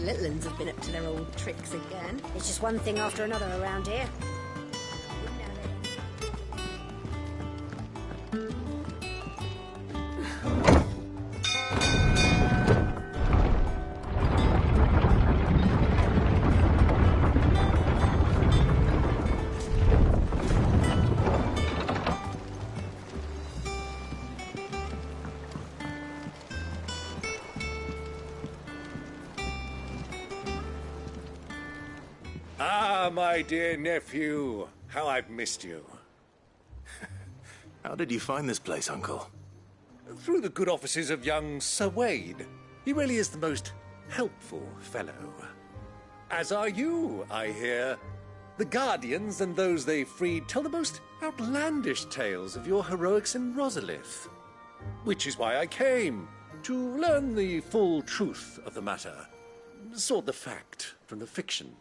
little uns have been up to their old tricks again. It's just one thing after another around here. Ah, my dear nephew. How I've missed you. How did you find this place, Uncle? Through the good offices of young Sir Wade. He really is the most helpful fellow. As are you, I hear. The Guardians and those they freed tell the most outlandish tales of your heroics in Rosalith. Which is why I came, to learn the full truth of the matter. Sort the fact from the fiction,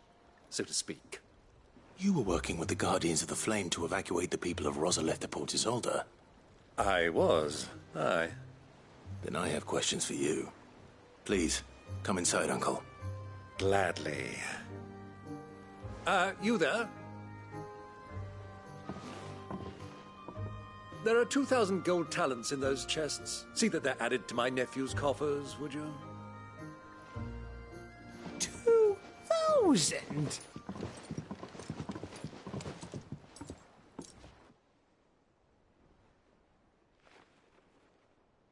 so to speak. You were working with the Guardians of the Flame to evacuate the people of Rosalith to Port Isolde. I was, aye. Then I have questions for you. Please, come inside, Uncle. Gladly. You there? There are 2,000 gold talents in those chests. See that they're added to my nephew's coffers, would you? 2,000?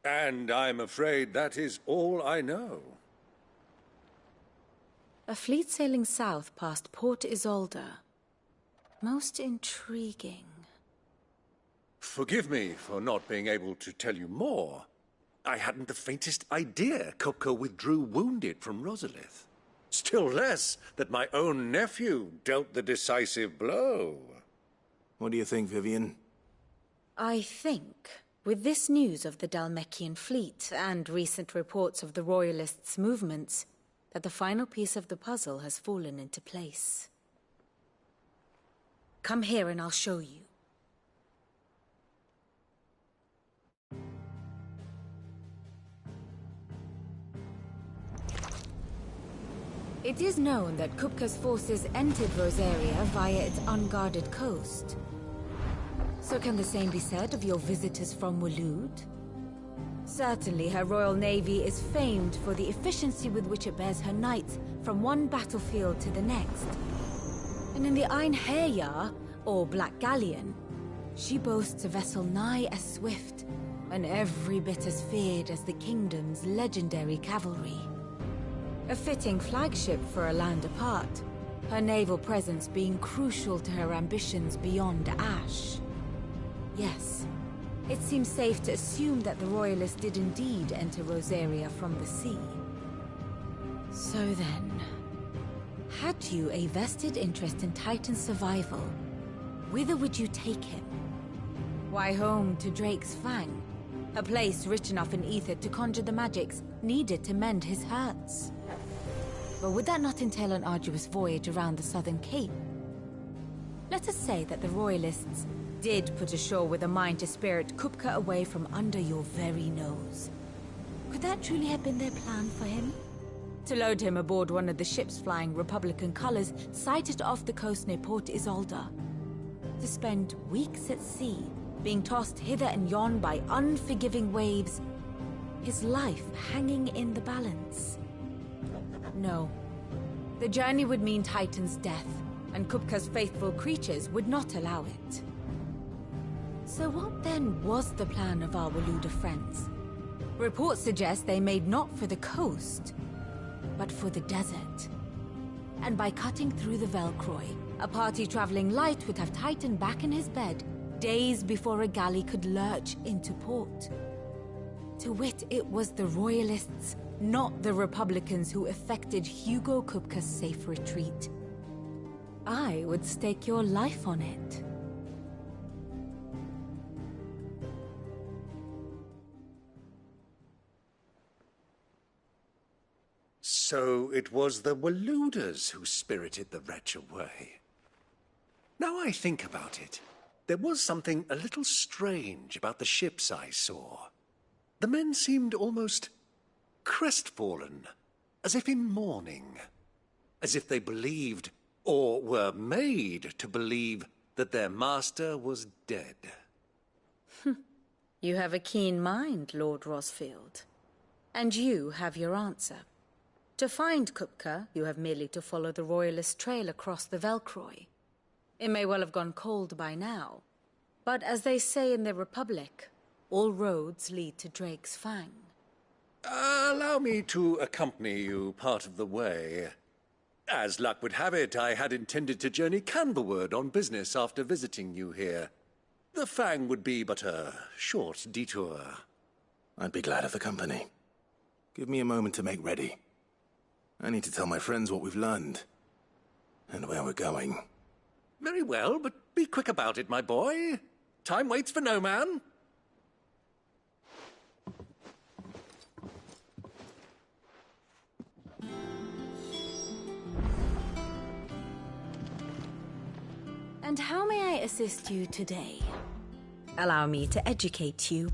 And I'm afraid that is all I know. A fleet sailing south past Port Isolde. Most intriguing. Forgive me for not being able to tell you more. I hadn't the faintest idea Kupka withdrew wounded from Rosalith. Still less that my own nephew dealt the decisive blow. What do you think, Vivian? I think, with this news of the Dhalmekian fleet and recent reports of the Royalists' movements, that the final piece of the puzzle has fallen into place. Come here and I'll show you. It is known that Kupka's forces entered Rosaria via its unguarded coast. So can the same be said of your visitors from Waloed? Certainly her Royal Navy is famed for the efficiency with which it bears her knights from one battlefield to the next. And in the Einherjar, or Black Galleon, she boasts a vessel nigh as swift and every bit as feared as the kingdom's legendary cavalry. A fitting flagship for a land apart, her naval presence being crucial to her ambitions beyond Ash. Yes, it seems safe to assume that the Royalists did indeed enter Rosaria from the sea. So then, had you a vested interest in Titan's survival, whither would you take him? Why, home to Drake's Fang, a place rich enough in ether to conjure the magics needed to mend his hurts. But would that not entail an arduous voyage around the southern cape? Let us say that the Royalists did put ashore with a mind to spirit Kupka away from under your very nose. Could that truly have been their plan for him? To load him aboard one of the ships flying Republican colors sighted off the coast near Port Isolde. To spend weeks at sea, being tossed hither and yon by unforgiving waves, his life hanging in the balance. No. The journey would mean Titan's death, and Kupka's faithful creatures would not allow it. So what then was the plan of our Waloed friends? Reports suggest they made not for the coast, but for the desert. And by cutting through the Velcroy, a party traveling light would have Titan back in his bed days before a galley could lurch into port. To wit, it was the Royalists, not the Republicans, who effected Hugo Kupka's safe retreat. I would stake your life on it. So it was the Waloeders who spirited the wretch away. Now I think about it, there was something a little strange about the ships I saw. The men seemed almost crestfallen, as if in mourning, as if they believed, or were made to believe, that their master was dead. You have a keen mind, Lord Rosfield. And you have your answer. To find Kupka, you have merely to follow the Royalist trail across the Velcroy. It may well have gone cold by now, but as they say in the Republic, all roads lead to Drake's Fang. Allow me to accompany you part of the way. As luck would have it, I had intended to journey Canberward on business after visiting you here. The Fang would be but a short detour. I'd be glad of the company. Give me a moment to make ready. I need to tell my friends what we've learned. And where we're going. Very well, but be quick about it, my boy. Time waits for no man. And how may I assist you today? Allow me to educate you.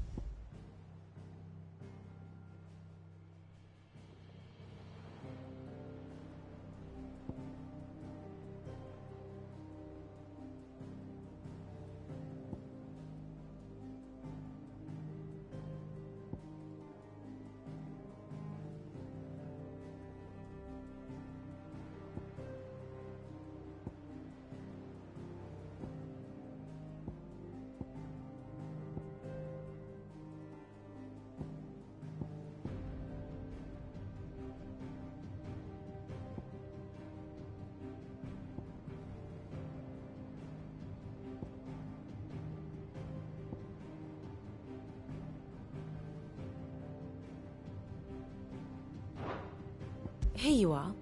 Here you are.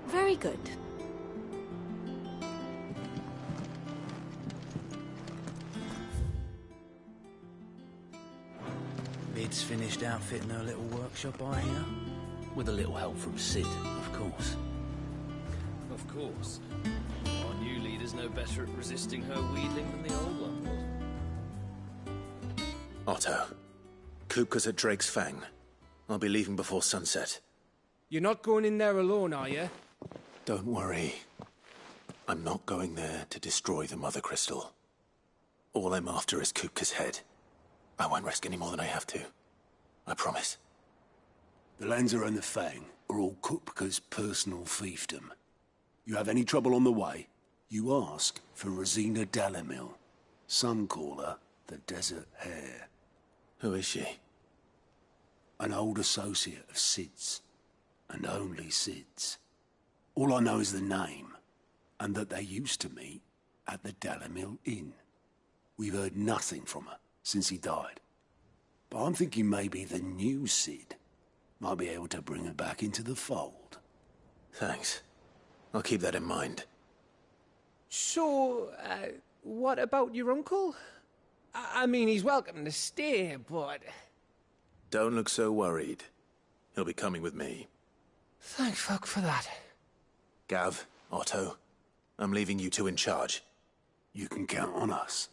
Very good. Bid's finished outfitting her little workshop, I hear. With a little help from Sid, of course. Of course. Our new leader's no better at resisting her wheedling than the old one was. Otto, Kupka's at Drake's Fang. I'll be leaving before sunset. You're not going in there alone, are you? Don't worry. I'm not going there to destroy the Mother Crystal. All I'm after is Kupka's head. I won't risk any more than I have to. I promise. The Lancer and the Fang are all Kupka's personal fiefdom. You have any trouble on the way, you ask for Rosina Dalimil. Some call her the Desert Hare. Who is she? An old associate of Sid's. And only Sid's. All I know is the name, and that they used to meet at the Dalimil Inn. We've heard nothing from her since he died. But I'm thinking maybe the new Sid might be able to bring her back into the fold. Thanks. I'll keep that in mind. So, what about your uncle? I mean, he's welcome to stay, but... Don't look so worried. He'll be coming with me. Thank fuck for that. Gav, Otto, I'm leaving you two in charge. You can count on us.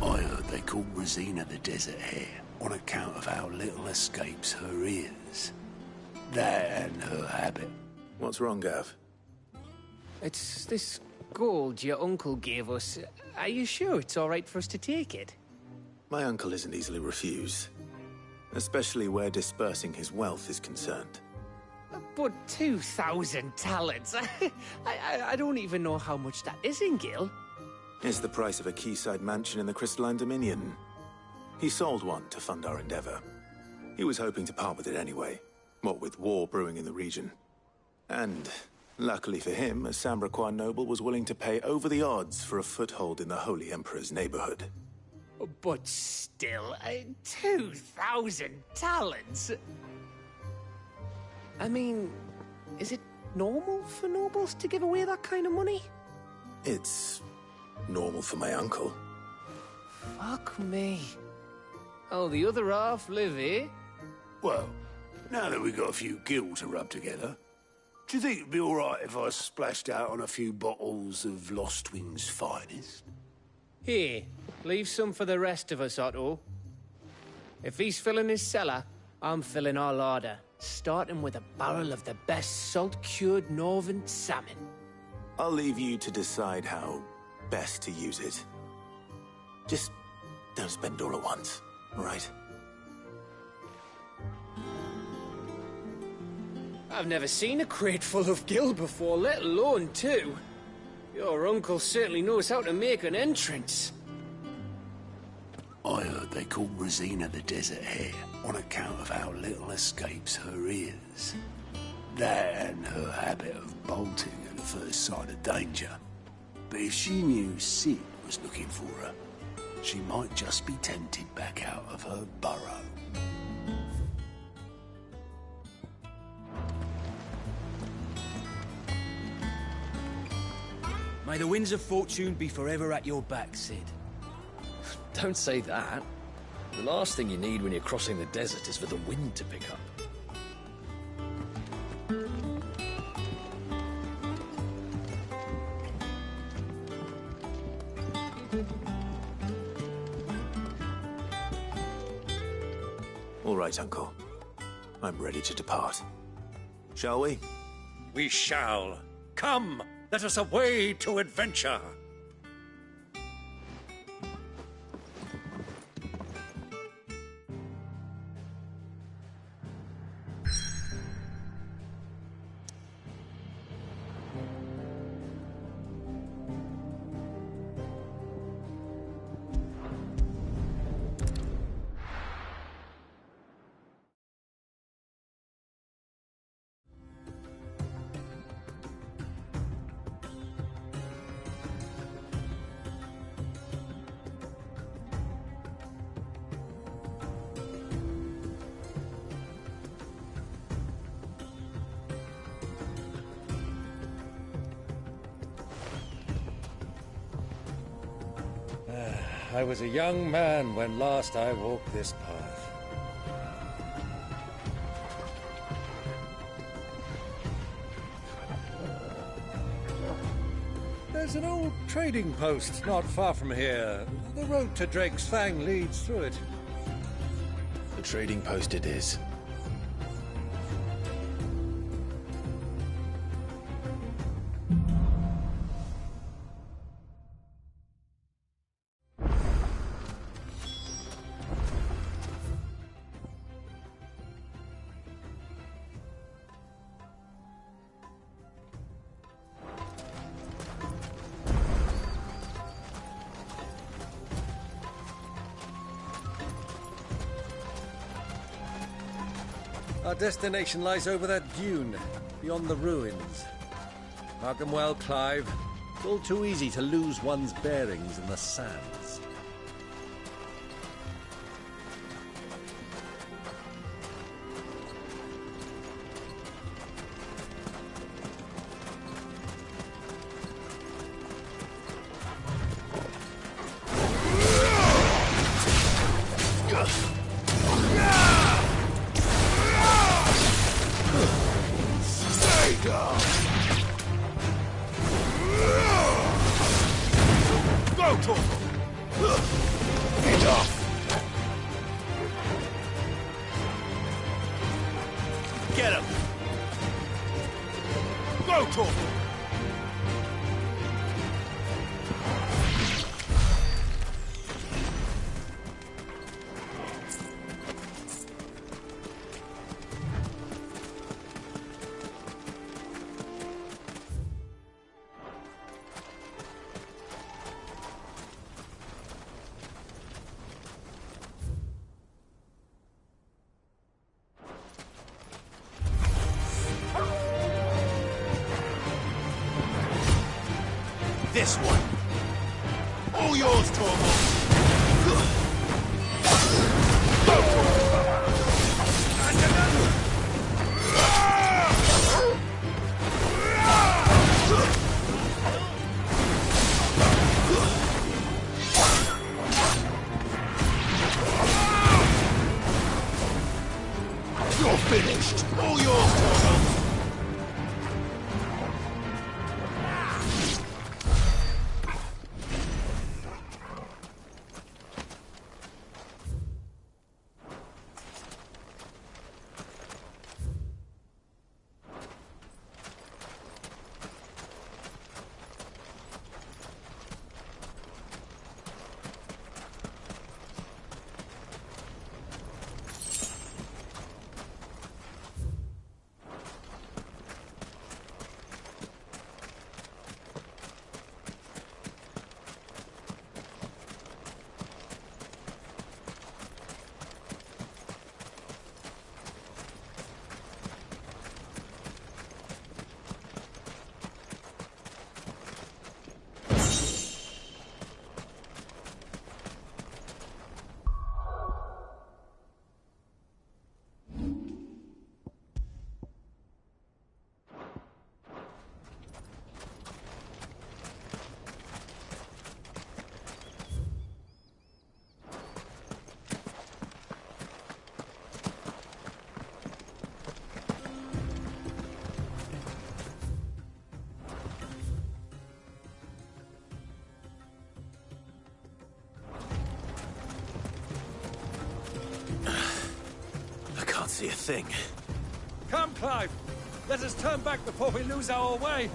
I heard they call Rosina the Desert Hare on account of how little escapes her ears. That and her habit. What's wrong, Gav? It's this gold your uncle gave us. Are you sure it's all right for us to take it? My uncle isn't easily refused. Especially where dispersing his wealth is concerned. But 2,000 talents? I don't even know how much that is in Gil. It's the price of a quayside mansion in the Crystalline Dominion. He sold one to fund our endeavor. He was hoping to part with it anyway, what with war brewing in the region. And Luckily for him, a Sambraquan noble was willing to pay over the odds for a foothold in the Holy Emperor's neighborhood. But still, 2,000 talents? I mean, is it normal for nobles to give away that kind of money? It's normal for my uncle. Fuck me. Oh, the other half live here? Well, now that we've got a few gil to rub together, do you think it'd be all right if I splashed out on a few bottles of Lostwing's finest? Here, leave some for the rest of us, Otto. If he's filling his cellar, I'm filling our larder, starting with a barrel of the best salt-cured northern salmon. I'll leave you to decide how best to use it. Just don't spend all at once, all right? I've never seen a crate full of gil before, let alone two. Your uncle certainly knows how to make an entrance. I heard they call Rosina the Desert Hare on account of how little escapes her ears. That and her habit of bolting at the first sign of danger. But if she knew Sid was looking for her, she might just be tempted back out of her burrow. May the winds of fortune be forever at your back, Sid. Don't say that. The last thing you need when you're crossing the desert is for the wind to pick up. All right, Uncle. I'm ready to depart. Shall we? We shall. Come, let us away to adventure. I was a young man when last I walked this path. There's an old trading post not far from here. The road to Drake's Fang leads through it. The trading post it is. Our destination lies over that dune, beyond the ruins. Mark 'em well, Clive. It's all too easy to lose one's bearings in the sands. Go, Torval! this one. All yours, Tormund. You're finished. All yours, Tormund. See a thing. Come, Clive! Let us turn back before we lose our way!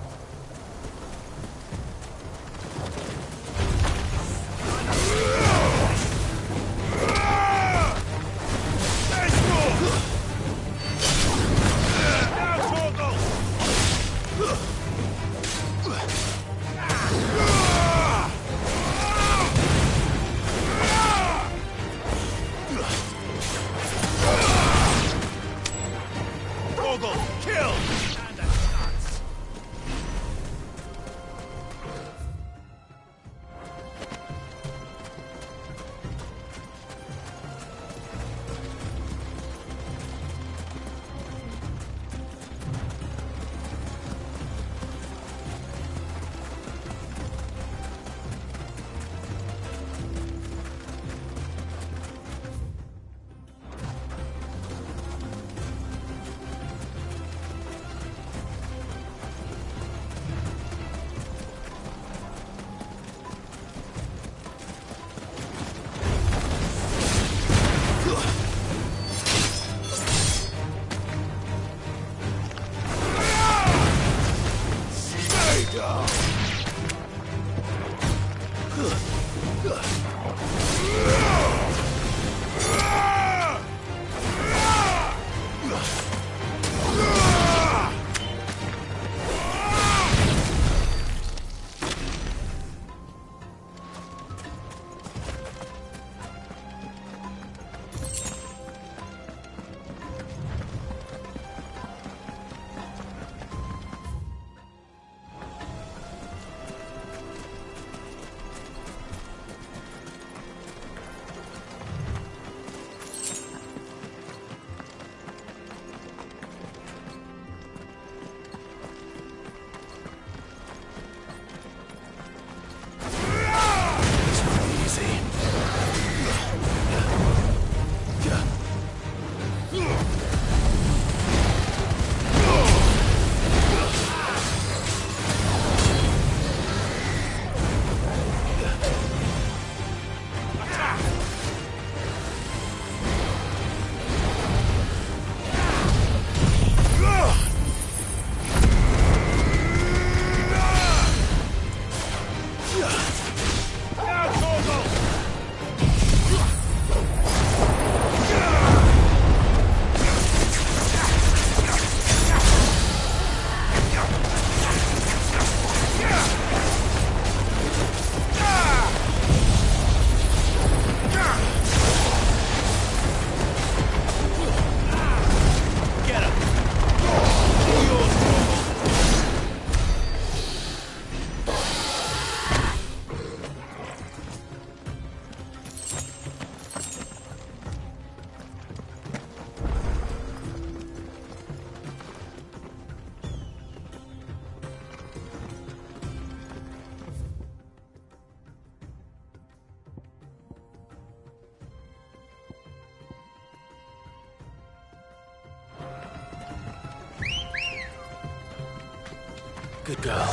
Good girl.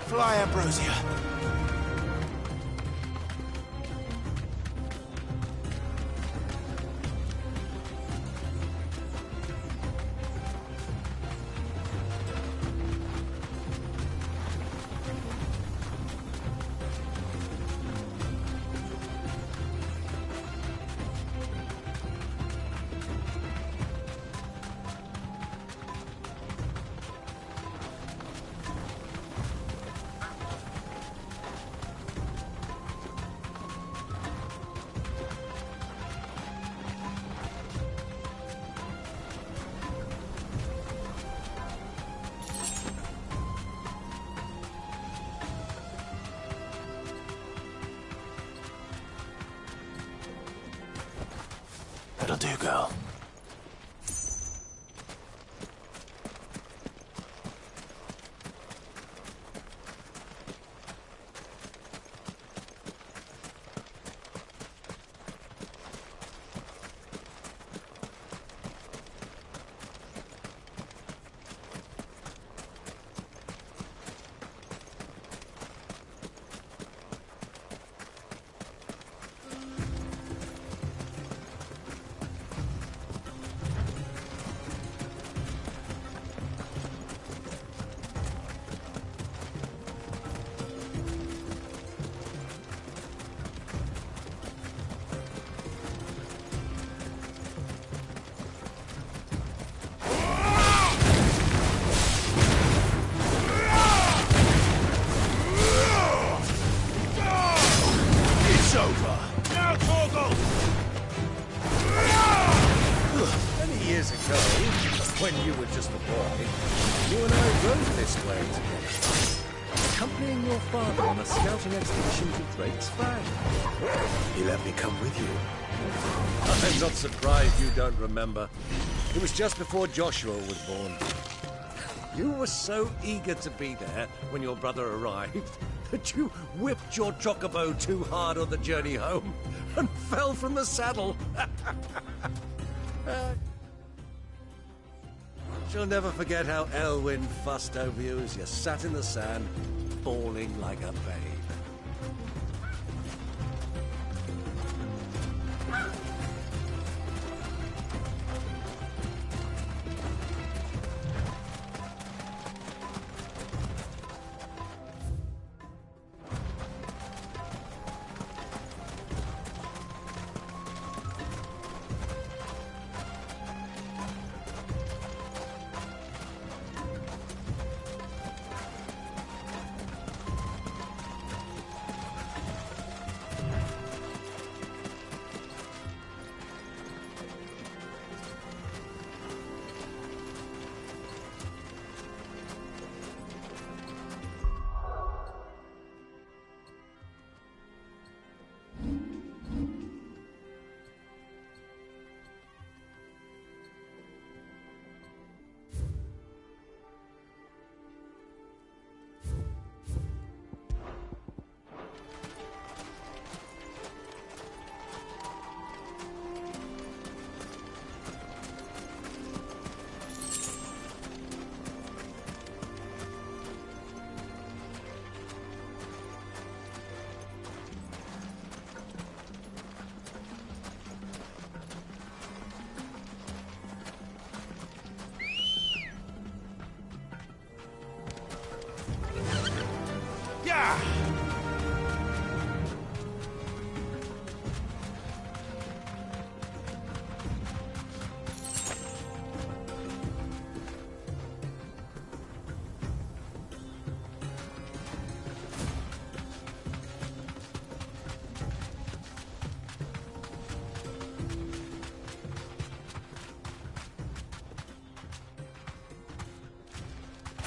Fly, Ambrosia. That'll do, girl. Many years ago, when you were just a boy, you and I rode this way together, accompanying your father on a scouting expedition to Drake's Fang. He let me come with you. I'm not surprised you don't remember. It was just before Joshua was born. You were so eager to be there when your brother arrived that you whipped your chocobo too hard on the journey home and fell from the saddle. She'll never forget how Elwyn fussed over you as you sat in the sand, bawling like a babe.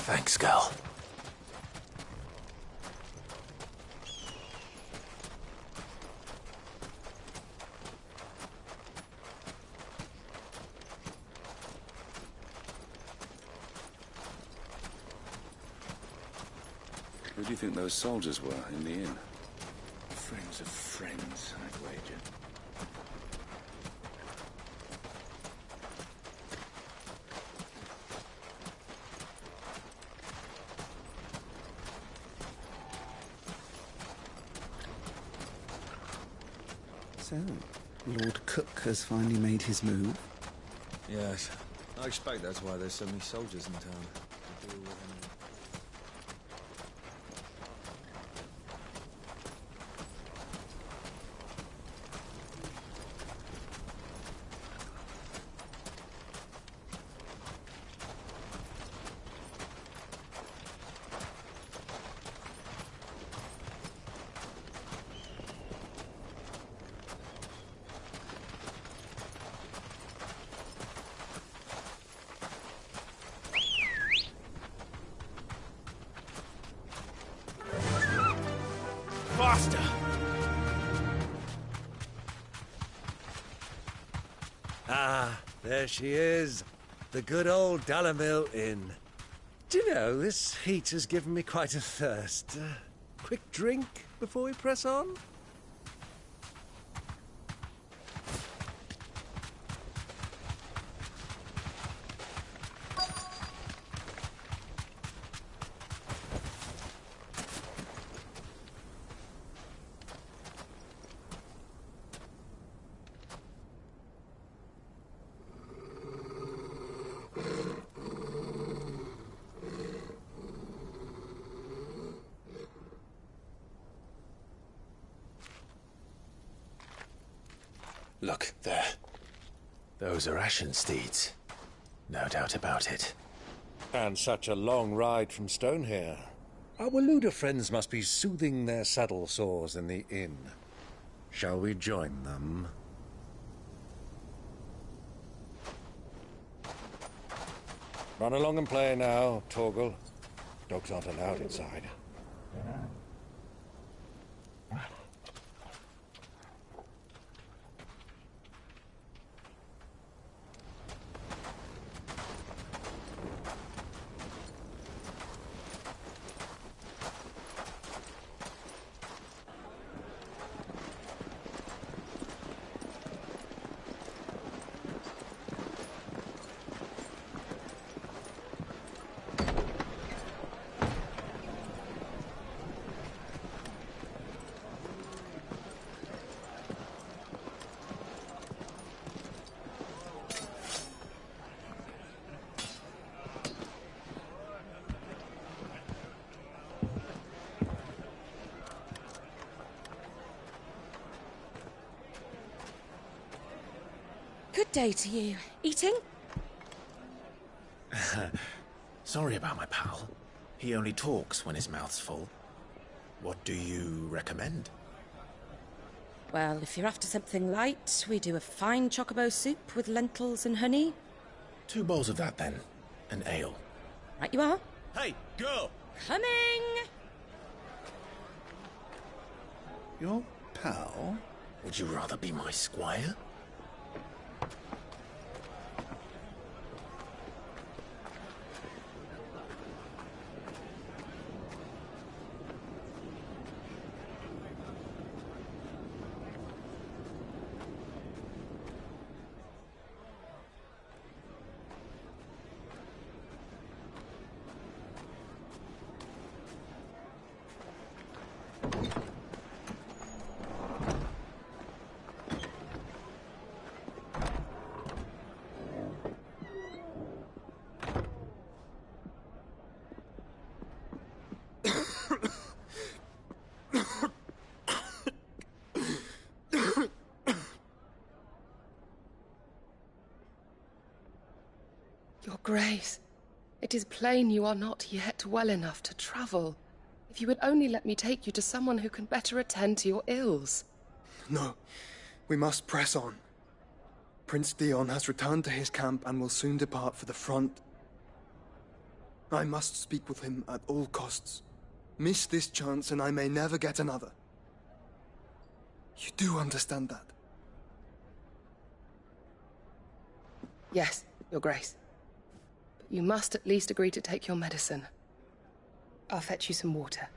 Thanks, girl. Who do you think those soldiers were in the inn? Friends of friends, I'd wager. So, Lord Cook has finally made his move? Yes. I expect that's why there's so many soldiers in town. To deal with any... Faster! Ah, there she is. The good old Dalamil Inn. Do you know, this heat has given me quite a thirst. Quick drink before we press on? Look, there. Those are Ashen steeds. No doubt about it. And such a long ride from Stonehere. Our Waluda friends must be soothing their saddle sores in the inn. Shall we join them? Run along and play now, Torgal. Dogs aren't allowed inside. Good day to you. Eating? Sorry about my pal. He only talks when his mouth's full. What do you recommend? Well, if you're after something light, we do a fine chocobo soup with lentils and honey. 2 bowls of that, then. An ale. Right you are. Hey, girl! Coming! Your pal? Would you rather be my squire? Your Grace, it is plain you are not yet well enough to travel. If you would only let me take you to someone who can better attend to your ills. No, we must press on. Prince Dion has returned to his camp and will soon depart for the front. I must speak with him at all costs. Miss this chance and I may never get another. You do understand that? Yes, Your Grace. But you must at least agree to take your medicine. I'll fetch you some water.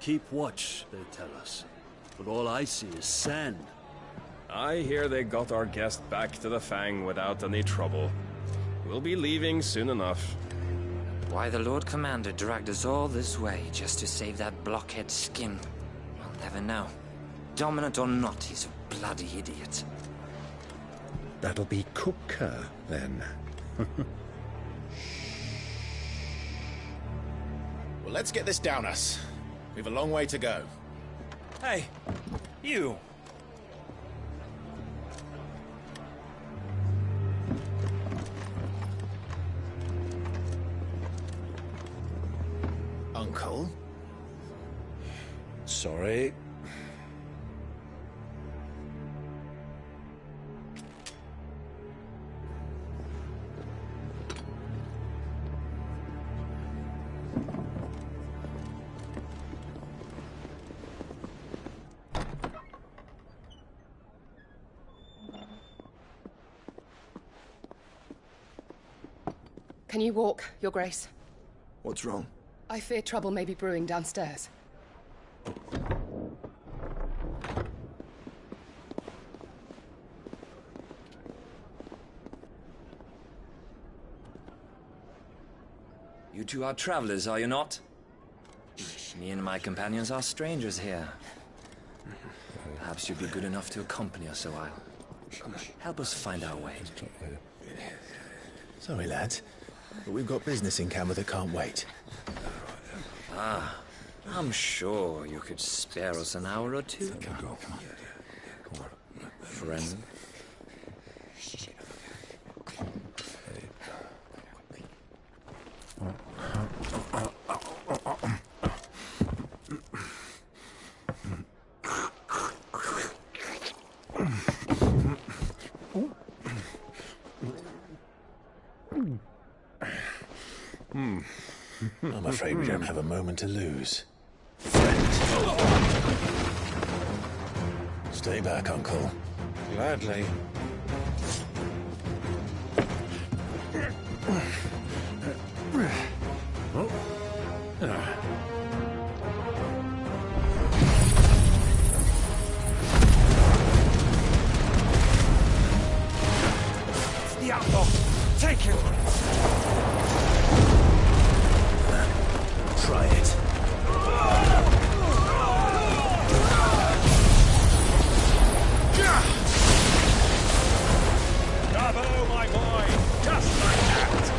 Keep watch, they tell us. But all I see is sand. I hear they got our guest back to the Fang without any trouble. We'll be leaving soon enough. Why the Lord Commander dragged us all this way just to save that blockhead skin, I'll never know. Dominant or not, he's a bloody idiot. That'll be Kupka, then. Well, let's get this down us. We've a long way to go. Hey, you! Uncle? Sorry. Can you walk, Your Grace? What's wrong? I fear trouble may be brewing downstairs. You two are travelers, are you not? Me and my companions are strangers here. Perhaps you'd be good enough to accompany us a while. Help us find our way. Sorry, lads, but we've got business in Camber that can't wait. Ah, I'm sure you could spare us an hour or two. Friend. I'm afraid we don't have a moment to lose. Stay back, Uncle. Gladly. The outlaw! Take him! Try it. Bravo, my boy! Just like that!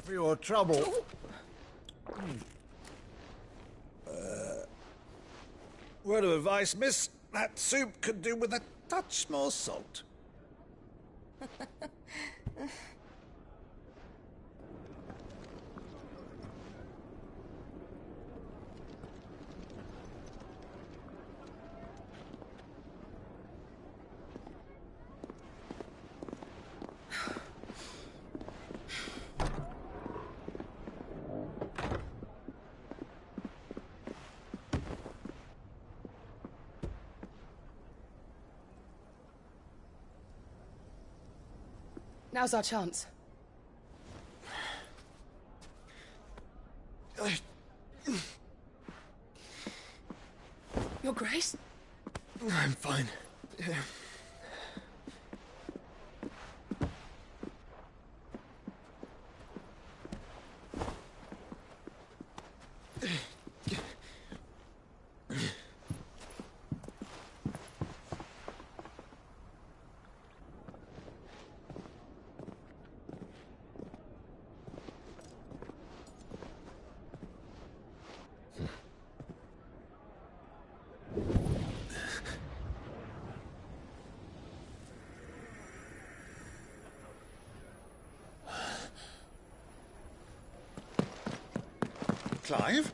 For your trouble. Word of advice, miss. That soup could do with a touch more salt. Now's our chance. Your Grace? I'm fine. Clive?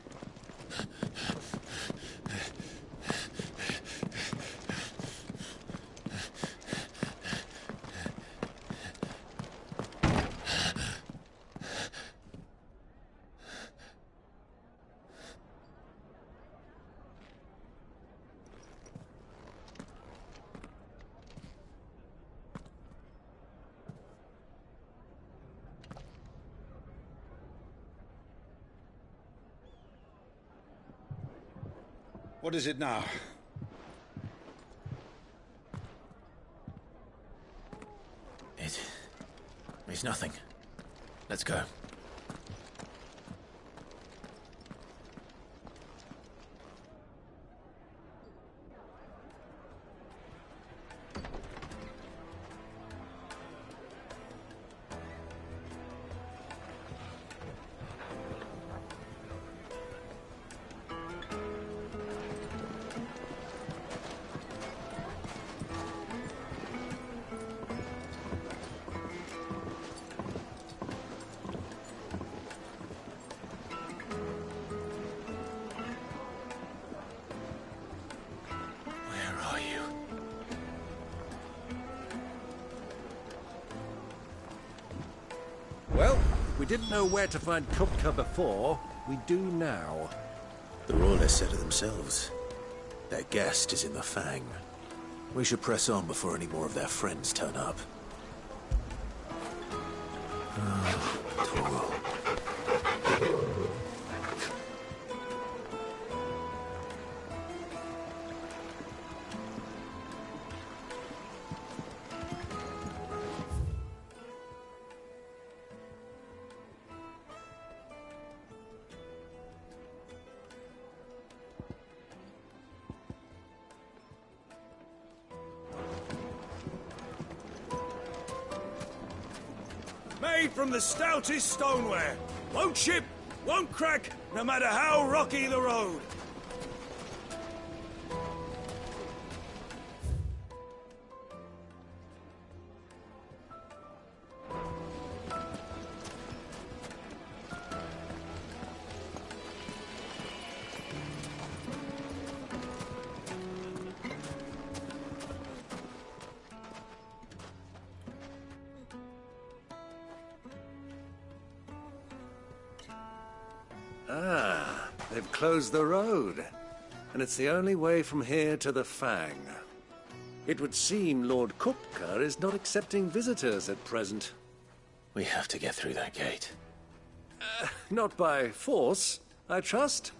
What is it now? It's nothing. Let's go. Well, we didn't know where to find Kupka before. We do now. The Royalists said it themselves. Their guest is in the Fang. We should press on before any more of their friends turn up. Torgal. Made from the stoutest stoneware. Won't chip, won't crack, no matter how rocky the road. Ah, they've closed the road. And it's the only way from here to the Fang. It would seem Lord Kupka is not accepting visitors at present. We have to get through that gate. Not by force, I trust.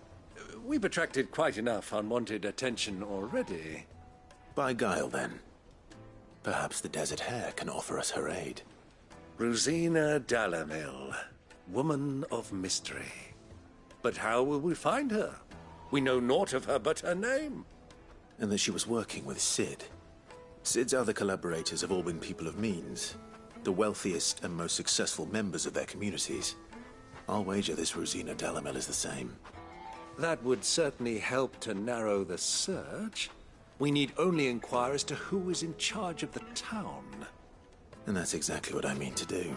We've attracted quite enough unwanted attention already. By guile, then. Perhaps the Desert Hare can offer us her aid. Rosina Dalamil, woman of mystery. But how will we find her? We know naught of her but her name. And that she was working with Cid. Cid's other collaborators have all been people of means, the wealthiest and most successful members of their communities. I'll wager this Rosina Dalamil is the same. That would certainly help to narrow the search. We need only inquire as to who is in charge of the town. And that's exactly what I mean to do.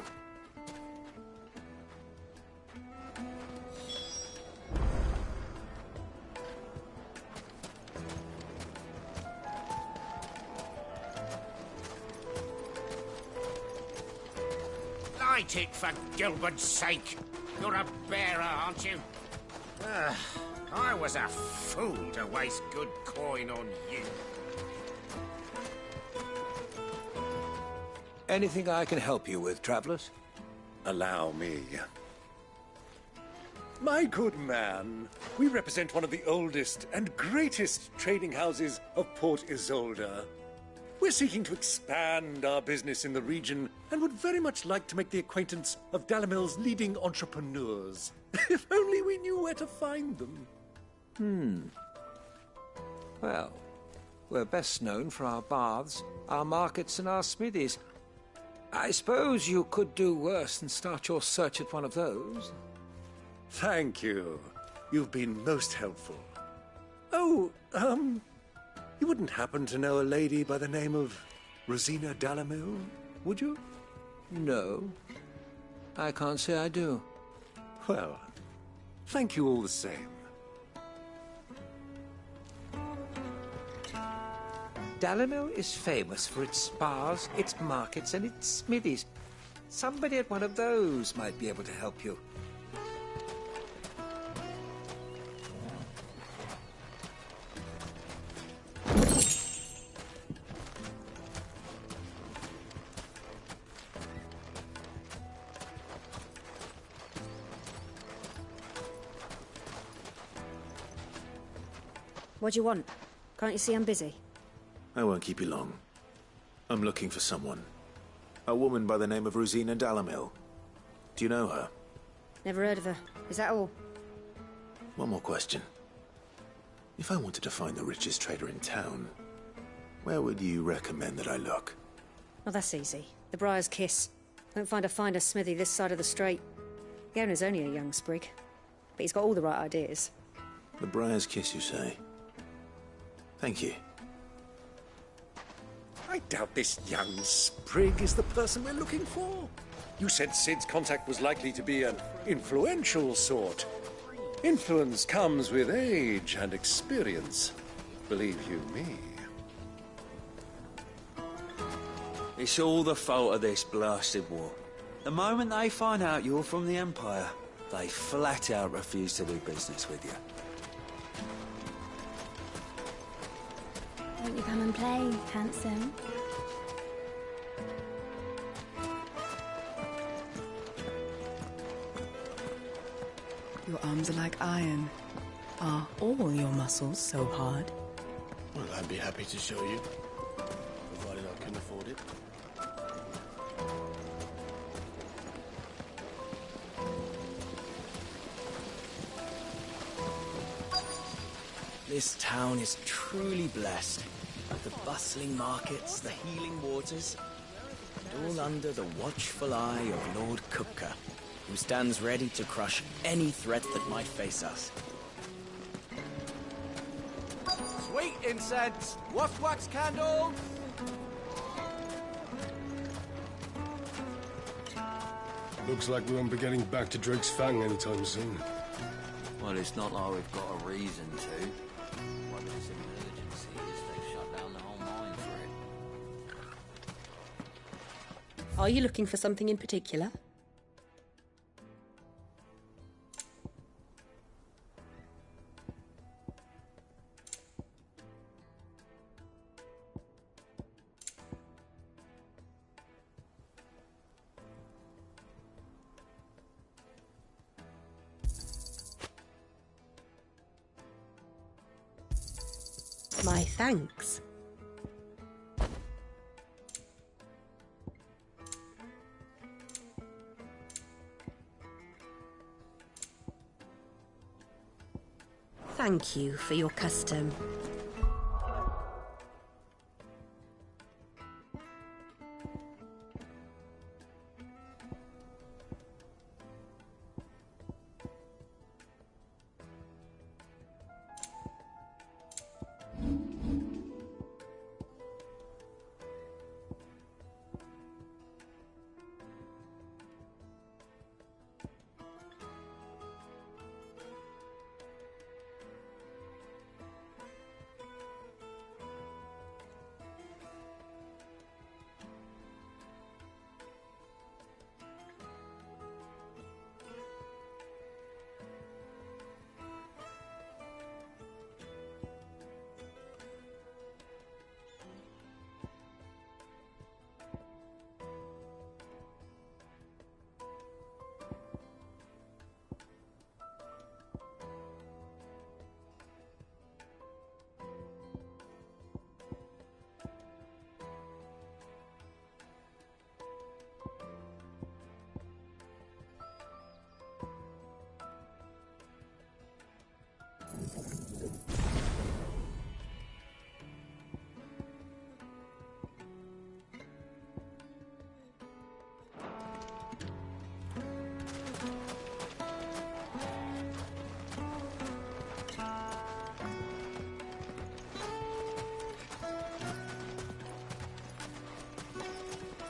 Light it, for Gilbert's sake. You're a bearer, aren't you? I was a fool to waste good coin on you. Anything I can help you with, travelers? Allow me. My good man, we represent one of the oldest and greatest trading houses of Port Isolde. We're seeking to expand our business in the region and would very much like to make the acquaintance of Dalamil's leading entrepreneurs. If only we knew where to find them. Well, we're best known for our baths, our markets, and our smithies. I suppose you could do worse than start your search at one of those. Thank you. You've been most helpful. Oh, you wouldn't happen to know a lady by the name of Rosina Dalamil, would you? No. I can't say I do. Well, thank you all the same. Dalimil is famous for its spas, its markets, and its smithies. Somebody at one of those might be able to help you. What do you want? Can't you see I'm busy? I won't keep you long. I'm looking for someone. A woman by the name of Rosina Dalimil. Do you know her? Never heard of her. Is that all? One more question. If I wanted to find the richest trader in town, where would you recommend that I look? Oh, that's easy. The Briar's Kiss. Won't find a finer smithy this side of the strait. The owner's only a young sprig, but he's got all the right ideas. The Briar's Kiss, you say? Thank you. I doubt this young sprig is the person we're looking for. You said Sid's contact was likely to be an influential sort. Influence comes with age and experience. Believe you me. It's all the fault of this blasted war. The moment they find out you're from the Empire, they flat out refuse to do business with you. Won't you come and play, handsome? Your arms are like iron. Are all your muscles so hard? Well, I'd be happy to show you, provided I can afford it. This town is truly blessed. The bustling markets, the healing waters, and all under the watchful eye of Lord Kupka, who stands ready to crush any threat that might face us. Sweet incense! Waft wax candles! Looks like we won't be getting back to Drake's Fang anytime soon. Well, it's not like we've got a reason to. Well, there's an emergency as they've shut down the whole mine for it. Are you looking for something in particular? My thanks. Thank you for your custom.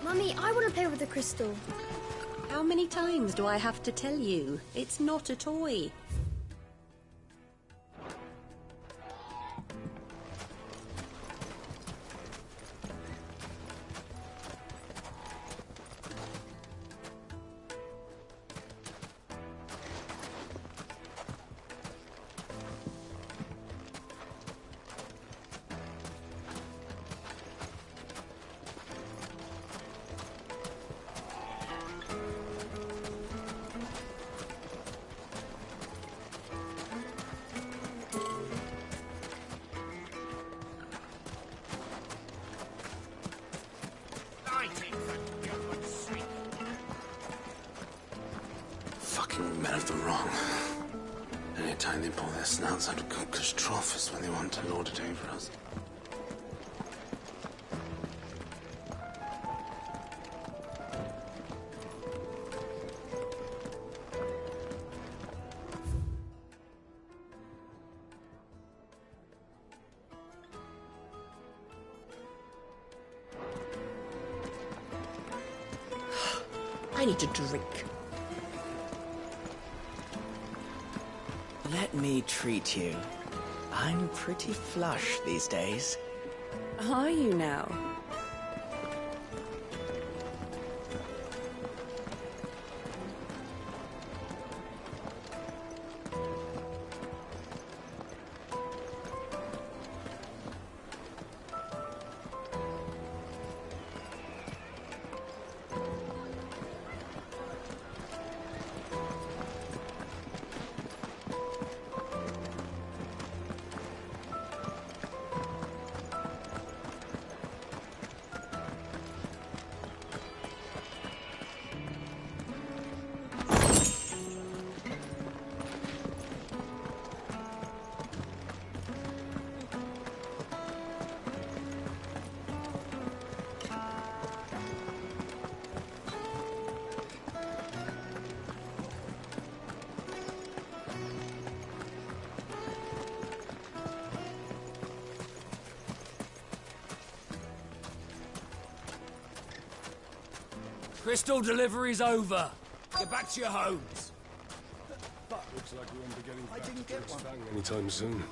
Mummy, I want to play with the crystal. How many times do I have to tell you? It's not a toy. serve them wrong. Anytime they pull their snouts out of Kupka's trough is when they want to lord it over us. I need to drink. Let me treat you. I'm pretty flush these days. Are you now? Crystal delivery's over. Get back to your homes. Looks like we won't be getting back to Prince Fang anytime soon.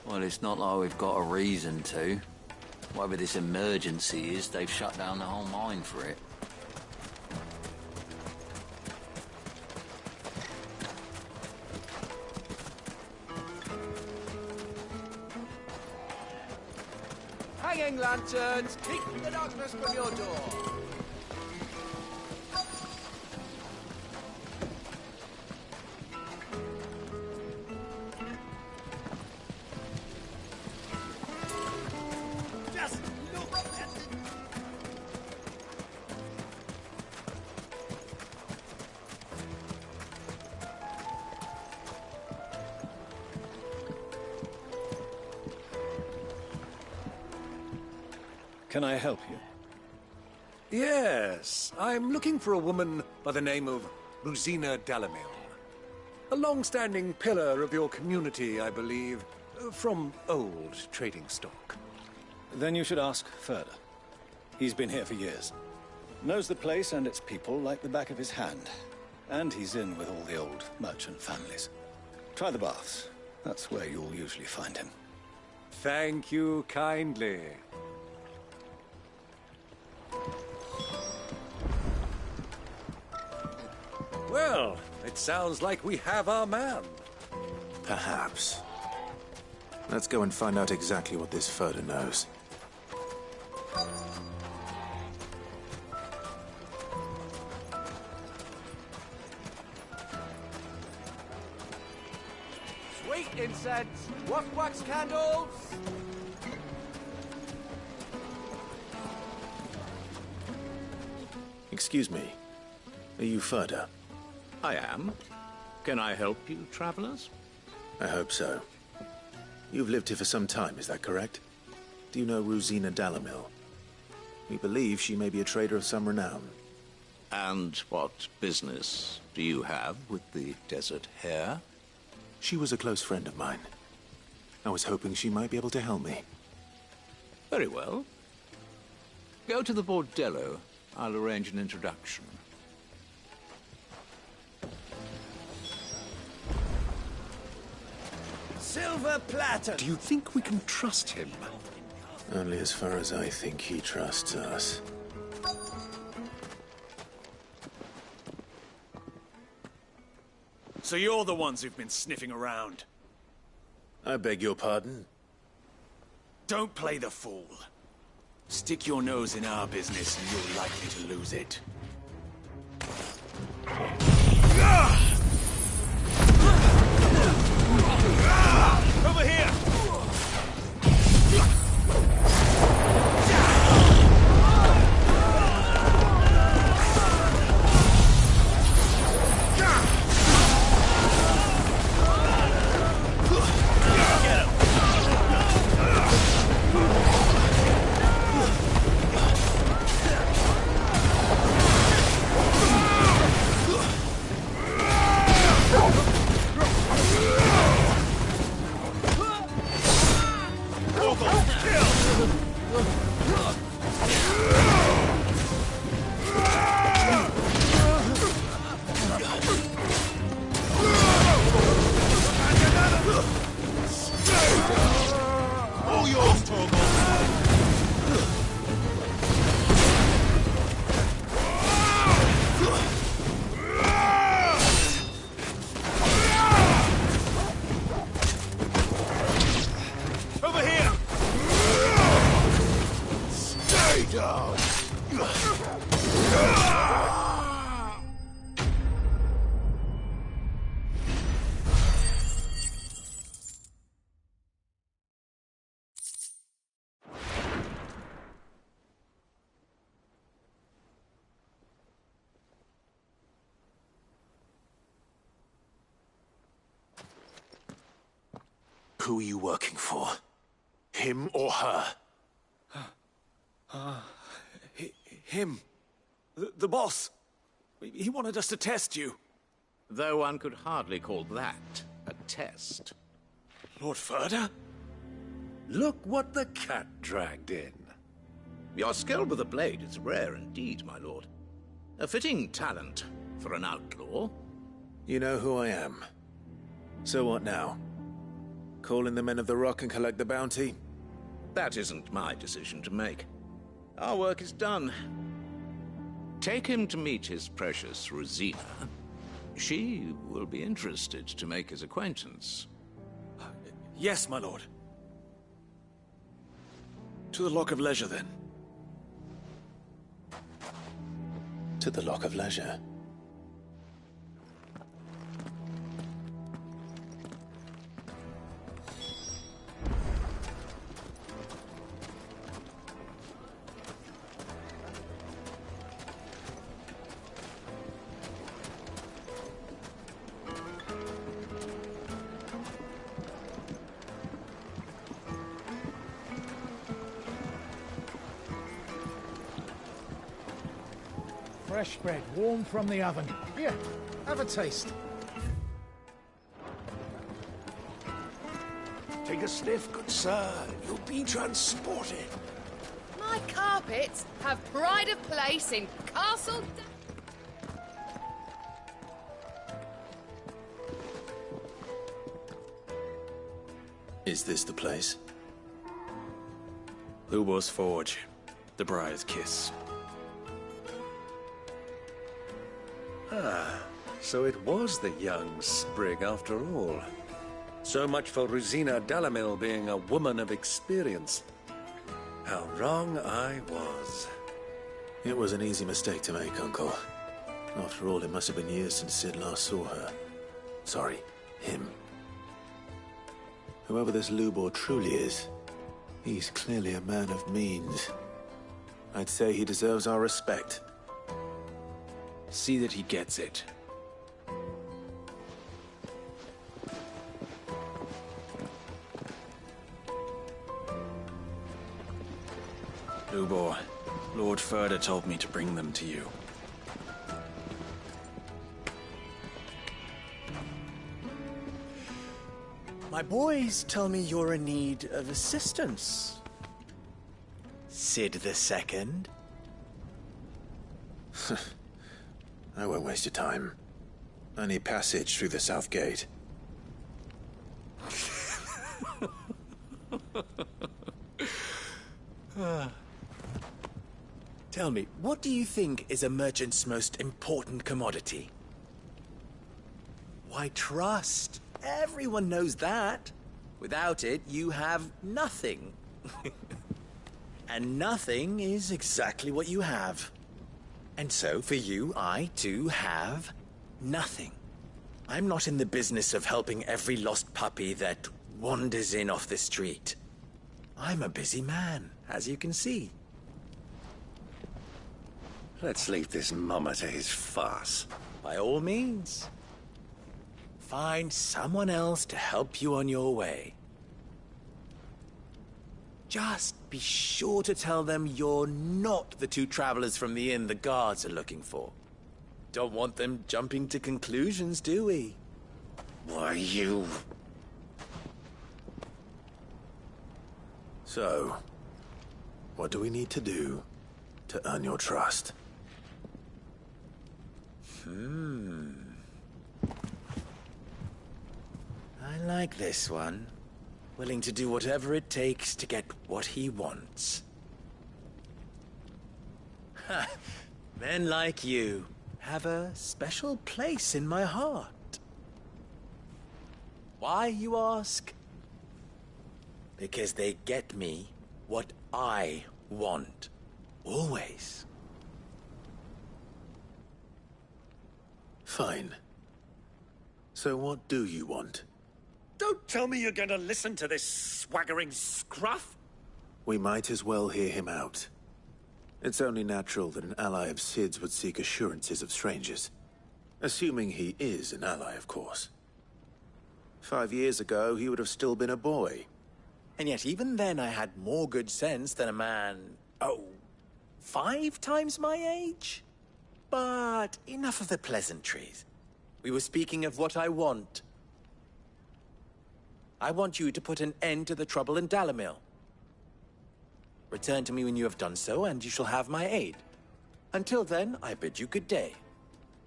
Well, it's not like we've got a reason to. Whatever this emergency is, they've shut down the whole mine for it. Hanging lanterns, keep the darkness from your door. Can I help you? Yes, I'm looking for a woman by the name of Rosina Dalamil. A long-standing pillar of your community, I believe, from old trading stock. Then you should ask Ferda. He's been here for years. Knows the place and its people like the back of his hand. And he's in with all the old merchant families. Try the baths. That's where you'll usually find him. Thank you kindly. Well, it sounds like we have our man. Perhaps. Let's go and find out exactly what this Ferda knows. Sweet incense, wax candles. Excuse me. Are you Ferda? I am. Can I help you, travelers? I hope so. You've lived here for some time, is that correct? Do you know Rosina Dalamil? We believe she may be a trader of some renown. And what business do you have with the Desert Hare? She was a close friend of mine. I was hoping she might be able to help me. Very well. Go to the Bordello. I'll arrange an introduction. Silver platter! Do you think we can trust him? Only as far as I think he trusts us. So you're the ones who've been sniffing around. I beg your pardon? Don't play the fool. Stick your nose in our business and you're likely to lose it. Over here! Who are you working for? Him or her? Him. The boss. He wanted us to test you. Though one could hardly call that a test. Lord Ferda? Look what the cat dragged in. Your skill with the blade is rare indeed, my lord. A fitting talent for an outlaw. You know who I am. So what now? Call in the Men of the Rock and collect the bounty? That isn't my decision to make. Our work is done. Take him to meet his precious Rosina. She will be interested to make his acquaintance. Yes, my lord. To the Lock of Leisure, then. To the Lock of Leisure. Fresh bread, warm from the oven. Here, have a taste. Take a sniff, good sir. You'll be transported. My carpets have pride of place in Castle... Is this the place? Lubor's Forge. The Briar's Kiss. Ah, so it was the young sprig after all. So much for Rosina Delamil being a woman of experience. How wrong I was. It was an easy mistake to make, Uncle. After all, it must have been years since Sid last saw her. Sorry, him. Whoever this Lubor truly is, he's clearly a man of means. I'd say he deserves our respect. See that he gets it. Lubor, Lord Ferda told me to bring them to you. My boys tell me you're in need of assistance. Sid the Second? I won't waste your time. I need passage through the south gate. Tell me, what do you think is a merchant's most important commodity? Why, trust. Everyone knows that. Without it, you have nothing. And nothing is exactly what you have. And so, for you, I, too, have nothing. I'm not in the business of helping every lost puppy that wanders in off the street. I'm a busy man, as you can see. Let's leave this mummer to his farce. By all means. Find someone else to help you on your way. Just be sure to tell them you're not the two travelers from the inn the guards are looking for. Don't want them jumping to conclusions, do we? Why, you... So, what do we need to do to earn your trust? I like this one. Willing to do whatever it takes to get what he wants. Ha! Men like you have a special place in my heart. Why, you ask? Because they get me what I want. Always. Fine. So what do you want? Don't tell me you're going to listen to this swaggering scruff! We might as well hear him out. It's only natural that an ally of Sid's would seek assurances of strangers. Assuming he is an ally, of course. 5 years ago, he would have still been a boy. And yet even then I had more good sense than a man, 5 times my age? But enough of the pleasantries. We were speaking of what I want. I want you to put an end to the trouble in Dalimil. Return to me when you have done so, and you shall have my aid. Until then, I bid you good day.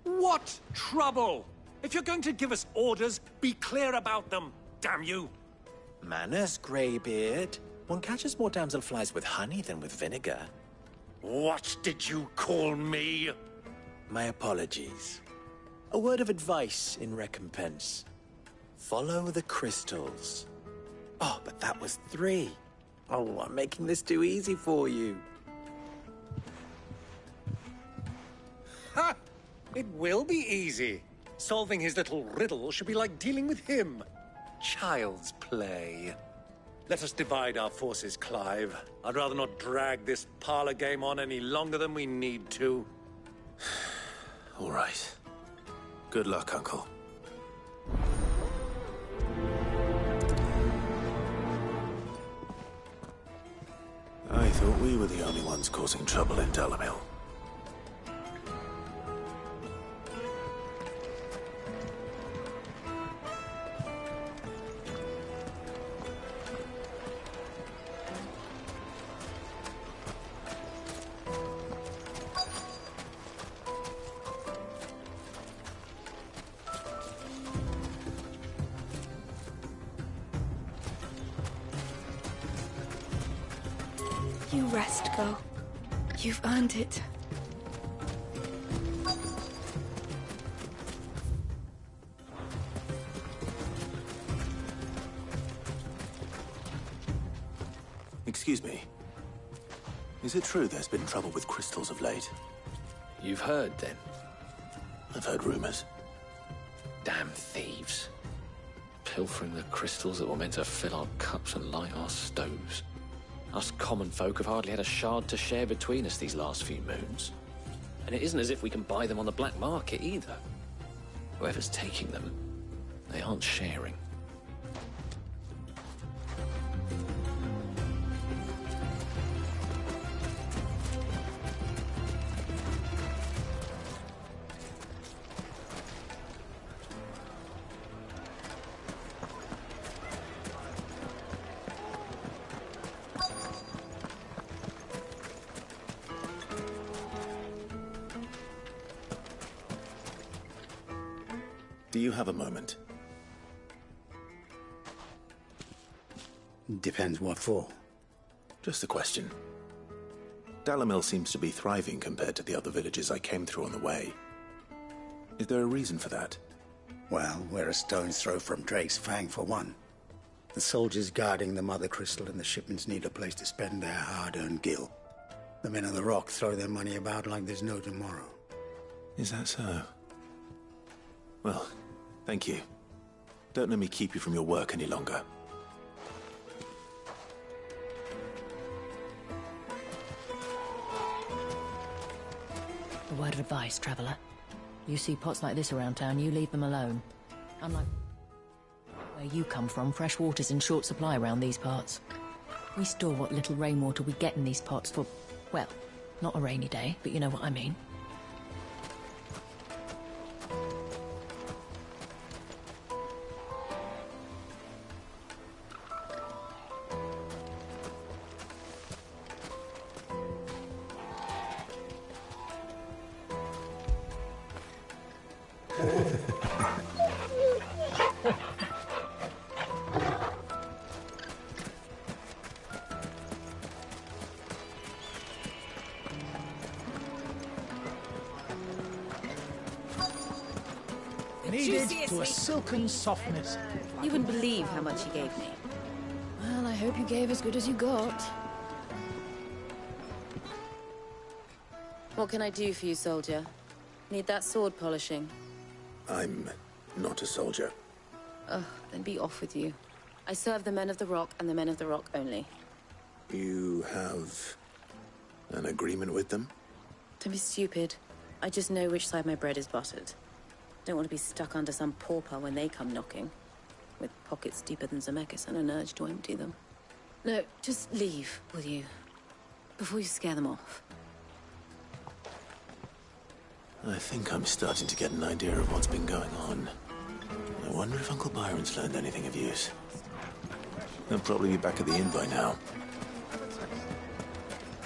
What trouble? If you're going to give us orders, be clear about them, damn you! Manners, Greybeard. One catches more damselflies with honey than with vinegar. What did you call me? My apologies. A word of advice in recompense. Follow the crystals. Oh, but that was 3. Oh, I'm making this too easy for you. Ha! It will be easy. Solving his little riddle should be like dealing with him. Child's play. Let us divide our forces, Clive. I'd rather not drag this parlor game on any longer than we need to. All right. Good luck, Uncle. I thought we were the only ones causing trouble in Dalimil. You rest, girl. You've earned it. Excuse me. Is it true there's been trouble with crystals of late? You've heard, then? I've heard rumors. Damn thieves. Pilfering the crystals that were meant to fill our cups and light our stoves. Us common folk have hardly had a shard to share between us these last few moons. And it isn't as if we can buy them on the black market either. Whoever's taking them, they aren't sharing. Do you have a moment? Depends what for. Just a question. Dalimil seems to be thriving compared to the other villages I came through on the way. Is there a reason for that? Well, we're a stone's throw from Drake's Fang, for one. The soldiers guarding the Mother Crystal and the shipments need a place to spend their hard-earned gil. The men of the Rock throw their money about like there's no tomorrow. Is that so? Well, thank you. Don't let me keep you from your work any longer. A word of advice, traveller. You see pots like this around town, you leave them alone. Unlike where you come from, fresh water's in short supply around these parts. We store what little rainwater we get in these pots for, well, not a rainy day, but you know what I mean. Kneaded to a silken softness. You wouldn't believe how much he gave me. Well, I hope you gave as good as you got. What can I do for you, soldier? Need that sword polishing? I'm not a soldier. Ugh, then be off with you. I serve the men of the Rock and the men of the Rock only. You have an agreement with them? Don't be stupid. I just know which side my bread is buttered. Don't want to be stuck under some pauper when they come knocking. with pockets deeper than Zemeckis and an urge to empty them. No, just leave, will you? Before you scare them off. I think I'm starting to get an idea of what's been going on. I wonder if Uncle Byron's learned anything of use. They'll probably be back at the inn by now.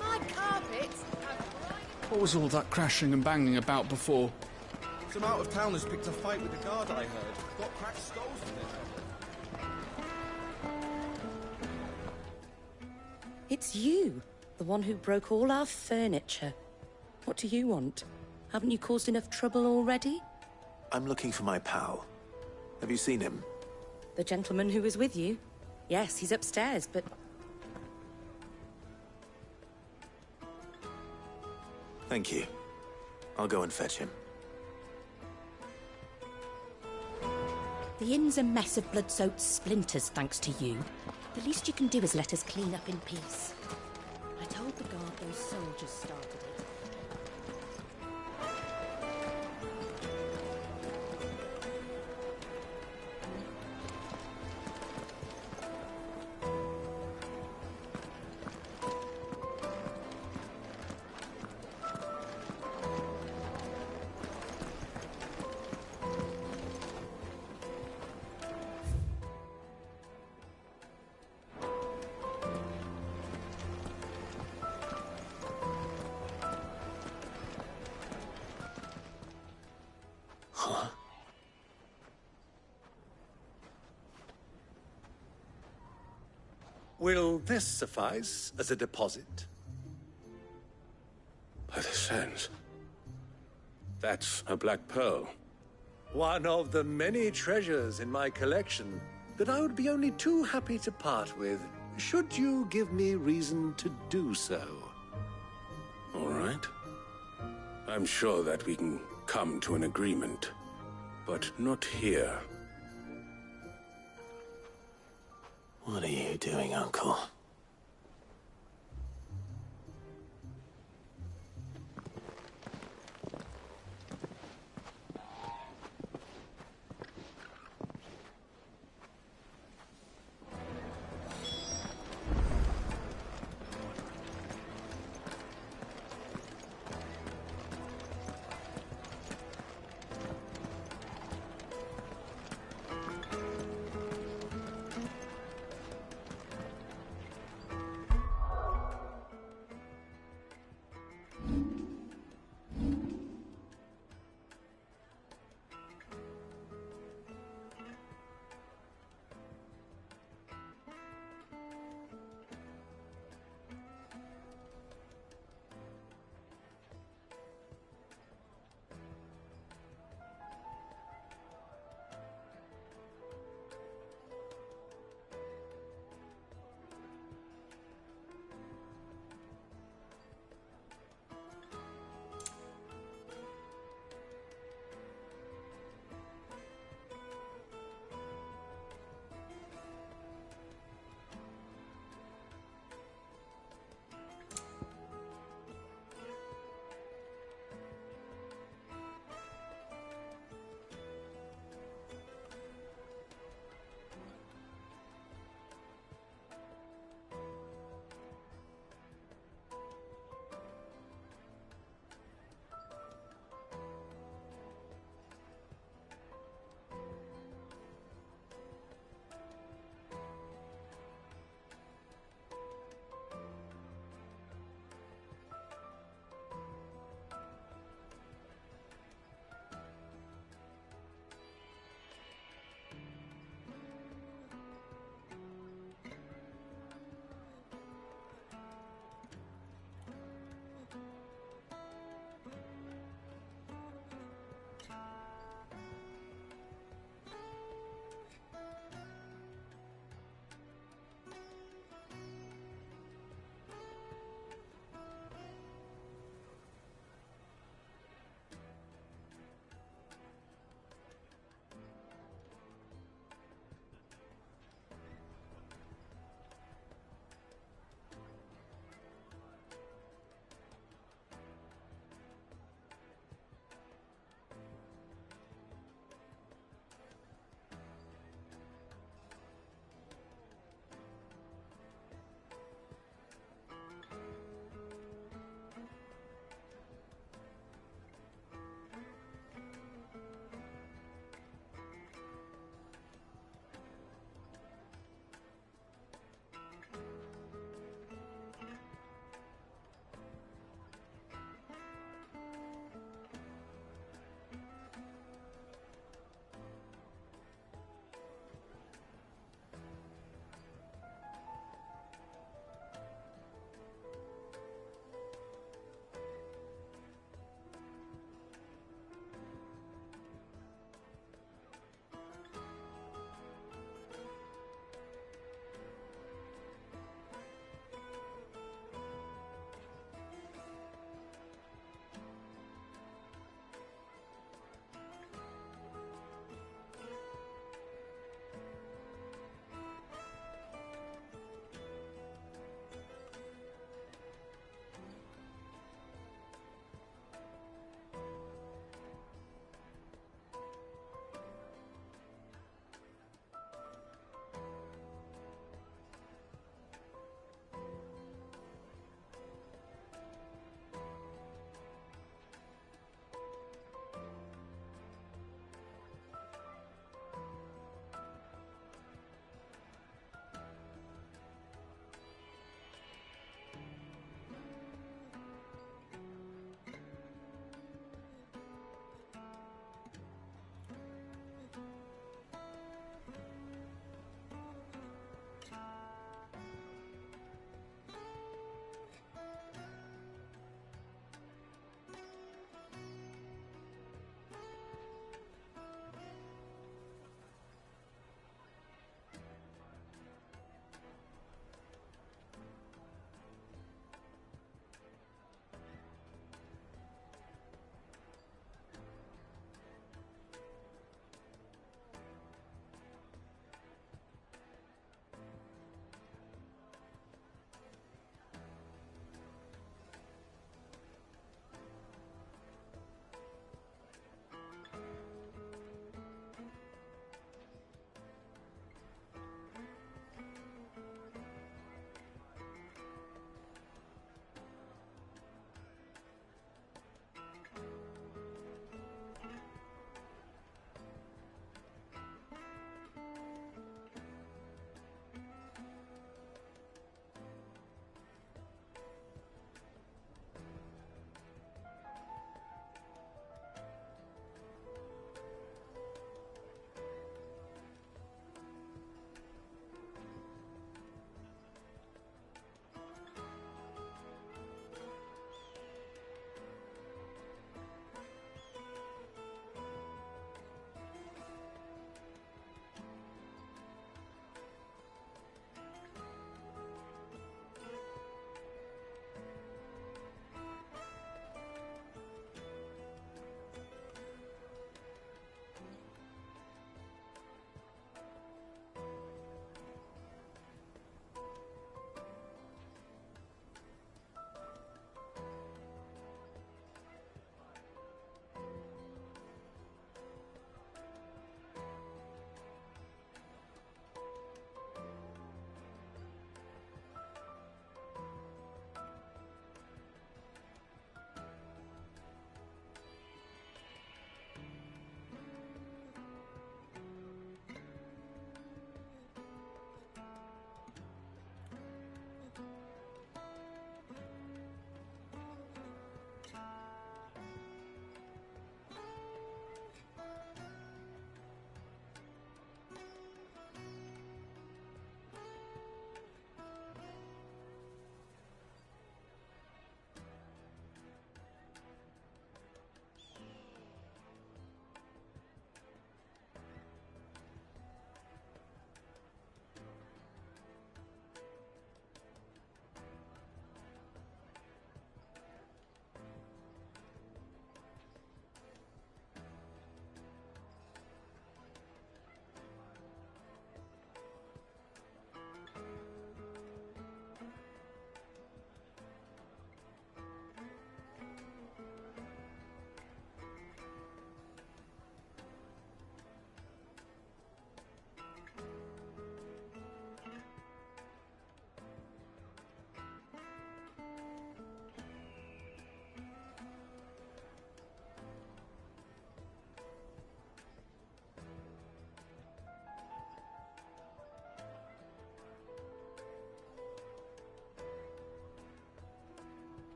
My carpets have What was all that crashing and banging about before? Some out-of-towners picked a fight with the guard, I heard. Got cracked skulls from it. It's you, the one who broke all our furniture. What do you want? Haven't you caused enough trouble already? I'm looking for my pal. Have you seen him? The gentleman who was with you? Yes, he's upstairs, but... Thank you. I'll go and fetch him. The inn's a mess of blood-soaked splinters, thanks to you. The least you can do is let us clean up in peace. I told the guard those soldiers started it. Will this suffice as a deposit? By the sands. That's a black pearl. One of the many treasures in my collection that I would be only too happy to part with, should you give me reason to do so. All right. I'm sure that we can come to an agreement, but not here. What are you doing, Uncle?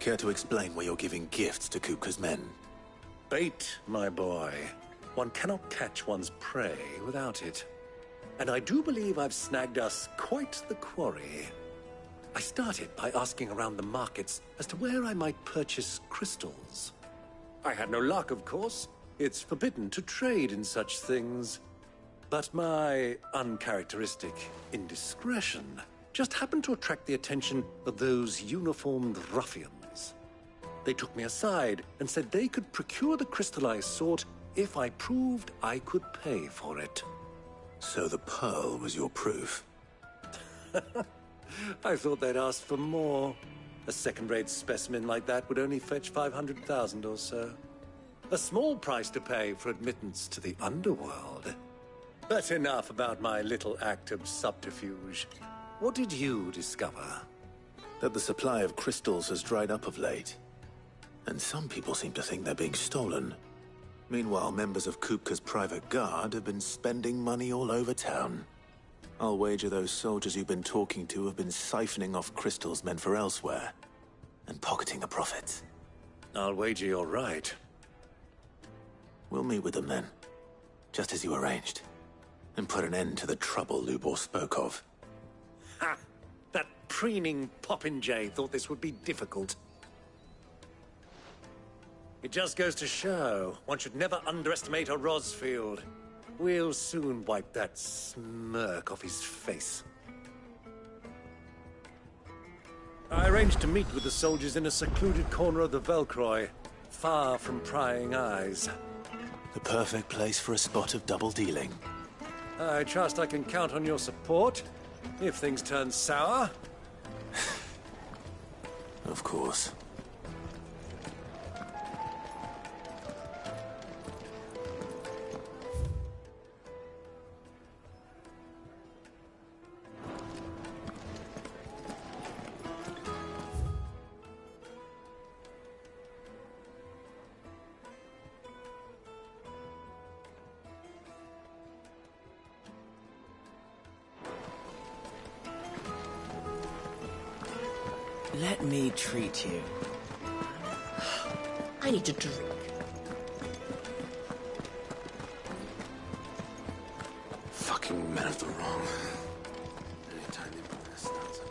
Care to explain why you're giving gifts to Kupka's men? Bait, my boy. One cannot catch one's prey without it. And I do believe I've snagged us quite the quarry. I started by asking around the markets as to where I might purchase crystals. I had no luck, of course. It's forbidden to trade in such things. But my uncharacteristic indiscretion just happened to attract the attention of those uniformed ruffians. They took me aside and said they could procure the crystal I sought if I proved I could pay for it. So the pearl was your proof? I thought they'd asked for more. A second-rate specimen like that would only fetch 500,000 or so. A small price to pay for admittance to the underworld. But enough about my little act of subterfuge. What did you discover? That the supply of crystals has dried up of late. And some people seem to think they're being stolen. Meanwhile, members of Kupka's private guard have been spending money all over town. I'll wager those soldiers you've been talking to have been siphoning off crystals meant for elsewhere, and pocketing the profits. I'll wager you're right. We'll meet with them then, just as you arranged, and put an end to the trouble Lubor spoke of. Ha! That preening popinjay thought this would be difficult. It just goes to show, one should never underestimate a Rosfield. We'll soon wipe that smirk off his face. I arranged to meet with the soldiers in a secluded corner of the Velcroy, far from prying eyes. The perfect place for a spot of double dealing. I trust I can count on your support, if things turn sour. Of course. Let me treat you. I need a drink. Fucking men of the wrong. Anytime they put their stance up.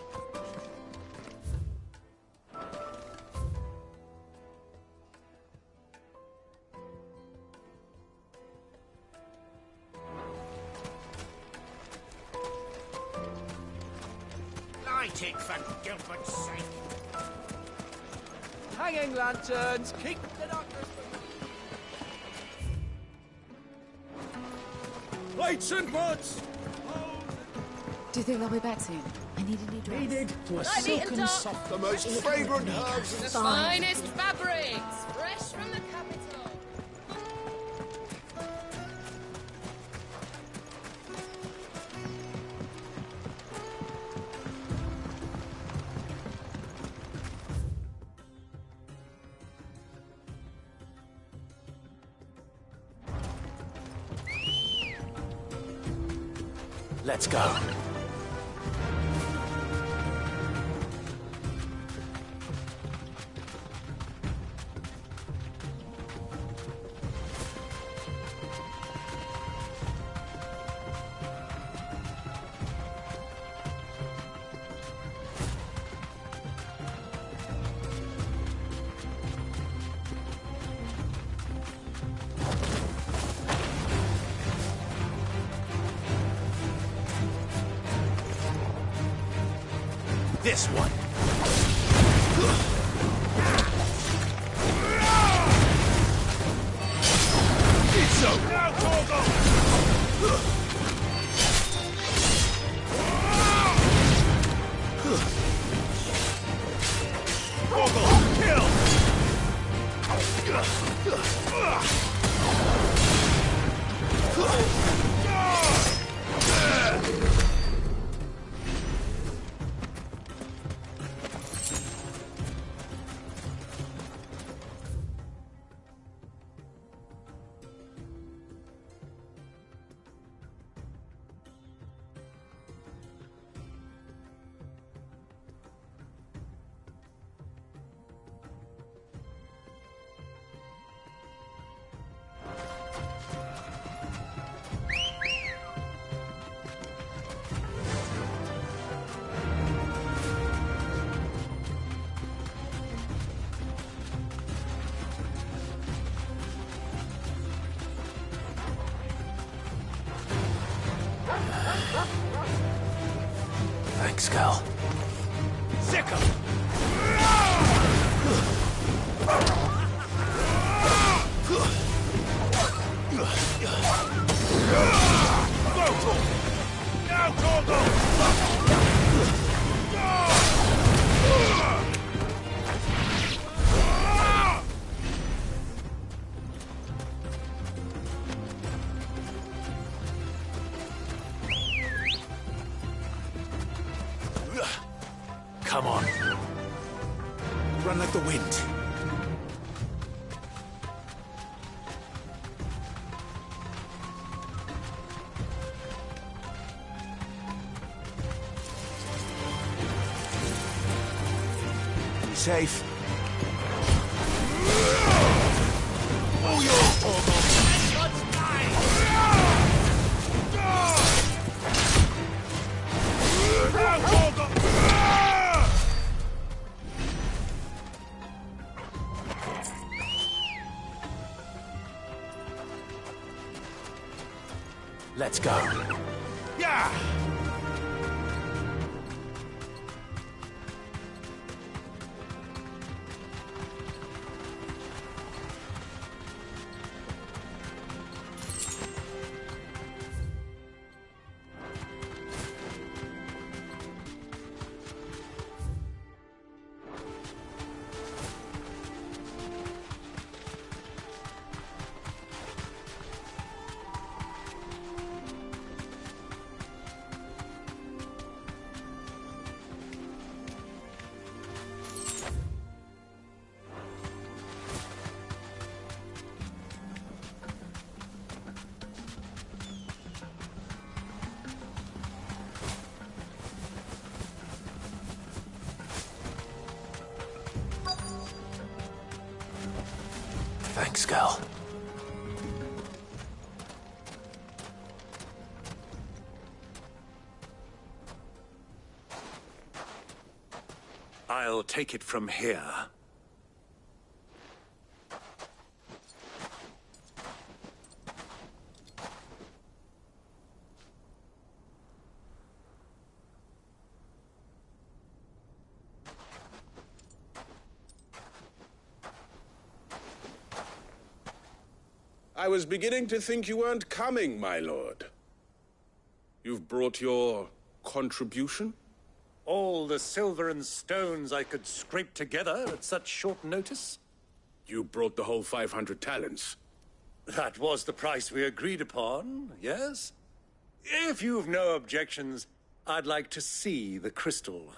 Light it, for Gilbert's sake. Hanging lanterns, keep the darkness from... Lights and butts! Do you think they'll be back soon? I need a new dress. Needed to a Right, neat and silken dark. soft. The most fragrant herbs in The the finest fabrics, fresh from the capital. Let's go. This one. It's so now, Gorgo! Gorgo, kill! Thanks, Cal. Sick 'em! Now, Gorgo! Come on. Run like the wind. Be safe. Oh, you're Gorgo! Let's die! Now, Gorgo! Let's go. Yeah! Thanks, Cal. I'll take it from here. I was beginning to think you weren't coming, my lord. You've brought your contribution? All the silver and stones I could scrape together at such short notice? You brought the whole 500 talents. That was the price we agreed upon, yes? If you've no objections, I'd like to see the crystal.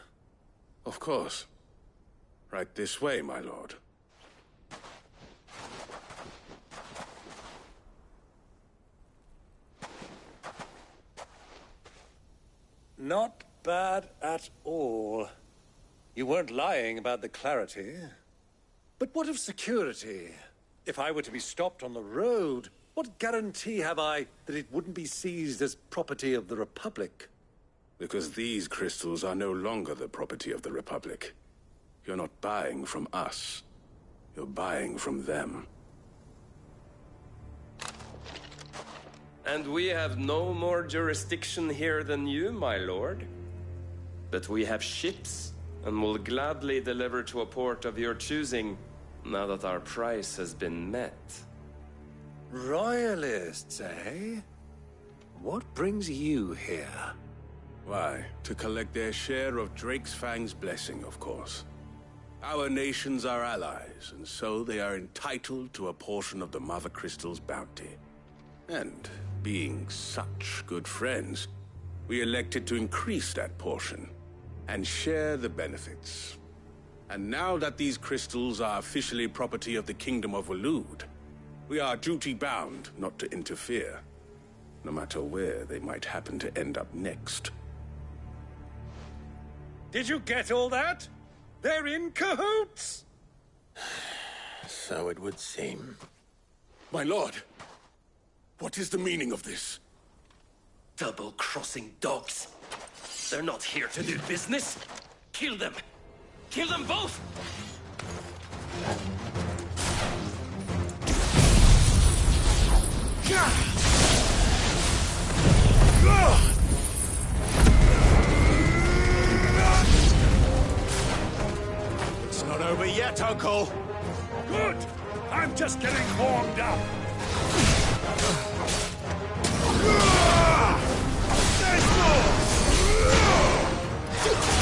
Of course. Right this way, my lord. Not bad at all. You weren't lying about the clarity. But what of security? If I were to be stopped on the road, what guarantee have I that it wouldn't be seized as property of the Republic? Because these crystals are no longer the property of the Republic. You're not buying from us. You're buying from them. And we have no more jurisdiction here than you, my lord. But we have ships, and will gladly deliver to a port of your choosing, now that our price has been met. Royalists, eh? What brings you here? Why, to collect their share of Drake's Fang's blessing, of course. Our nations are allies, and so they are entitled to a portion of the Mother Crystal's bounty. And being such good friends, we elected to increase that portion and share the benefits. And now that these crystals are officially property of the Kingdom of Waloed, we are duty-bound not to interfere, no matter where they might happen to end up next. Did you get all that? They're in cahoots! So it would seem. My lord, what is the meaning of this? Double-crossing dogs. They're not here to do business. Kill them. Kill them both! yet, Uncle. Good. I'm just getting warmed up. There's more! Get him!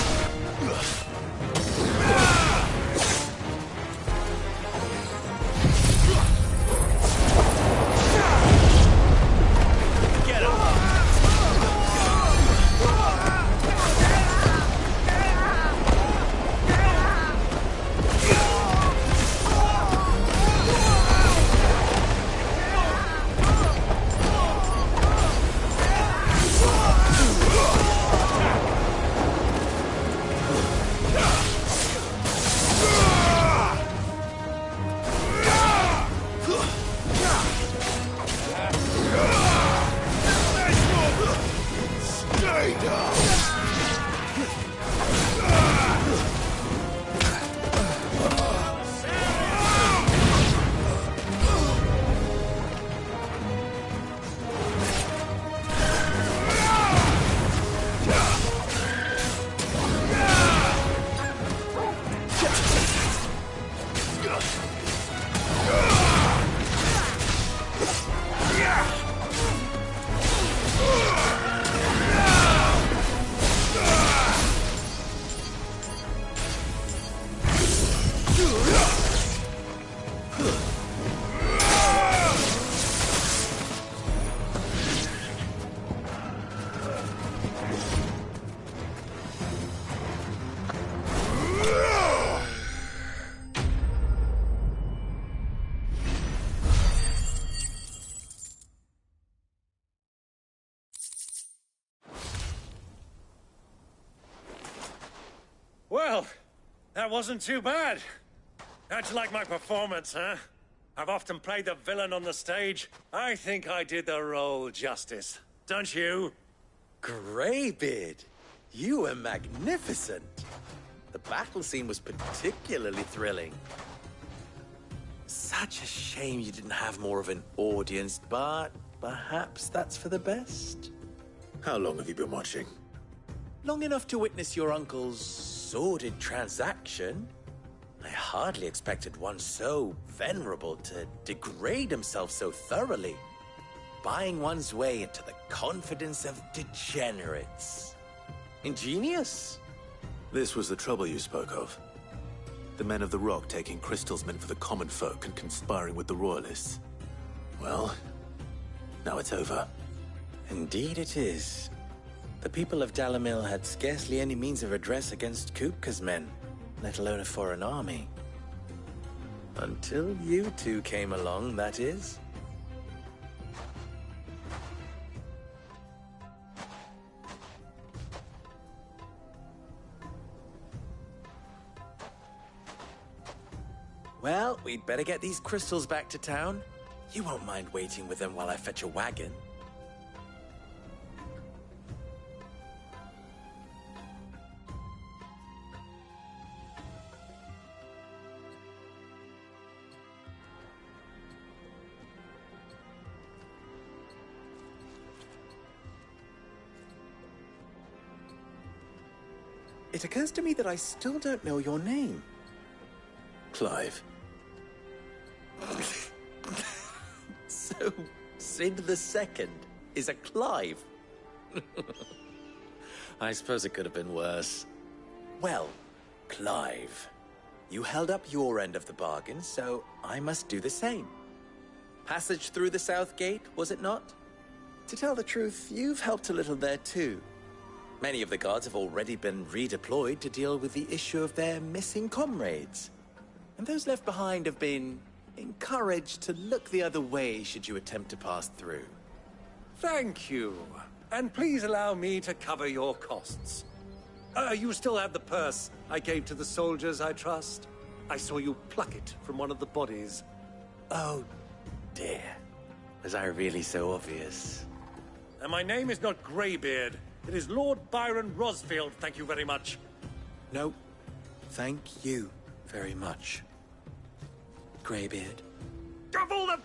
Well, that wasn't too bad. How'd you like my performance, huh? I've often played the villain on the stage. I think I did the role justice. Don't you? Greybeard, you were magnificent. The battle scene was particularly thrilling. Such a shame you didn't have more of an audience, but perhaps that's for the best. How long have you been watching? Long enough to witness your uncle's sordid transaction. I hardly expected one so venerable to degrade himself so thoroughly, buying one's way into the confidence of degenerates. Ingenious. This was the trouble you spoke of. The men of the Rock taking crystals meant for the common folk and conspiring with the Royalists. Well, now it's over. Indeed it is. The people of Dalimil had scarcely any means of redress against Kupka's men, let alone a foreign army. Until you two came along, that is. Well, we'd better get these crystals back to town. You won't mind waiting with them while I fetch a wagon. It occurs to me that I still don't know your name. Clive. So, Sid the Second is a Clive? I suppose it could have been worse. Well, Clive, you held up your end of the bargain, so I must do the same. Passage through the South Gate, was it not? To tell the truth, you've helped a little there too. Many of the guards have already been redeployed to deal with the issue of their missing comrades. And those left behind have been encouraged to look the other way should you attempt to pass through. Thank you. And please allow me to cover your costs. You still have the purse I gave to the soldiers, I trust? I saw you pluck it from one of the bodies. Oh, dear. Was I really so obvious? And my name is not Greybeard. It is Lord Byron Rosfield, thank you very much. No, thank you very much, Greybeard. Of all the...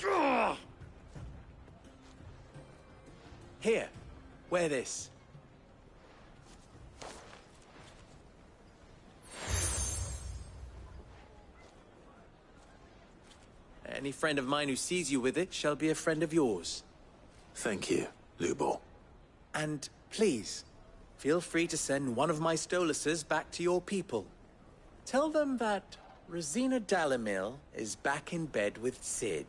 Ugh! Here, wear this. Any friend of mine who sees you with it shall be a friend of yours. Thank you, Lubor. And please, feel free to send one of my Stoluses back to your people. Tell them that Rosina Dalimil is back in bed with Cid.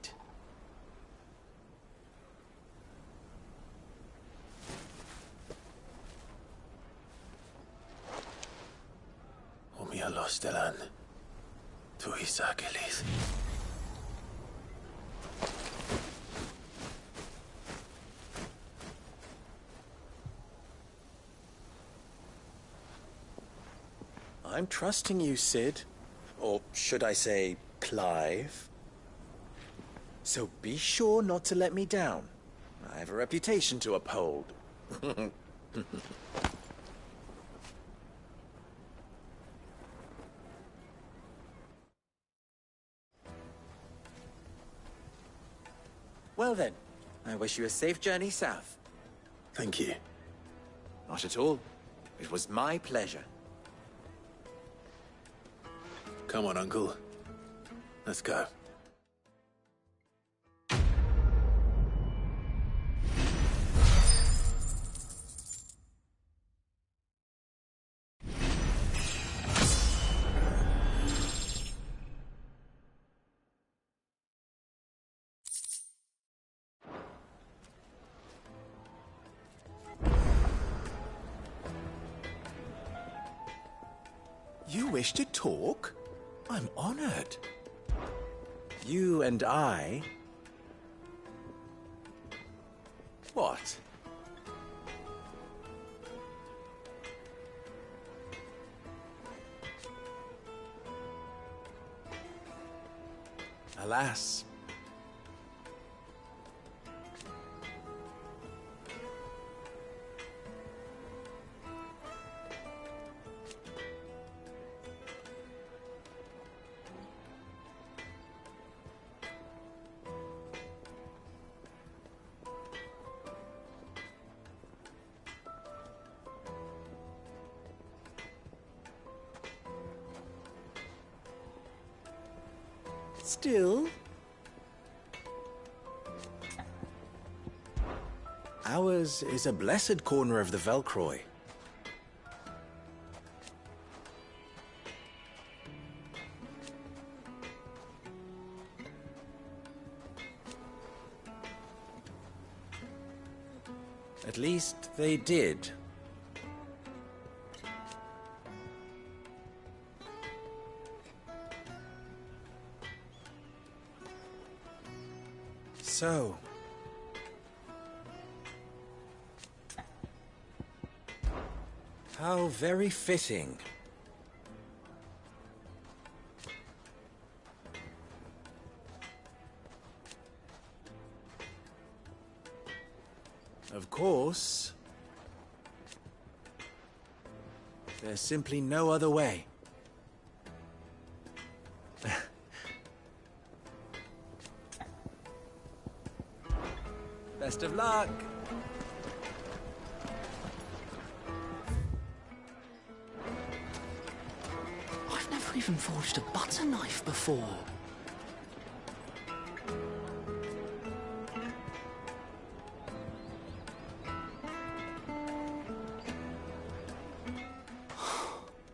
Omia Stelan. Tuisa Achilles. I'm trusting you, Cid. Or should I say, Clive. So be sure not to let me down. I have a reputation to uphold. Well then, I wish you a safe journey south. Thank you. Not at all. It was my pleasure. Come on, Uncle. Let's go. You wish to talk? I'm honored. You and I... What? Alas. Still, ours is a blessed corner of the Velcroy. At least they did. So... how very fitting. Of course, there's simply no other way. Best of luck. I've never even forged a butter knife before.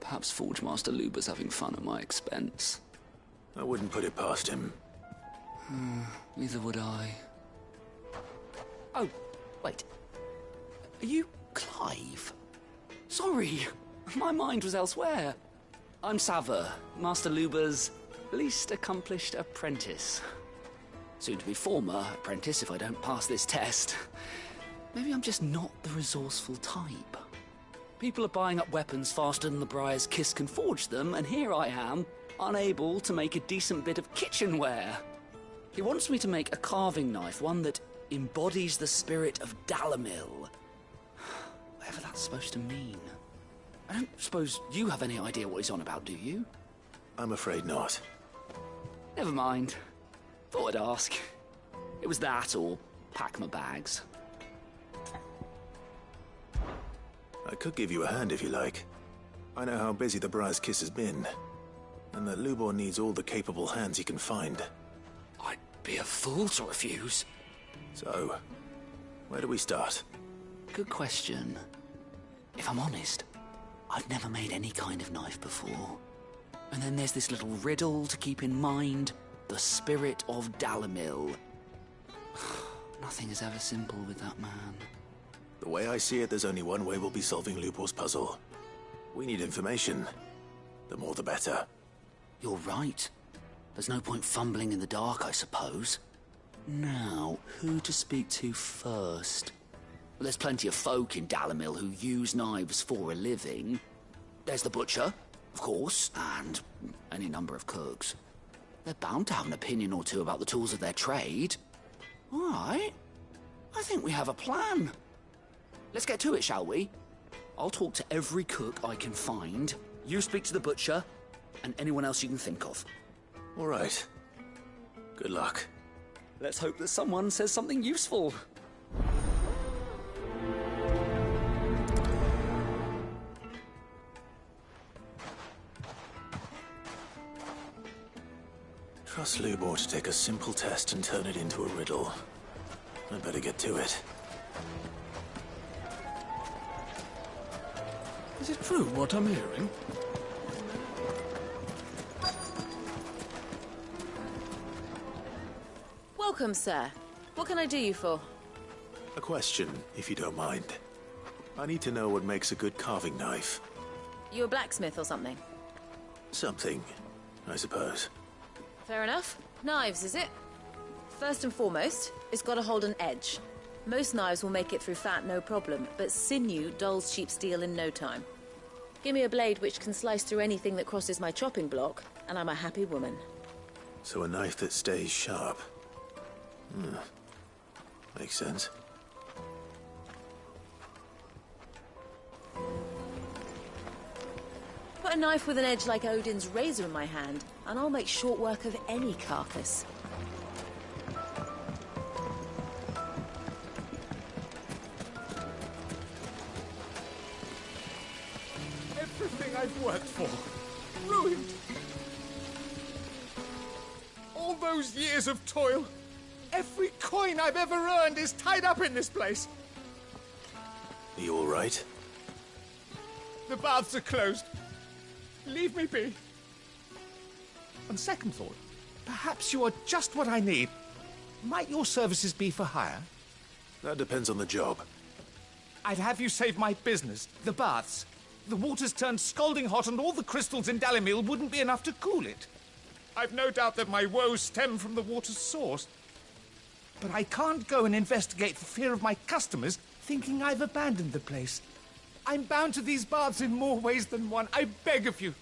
Perhaps Forge Master Luber's having fun at my expense. I wouldn't put it past him. Neither would I. Oh, wait. Are you Clive? Sorry, my mind was elsewhere. I'm Sava, Master Luber's least accomplished apprentice. Soon to be former apprentice if I don't pass this test. Maybe I'm just not the resourceful type. People are buying up weapons faster than the Briar's Kiss can forge them, and here I am, unable to make a decent bit of kitchenware. He wants me to make a carving knife, one that embodies the spirit of Dalimil. Whatever that's supposed to mean. I don't suppose you have any idea what he's on about, do you? I'm afraid not. Never mind. Thought I'd ask. It was that or pack my bags. I could give you a hand if you like. I know how busy the Briar's Kiss has been, and that Lubor needs all the capable hands he can find. I Be a fool to refuse. So, where do we start? Good question. If I'm honest, I've never made any kind of knife before. And then there's this little riddle to keep in mind. The spirit of Dalimil. Nothing is ever simple with that man. The way I see it, there's only one way we'll be solving Lubor's puzzle. We need information. The more the better. You're right. There's no point fumbling in the dark, I suppose. Now, who to speak to first? Well, there's plenty of folk in Dalimil who use knives for a living. There's the butcher, of course, and any number of cooks. They're bound to have an opinion or two about the tools of their trade. All right. I think we have a plan. Let's get to it, shall we? I'll talk to every cook I can find. You speak to the butcher, and anyone else you can think of. All right. Good luck. Let's hope that someone says something useful. Trust Lubor to take a simple test and turn it into a riddle. I'd better get to it. Is it true what I'm hearing? Welcome, sir. What can I do you for? A question, if you don't mind. I need to know what makes a good carving knife. You a blacksmith or something? Something, I suppose. Fair enough. Knives, is it? First and foremost, it's got to hold an edge. Most knives will make it through fat, no problem, but sinew dulls cheap steel in no time. Give me a blade which can slice through anything that crosses my chopping block, and I'm a happy woman. So a knife that stays sharp. Makes sense. Put a knife with an edge like Odin's razor in my hand, and I'll make short work of any carcass. Everything I've worked for, ruined. All those years of toil, every coin I've ever earned is tied up in this place. Are you all right? The baths are closed. Leave me be. On second thought, perhaps you are just what I need. Might your services be for hire? That depends on the job. I'd have you save my business, the baths. The water's turned scalding hot and all the crystals in Dalimil wouldn't be enough to cool it. I've no doubt that my woes stem from the water's source. But I can't go and investigate for fear of my customers thinking I've abandoned the place. I'm bound to these baths in more ways than one. I beg of you.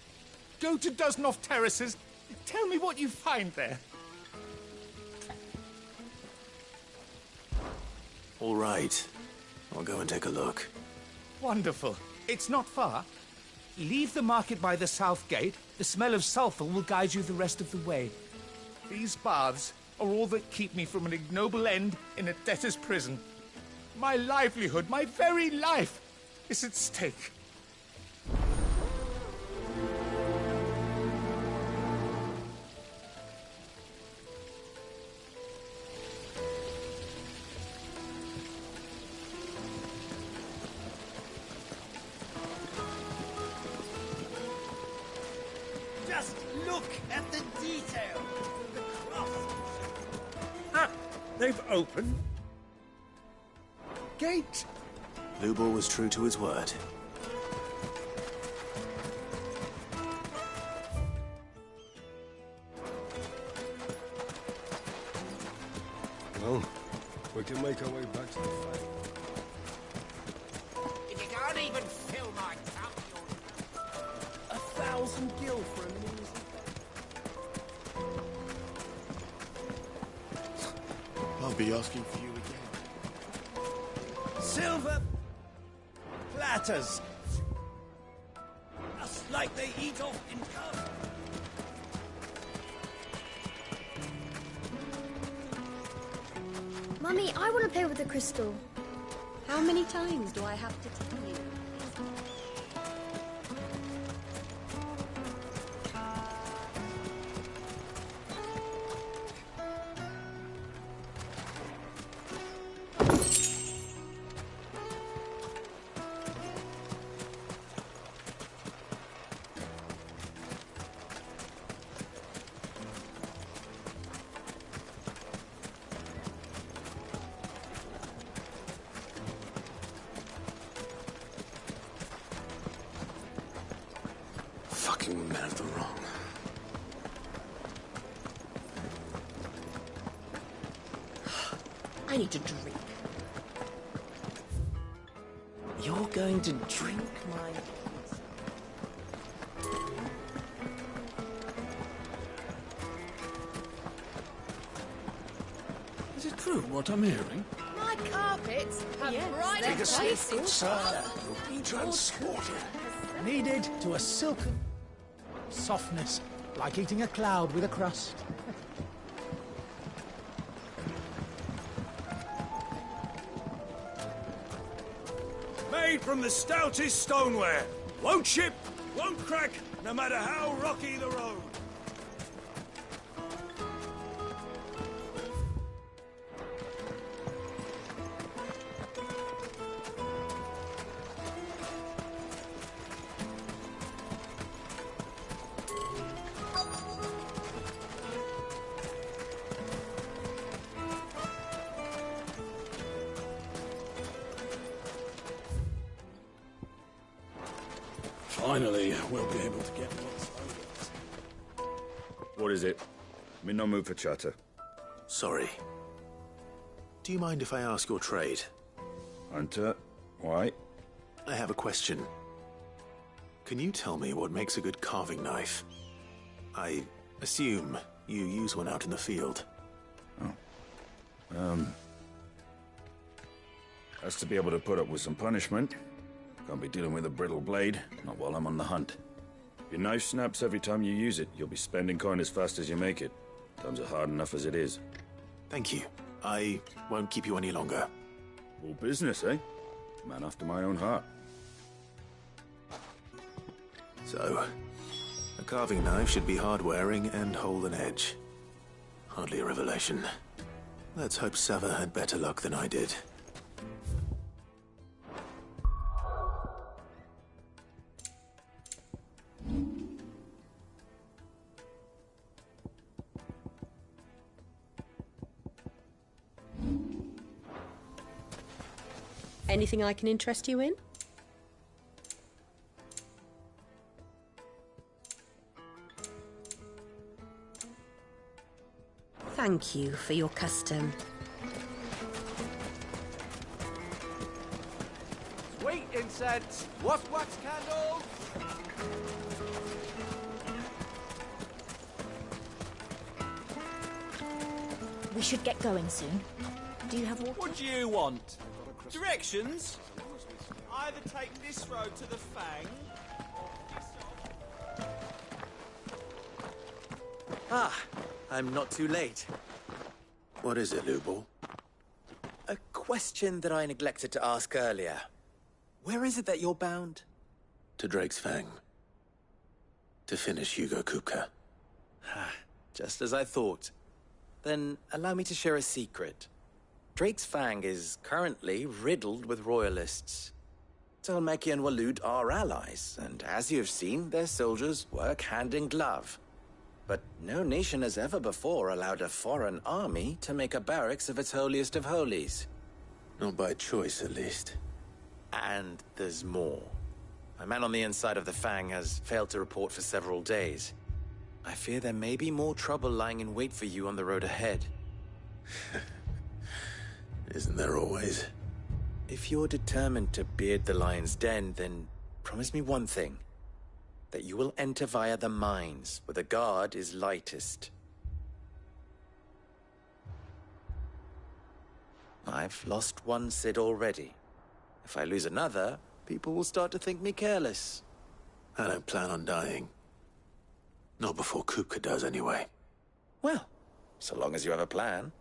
Go to Dusnov Terraces. Tell me what you find there. All right. I'll go and take a look. Wonderful. It's not far. Leave the market by the south gate. The smell of sulfur will guide you the rest of the way. These baths are all that keep me from an ignoble end in a debtor's prison. My livelihood, my very life, is at stake. Just look at the detail. The craftsmanship. Ah, they've opened. Gate. Lubor was true to his word. Well, we can make our way back to the fight. If you can't even fill my cup, you're... 1,000 gil for a measly... I'll be asking for you again. Silver platters. Just like they eat off in cups. Mummy, I want to play with the crystal. How many times do I have to tell you? Fucking men of the wrong. I need to drink. You're going to drink my... Is it true what I'm hearing? My carpets have bright Take a seat, places. sir. You'll be transported. Kneaded to a silken softness, like eating a cloud with a crust. Made from the stoutest stoneware. Won't chip, won't crack, no matter how rocky the road. Finally, we'll be able to get what's owed us. What is it? I'm in no mood for chatter. Sorry. Do you mind if I ask your trade? Hunter, why? I have a question. Can you tell me what makes a good carving knife? I assume you use one out in the field. Has to be able to put up with some punishment. Can't be dealing with a brittle blade, not while I'm on the hunt. If your knife snaps every time you use it, you'll be spending coin as fast as you make it. Times are hard enough as it is. Thank you. I won't keep you any longer. All business, eh? Man after my own heart. So, a carving knife should be hard-wearing and hold an edge. Hardly a revelation. Let's hope Sava had better luck than I did. Anything I can interest you in? Thank you for your custom. Sweet incense. What wax candles? We should get going soon. Do you have water? What do you want? Directions? Either take this road to the Fang. Ah, I'm not too late. What is it, Lubor? A question that I neglected to ask earlier. Where is it that you're bound? To Drake's Fang. To finish Hugo Kupka. Just as I thought. Then allow me to share a secret. Drake's Fang is currently riddled with royalists. Talmeki and Waloed are allies, and as you have seen, their soldiers work hand in glove. But no nation has ever before allowed a foreign army to make a barracks of its holiest of holies. Not by choice, at least. And there's more. A man on the inside of the Fang has failed to report for several days. I fear there may be more trouble lying in wait for you on the road ahead. Isn't there always? If you're determined to beard the lion's den, then promise me one thing. That you will enter via the mines, where the guard is lightest. I've lost one Cid already. If I lose another, people will start to think me careless. I don't plan on dying. Not before Kupka does, anyway. Well, so long as you have a plan.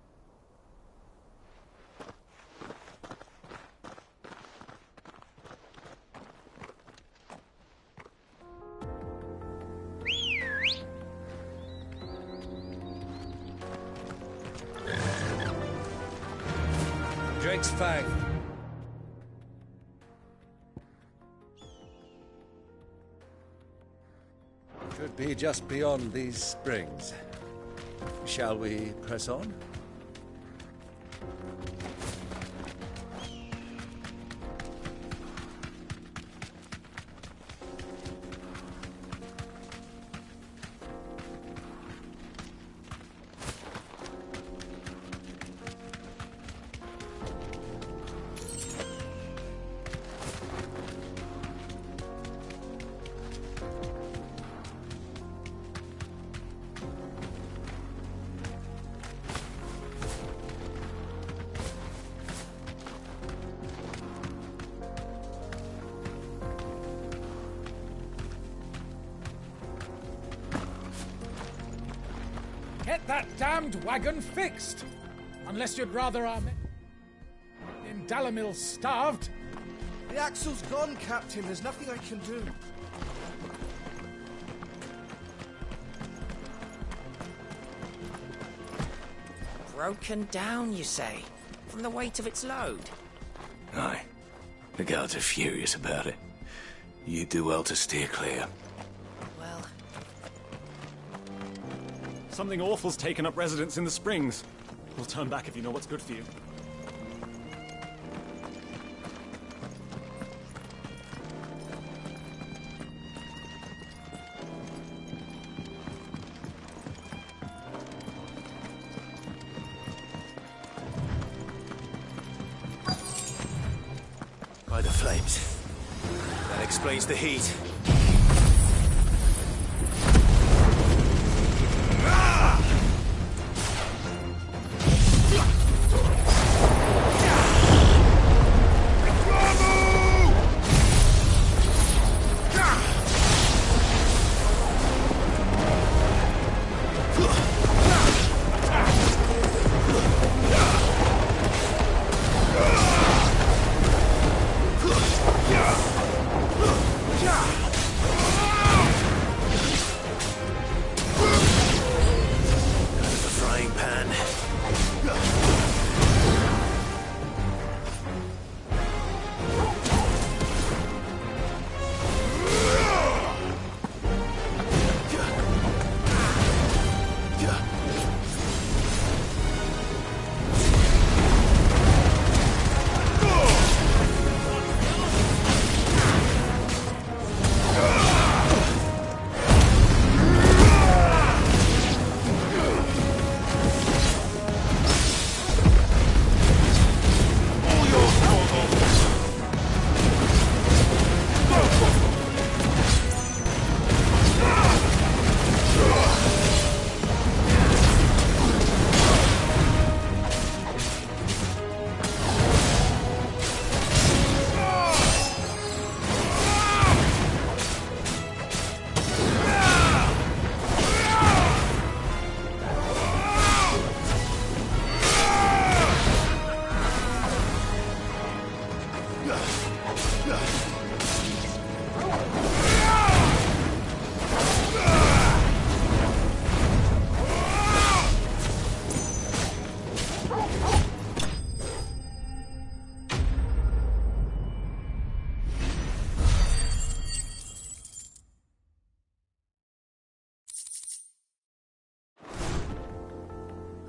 Drake's Fang. Should be just beyond these springs. Shall we press on? that damned wagon fixed. Unless you'd rather our men in Dalimil starved. The axle's gone, Captain. There's nothing I can do. Broken down, you say? From the weight of its load? Aye. The guards are furious about it. You do well to steer clear. Well... Something awful's taken up residence in the Springs. We'll turn back if you know what's good for you. By the flames. That explains the heat.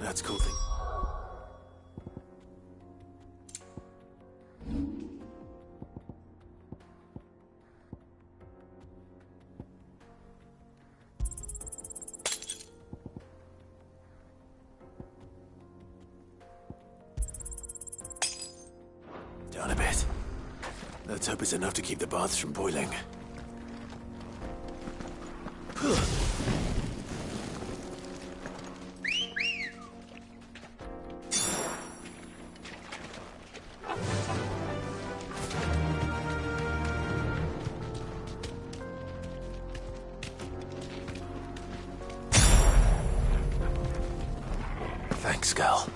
That's a cool thing. Down a bit. Let's hope it's enough to keep the baths from boiling. Thanks, Gal.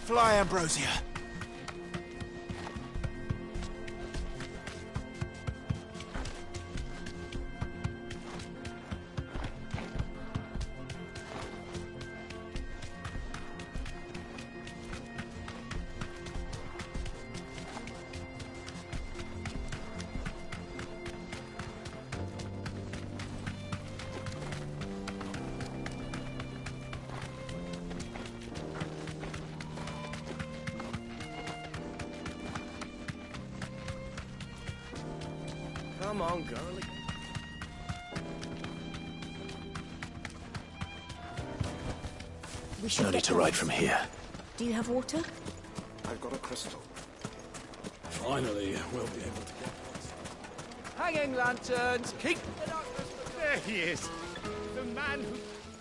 Fly, Ambrosia. Come on, girlie. We should No get need to going. ride from here. Do you have water? I've got a crystal. Finally, we'll be able to get this. Hanging lanterns! Keep the darkness! There he is! The man who...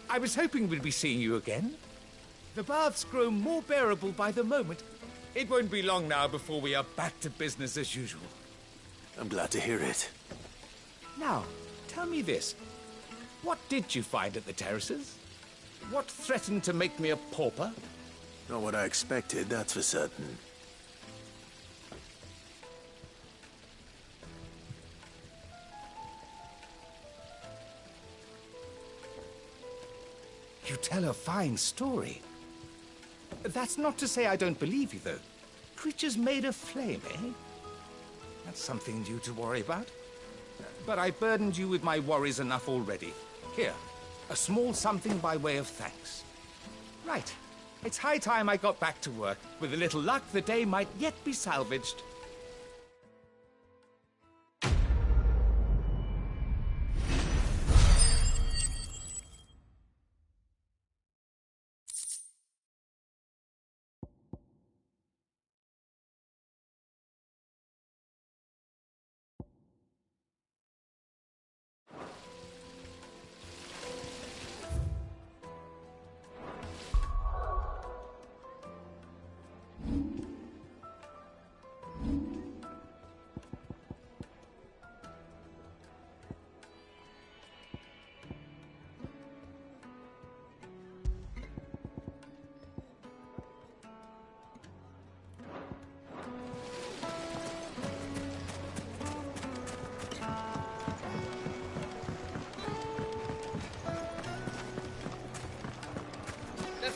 I was hoping we'd be seeing you again. The baths grow more bearable by the moment. It won't be long now before we are back to business as usual. I'm glad to hear it. Now, tell me this. What did you find at the terraces? What threatened to make me a pauper? Not what I expected, that's for certain. You tell a fine story. That's not to say I don't believe you, though. Creatures made of flame, eh? That's something new to worry about. But I burdened you with my worries enough already. Here, a small something by way of thanks. Right. It's high time I got back to work. With a little luck, the day might yet be salvaged.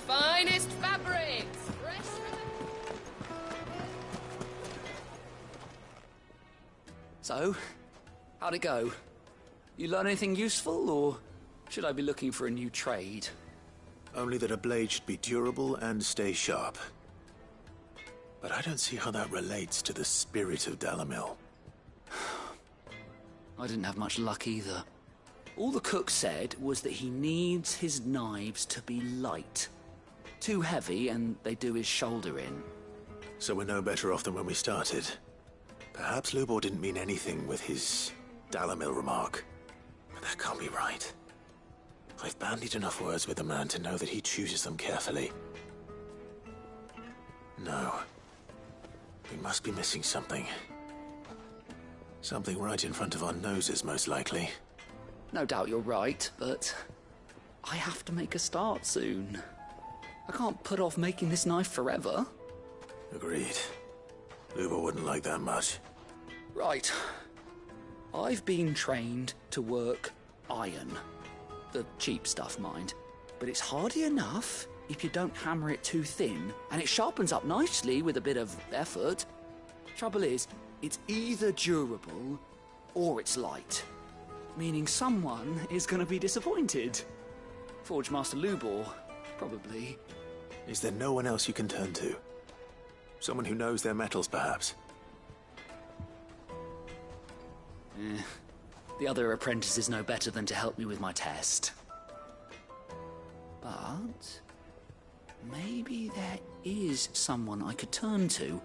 Finest fabrics! Fresh So, how'd it go? You learn anything useful, or should I be looking for a new trade? Only that a blade should be durable and stay sharp. But I don't see how that relates to the spirit of Dalimil. I didn't have much luck either. All the cook said was that he needs his knives to be light. Too heavy and they do his shoulder in. So we're no better off than when we started. Perhaps Lubor didn't mean anything with his Dalimil remark. But that can't be right. I've bandied enough words with the man to know that he chooses them carefully. No. We must be missing something. Something right in front of our noses, most likely. No doubt you're right, but I have to make a start soon. I can't put off making this knife forever. Agreed. Lubor wouldn't like that much. Right. I've been trained to work iron. The cheap stuff, mind. But it's hardy enough if you don't hammer it too thin, and it sharpens up nicely with a bit of effort. Trouble is, it's either durable or it's light. Meaning someone is going to be disappointed. Forge Master Lubor, probably. Is there no one else you can turn to? Someone who knows their metals, perhaps? The other apprentices know better than to help me with my test. But maybe there is someone I could turn to.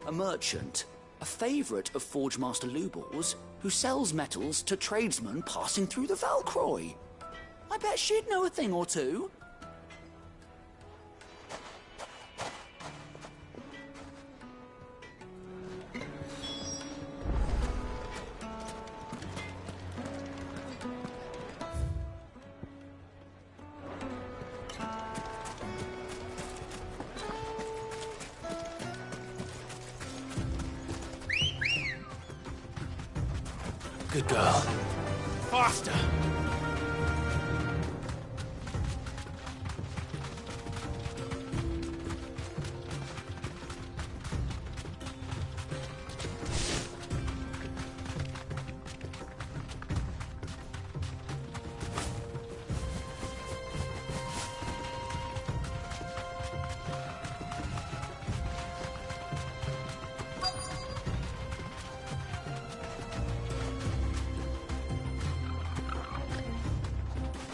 A merchant, a favourite of Forge Master Lubor's, who sells metals to tradesmen passing through the Valcroy. I bet she'd know a thing or two. Good girl. Faster!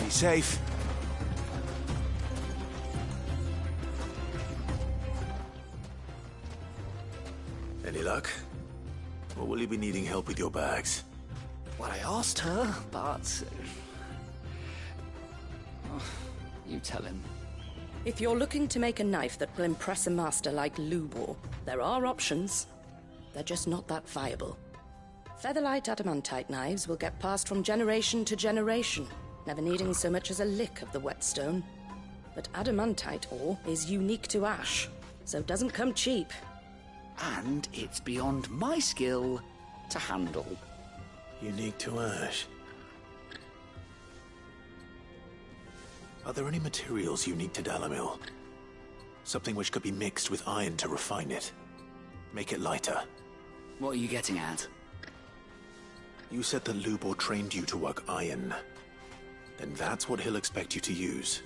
Safe. Any luck? Or will you be needing help with your bags? Well, I asked her, but... you tell him. If you're looking to make a knife that will impress a master like Lubor, there are options. They're just not that viable. Featherlight adamantite knives will get passed from generation to generation, never needing so much as a lick of the whetstone. But adamantite ore is unique to ash, so it doesn't come cheap. And it's beyond my skill to handle. Unique to ash. Are there any materials unique to Dalimil? Something which could be mixed with iron to refine it. Make it lighter. What are you getting at? You said that Lubor trained you to work iron. Then that's what he'll expect you to use.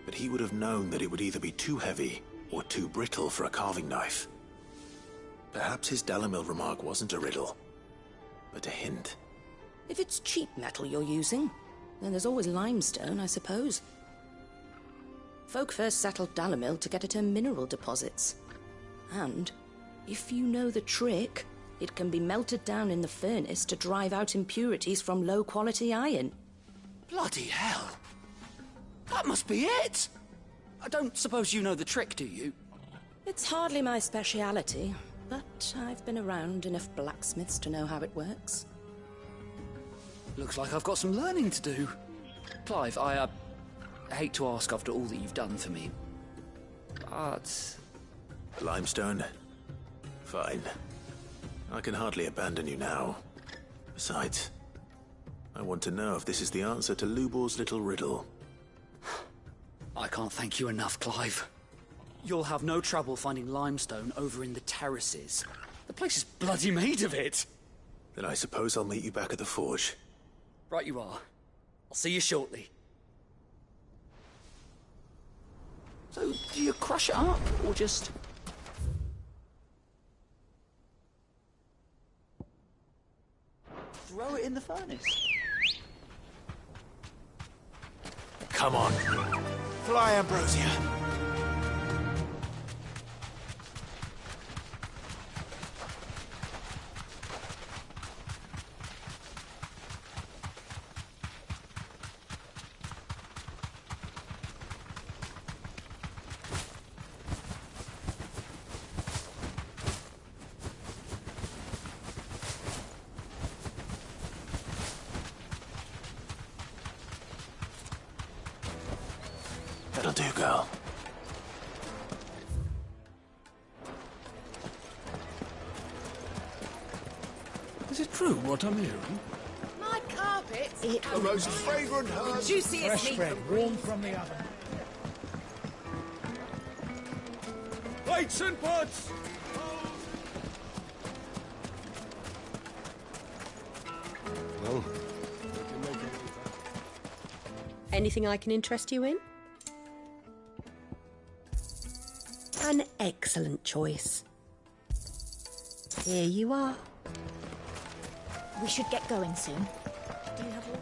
But he would have known that it would either be too heavy or too brittle for a carving knife. Perhaps his Dalimil remark wasn't a riddle, but a hint. If it's cheap metal you're using, then there's always limestone, I suppose. Folk first settled Dalimil to get at her mineral deposits. And, if you know the trick, it can be melted down in the furnace to drive out impurities from low-quality iron. Bloody hell! That must be it! I don't suppose you know the trick, do you? It's hardly my speciality, but I've been around enough blacksmiths to know how it works. Looks like I've got some learning to do. Clive, I hate to ask after all that you've done for me, but... Limestone? Fine. I can hardly abandon you now. Besides, I want to know if this is the answer to Lubor's little riddle. I can't thank you enough, Clive. You'll have no trouble finding limestone over in the terraces. The place is bloody made of it. Then I suppose I'll meet you back at the forge. Right you are. I'll see you shortly. So, do you crush it up, or just... throw it in the furnace? Come on. Fly, Ambrosia. That'll do, girl. Is it true what I'm hearing? My carpet. The most fragrant herb. The juiciest Fresh meat. bread, warm from the oven. Plates and pots! Well, Anything I can interest you in? An excellent choice. Here you are. We should get going soon. Do you have water?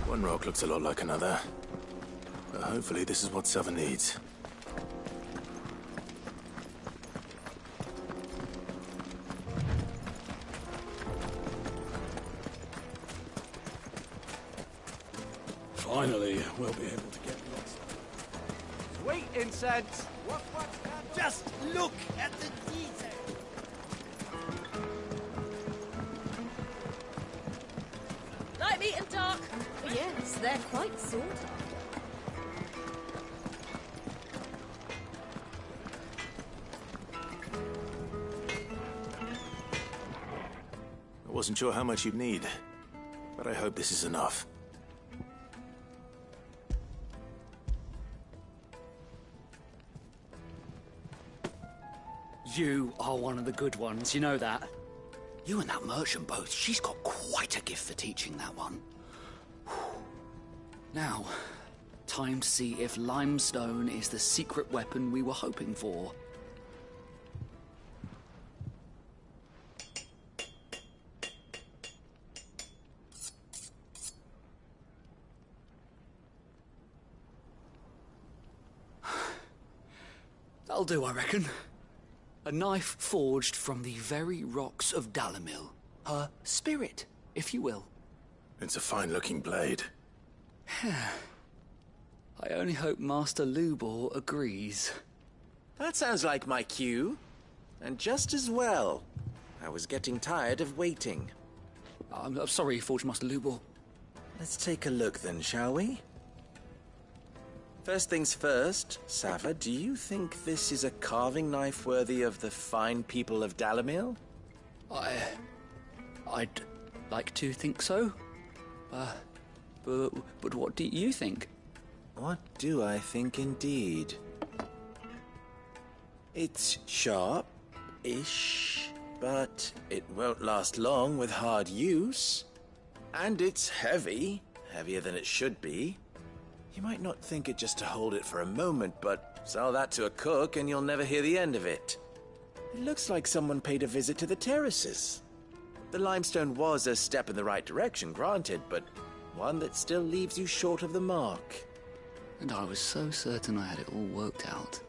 One rock looks a lot like another. But hopefully this is what Southern needs. finally, we'll be able to get lost. Sweet incense. Just look at the detail. Light, meat and dark. Yes, they're quite sought after. I wasn't sure how much you'd need, but I hope this is enough. You are one of the good ones, you know that? You and that merchant both, she's got quite a gift for teaching that one. Now, time to see if limestone is the secret weapon we were hoping for. That'll do, I reckon. A knife forged from the very rocks of Dalimil. Her spirit, if you will. It's a fine-looking blade. I only hope Master Lubor agrees. That sounds like my cue. And just as well. I was getting tired of waiting. I'm sorry, Forge Master Lubor. Let's take a look then, shall we? First things first, Sava, do you think this is a carving knife worthy of the fine people of Dalimil? I'd like to think so. But what do you think? What do I think indeed? It's sharp-ish, but it won't last long with hard use. And it's heavy, heavier than it should be. You might not think it just to hold it for a moment, but sell that to a cook and you'll never hear the end of it. It looks like someone paid a visit to the terraces. The limestone was a step in the right direction, granted, but one that still leaves you short of the mark. And I was so certain I had it all worked out.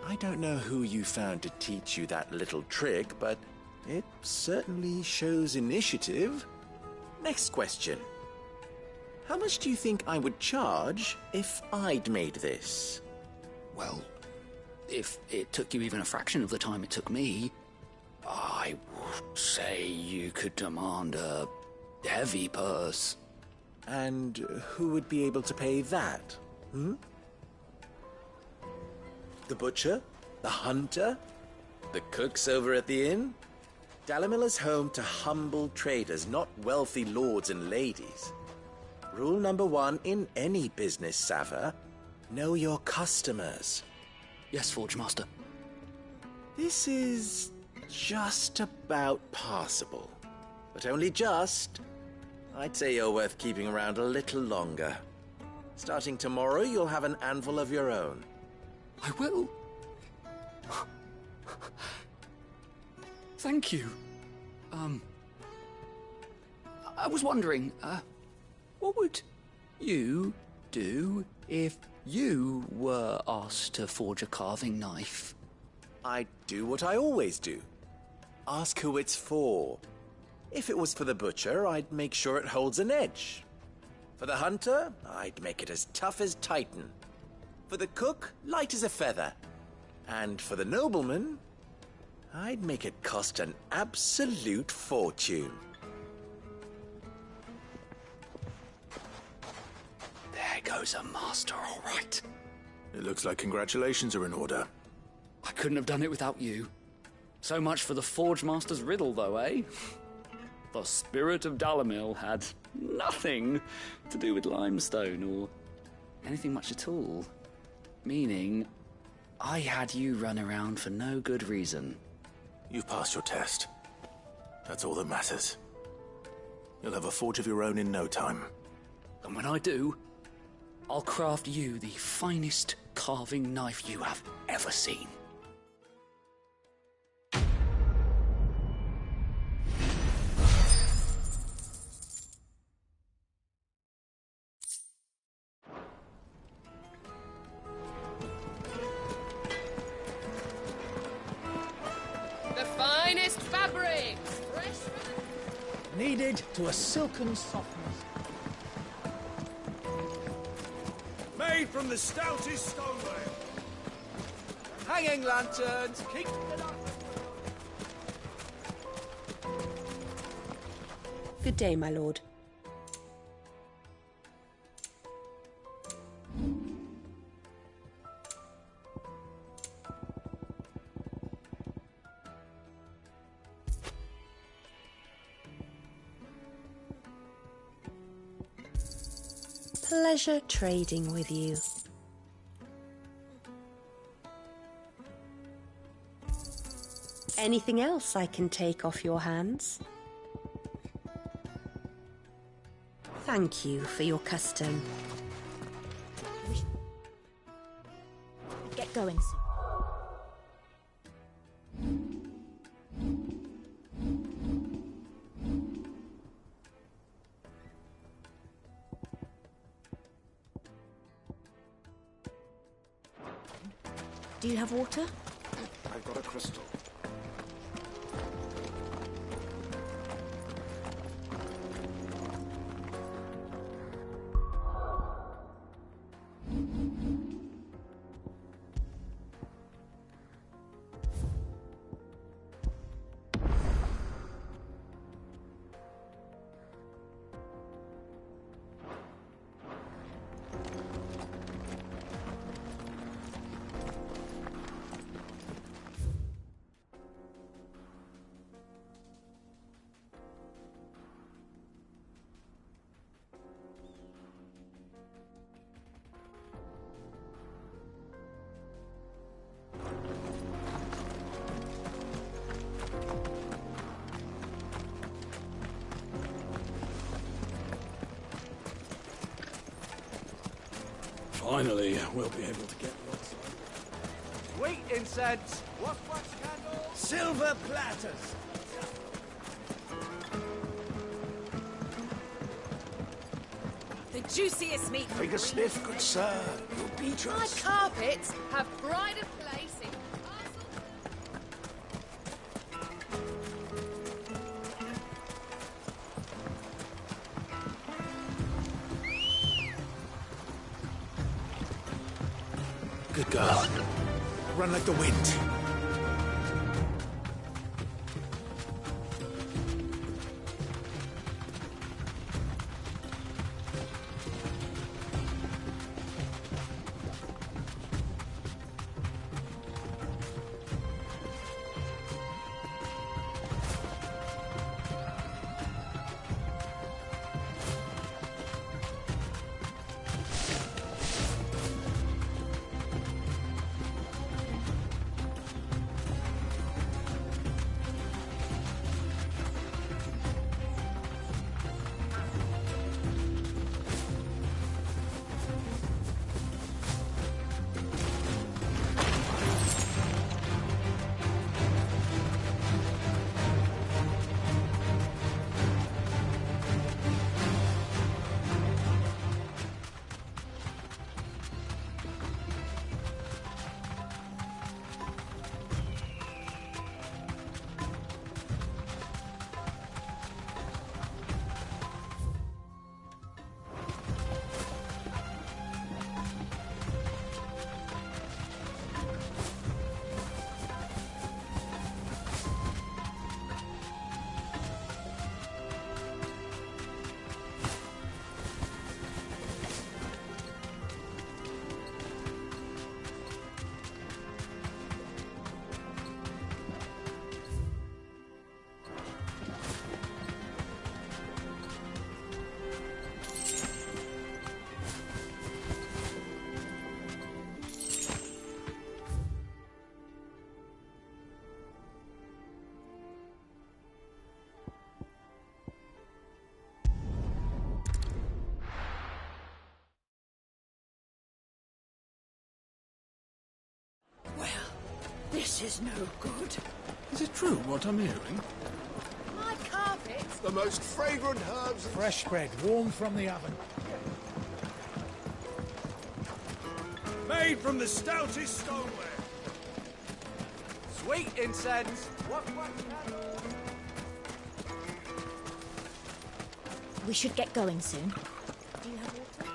I don't know who you found to teach you that little trick, but it certainly shows initiative. Next question. How much do you think I would charge if I'd made this? Well, if it took you even a fraction of the time it took me, I would say you could demand a heavy purse. And who would be able to pay that? The butcher? The hunter? The cooks over at the inn? Dalimil is home to humble traders, not wealthy lords and ladies. Rule number 1 in any business, Sava. Know your customers. Yes, Forge Master. This is just about passable. But only just. I'd say you're worth keeping around a little longer. Starting tomorrow, you'll have an anvil of your own. I will. Thank you. I was wondering, what would you do if you were asked to forge a carving knife? I'd do what I always do. Ask who it's for. If it was for the butcher, I'd make sure it holds an edge. For the hunter, I'd make it as tough as Titan. For the cook, light as a feather. And for the nobleman, I'd make it cost an absolute fortune. There goes a master, all right. It looks like congratulations are in order. I couldn't have done it without you. So much for the Forge Master's riddle, though, eh? The spirit of Dalimil had nothing to do with limestone or anything much at all. Meaning, I had you run around for no good reason. You've passed your test. That's all that matters. You'll have a forge of your own in no time. And when I do, I'll craft you the finest carving knife you have ever seen. Kneaded to a silken softness. Made from the stoutest stoneware. Hanging lanterns, keep it up. Good day, my lord. Pleasure trading with you. Anything else I can take off your hands? Thank you for your custom. going soon. Do you have water? I've got a crystal. Finally, we'll be able to get lots. Sweet incense, wax candles, silver platters. The juiciest meat. Take a sniff, good sir. You'll beat My us. carpets have pride of place in Good girl. Run like the wind. This is no good. Is it true what I'm hearing? My carpets. The most fragrant herbs. Fresh bread, warm from the oven. made from the stoutest stoneware. Sweet incense. Wax candles. We should get going soon. Do you have water?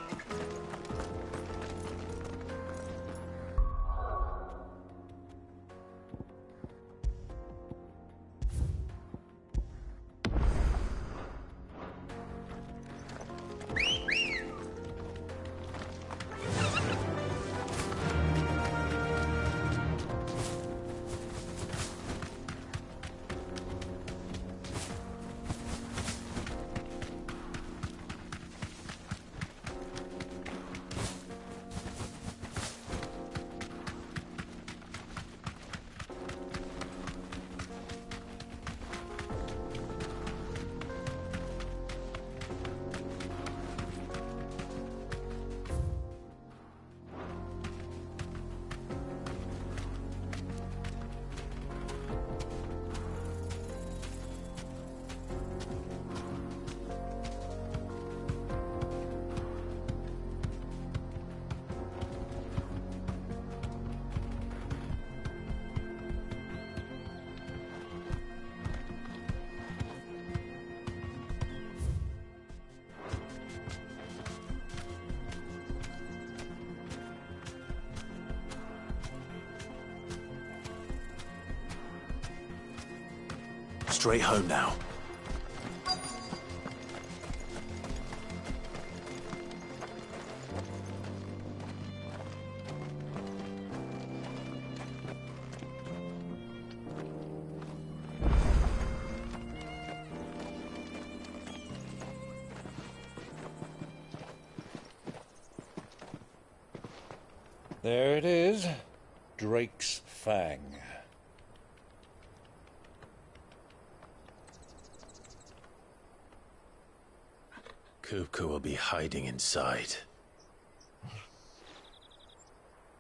straight home now. There it is. Drake's Fang. Kupka will be hiding inside.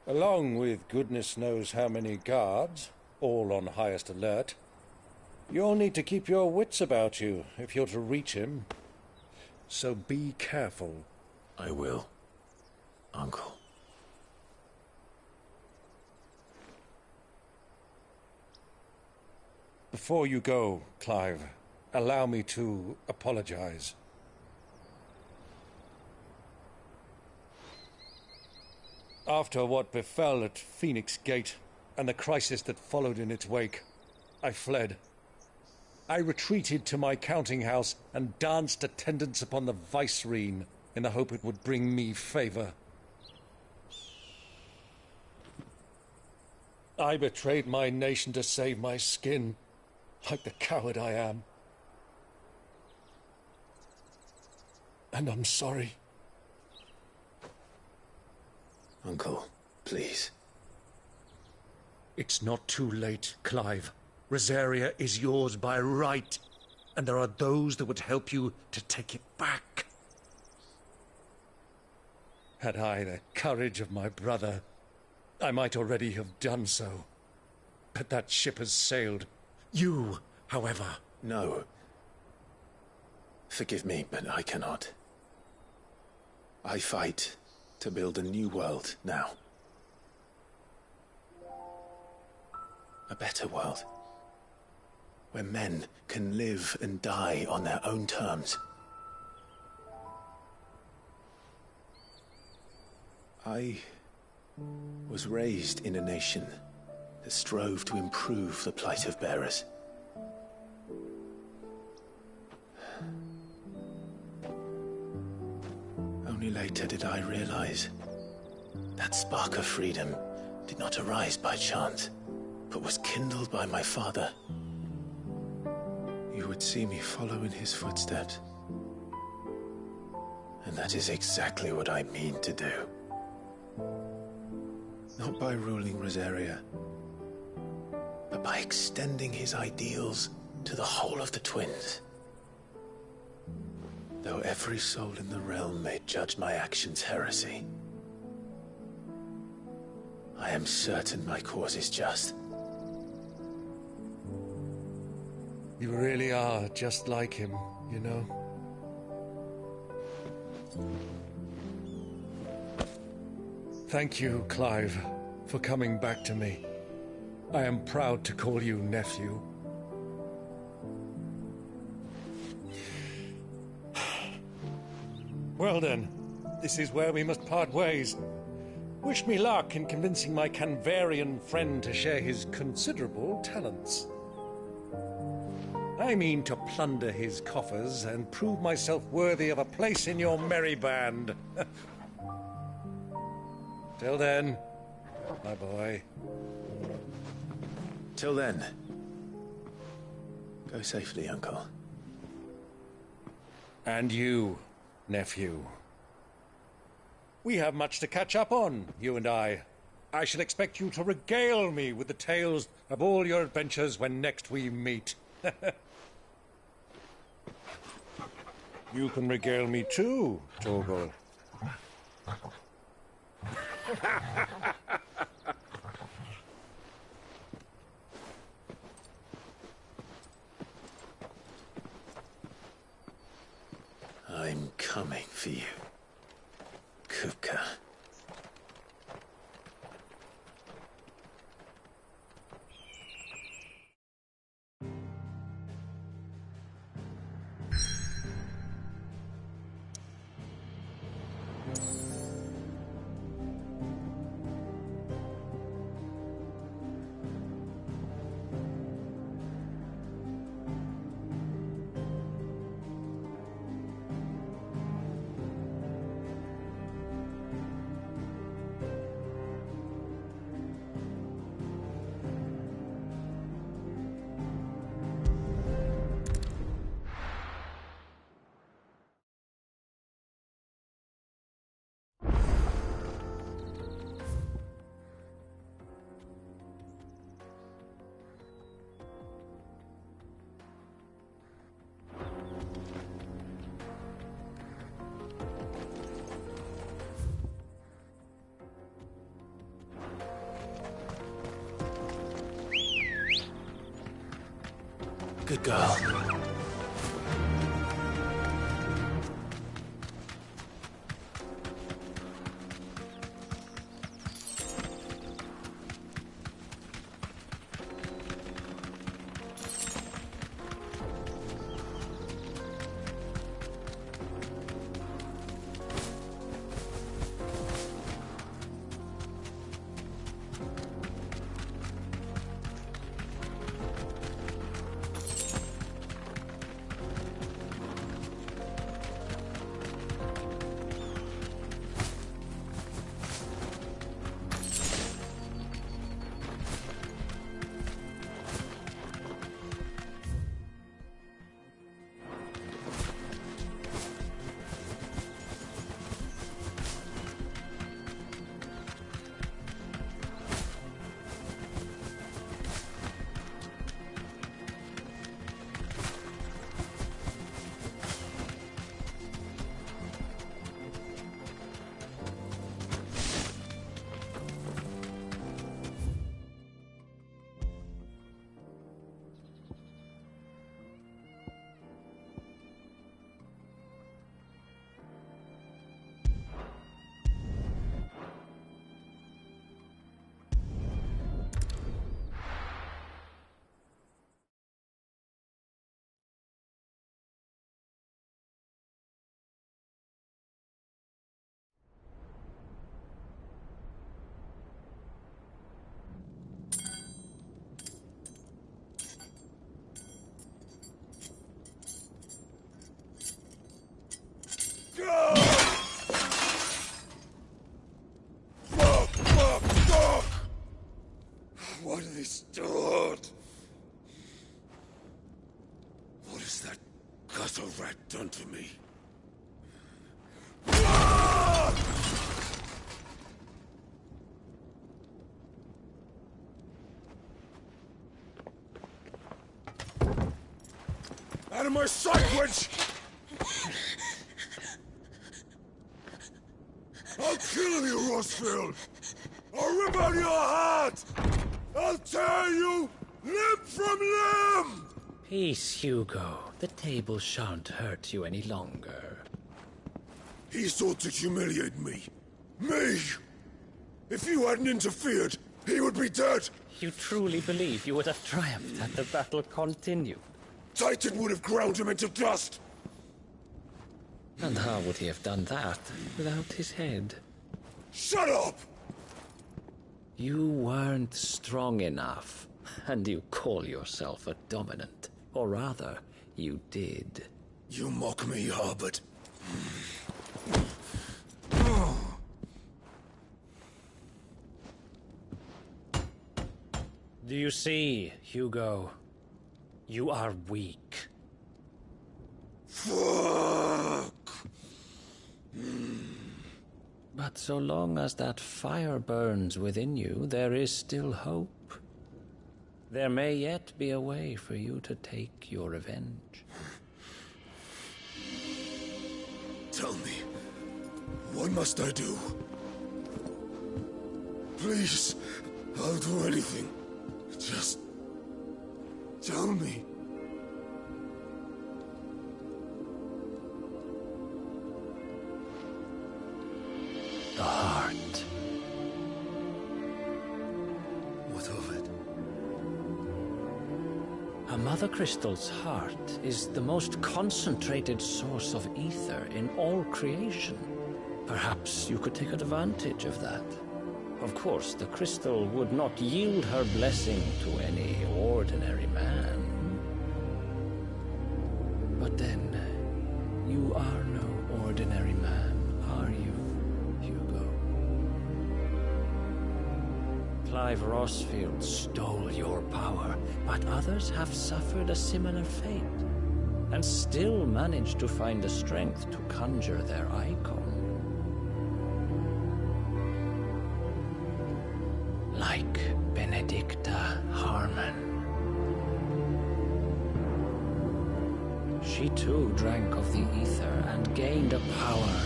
Along with goodness knows how many guards, all on highest alert. You'll need to keep your wits about you if you're to reach him. So be careful. I will, Uncle. Before you go, Clive, allow me to apologize. After what befell at Phoenix Gate and the crisis that followed in its wake, I fled. I retreated to my counting house and danced attendance upon the vicereine in the hope it would bring me favor. I betrayed my nation to save my skin, like the coward I am. And I'm sorry. Uncle, please. It's not too late, Clive. Rosaria is yours by right, and there are those that would help you to take it back. Had I the courage of my brother, I might already have done so. But that ship has sailed. You, however... No. Forgive me, but I cannot. I fight to build a new world now. A better world. Where men can live and die on their own terms. I was raised in a nation that strove to improve the plight of bearers. Only later did I realize that spark of freedom did not arise by chance, but was kindled by my father. You would see me follow in his footsteps. And that is exactly what I mean to do. Not by ruling Rosaria, but by extending his ideals to the whole of the Twins. Though every soul in the realm may judge my actions heresy, I am certain my cause is just. You really are just like him, you know? Thank you, Clive, for coming back to me. I am proud to call you nephew. Well then, this is where we must part ways. Wish me luck in convincing my Canvarian friend to share his considerable talents. I mean to plunder his coffers and prove myself worthy of a place in your merry band. Till then, my boy. Till then, go safely, Uncle. And you, nephew. We have much to catch up on, you and I. I shall expect you to regale me with the tales of all your adventures when next we meet. You can regale me too, Torgal. I'm coming for you, Kupka. Good girl. What have they stored? What has that gutter rat done to me? Out of my sight, witch! I'll kill you, Rosfield! I'll rip out your heart! I'll tear you limb from limb! Peace, Hugo. The table shan't hurt you any longer. He sought to humiliate me. Me! If you hadn't interfered, he would be dead! You truly believe you would have triumphed had the battle continued? Titan would have ground him into dust! And how would he have done that without his head? Shut up! You weren't strong enough, and you call yourself a dominant. Or rather, you did. You mock me, Harbert. Do you see, Hugo? You are weak. Fuck! But so long as that fire burns within you, there is still hope. There may yet be a way for you to take your revenge. Tell me, what must I do? Please, I'll do anything. Just tell me. The heart. What of it? A Mother Crystal's heart is the most concentrated source of ether in all creation. Perhaps you could take advantage of that. Of course, the crystal would not yield her blessing to any ordinary man. But then, you are no ordinary man, are you, Hugo? Clive Rosfield stole your power, but others have suffered a similar fate, and still managed to find the strength to conjure their icon. Like Benedicta Harmon. She too drank of the ether and gained a power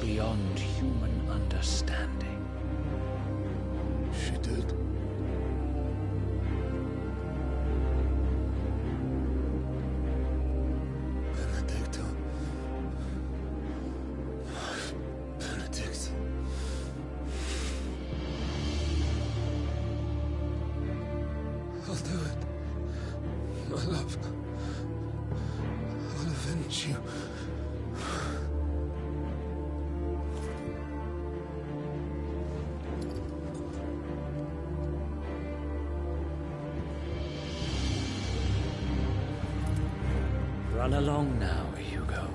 beyond human understanding. She did. My love, I'll avenge you. Run along now, Hugo.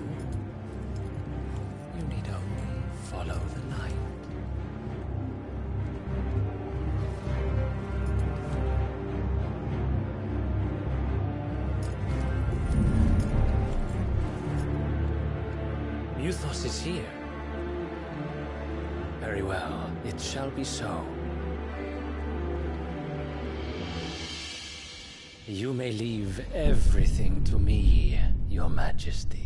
You need only follow the light. Muthos is here. Very well, it shall be so. You may leave everything to me, Your Majesty.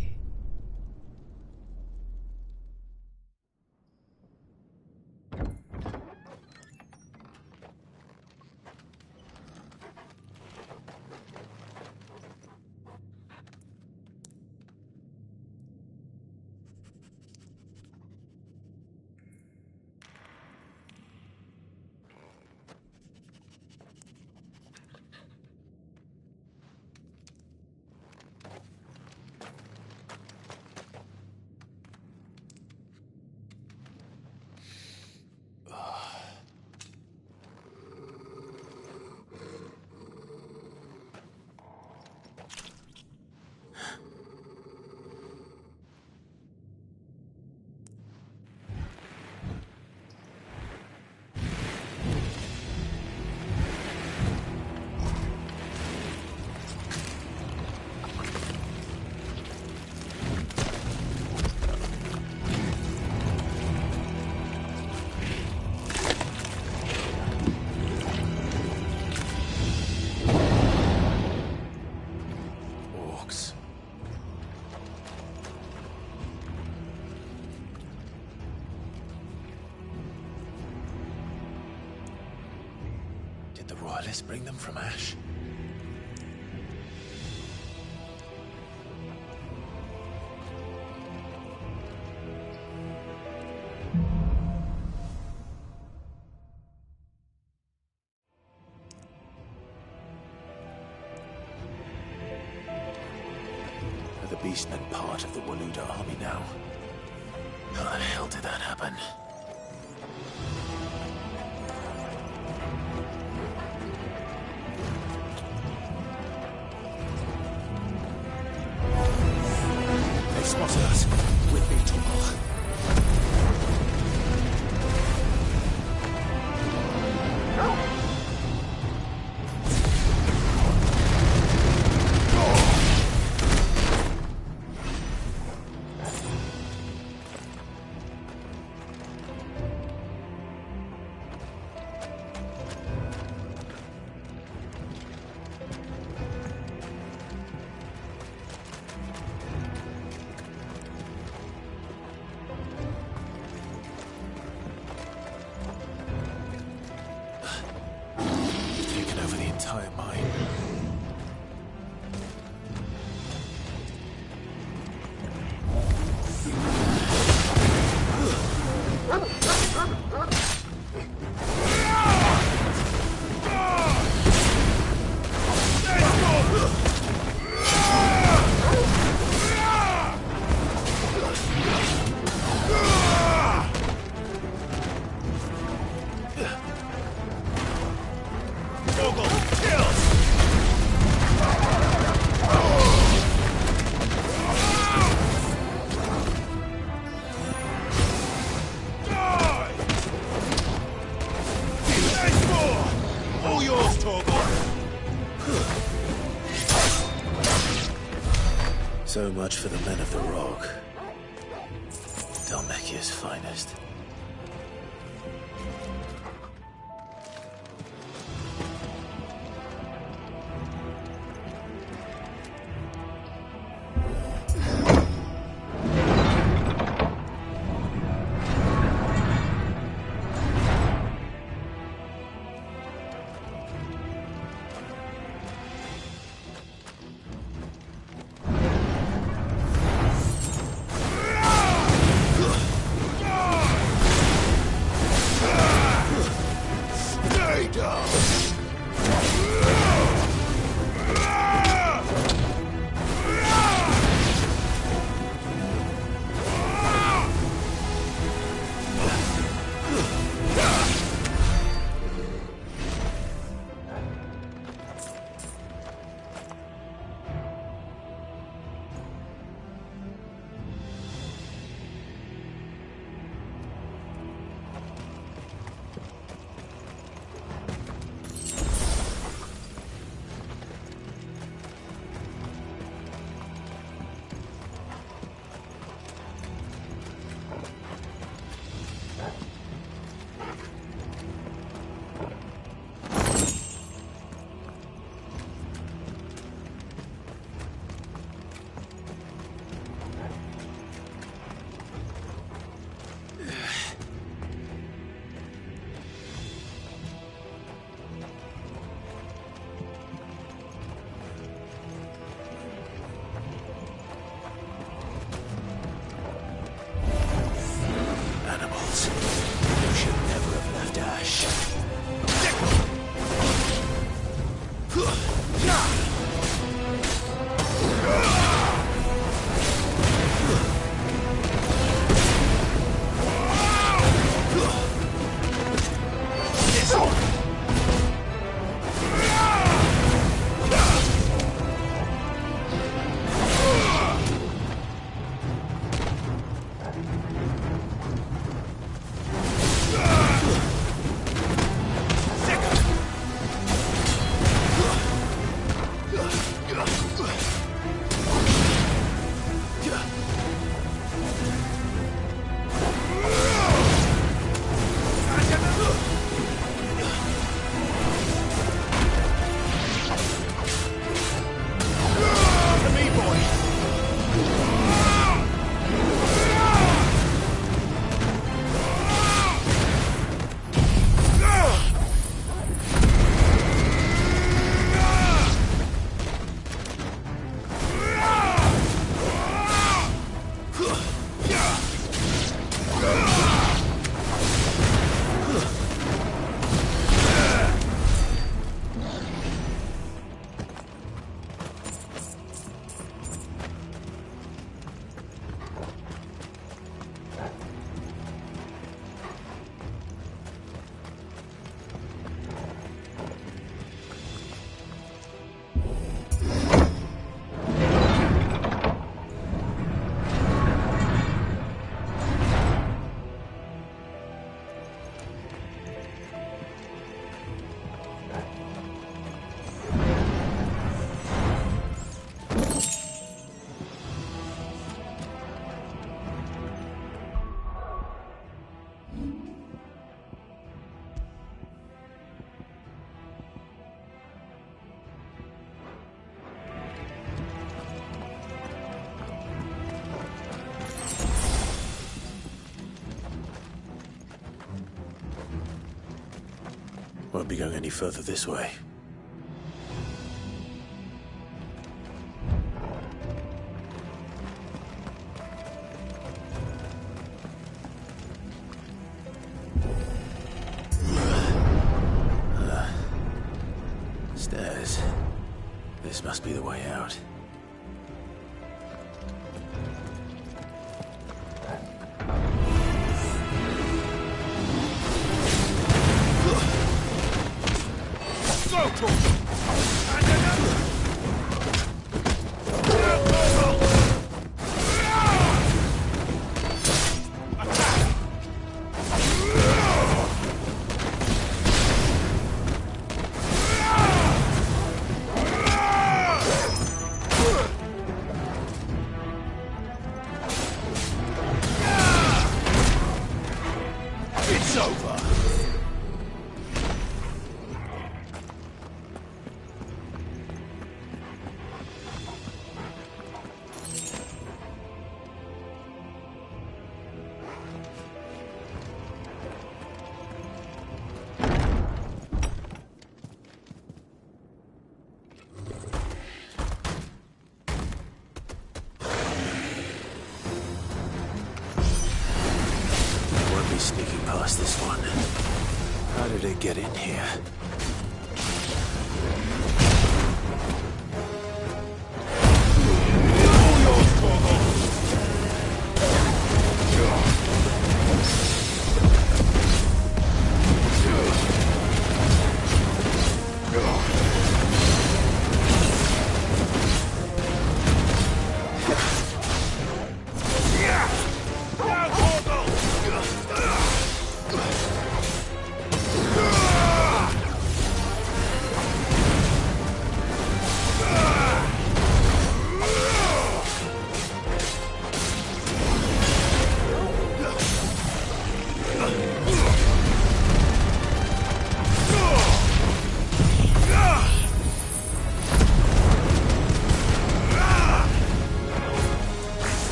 Royalists bring them from Ash? Are the Beastmen part of the Waluda army now? How the hell did that happen? Spotted us. With me, Torgal. So much for the men of the Rock. Dhalmekia's finest. Won't be going any further this way. Stairs. This must be the way out. It's over. Sneaking past this one. How did it get in here?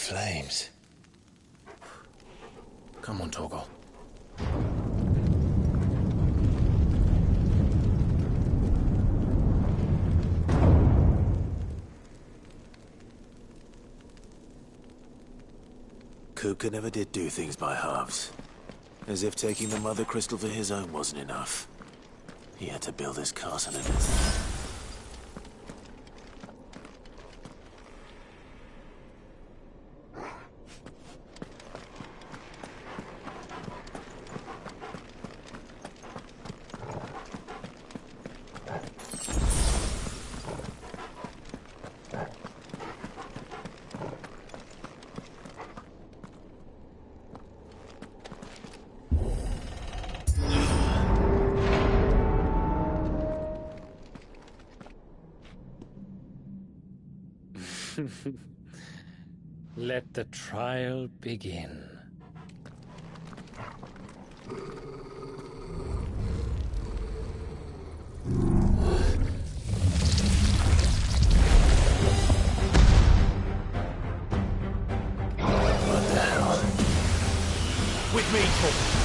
flames. Come on, Torgal. Kupka never did do things by halves. As if taking the Mother Crystal for his own wasn't enough. He had to build his castle in it. Let the trial begin. What the hell? With me, Torgal.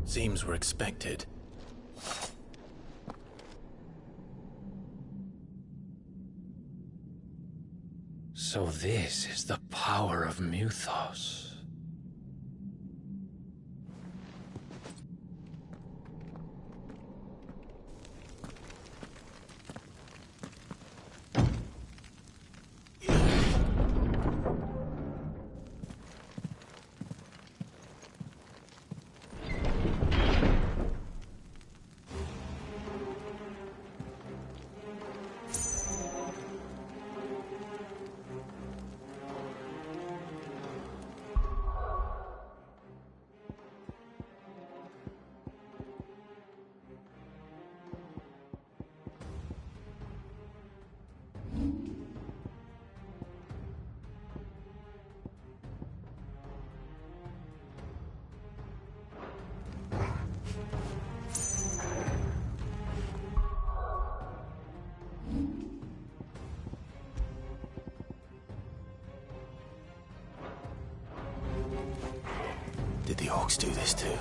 Seems we're expected. So this is the power of Muthos. Did the orcs do this too?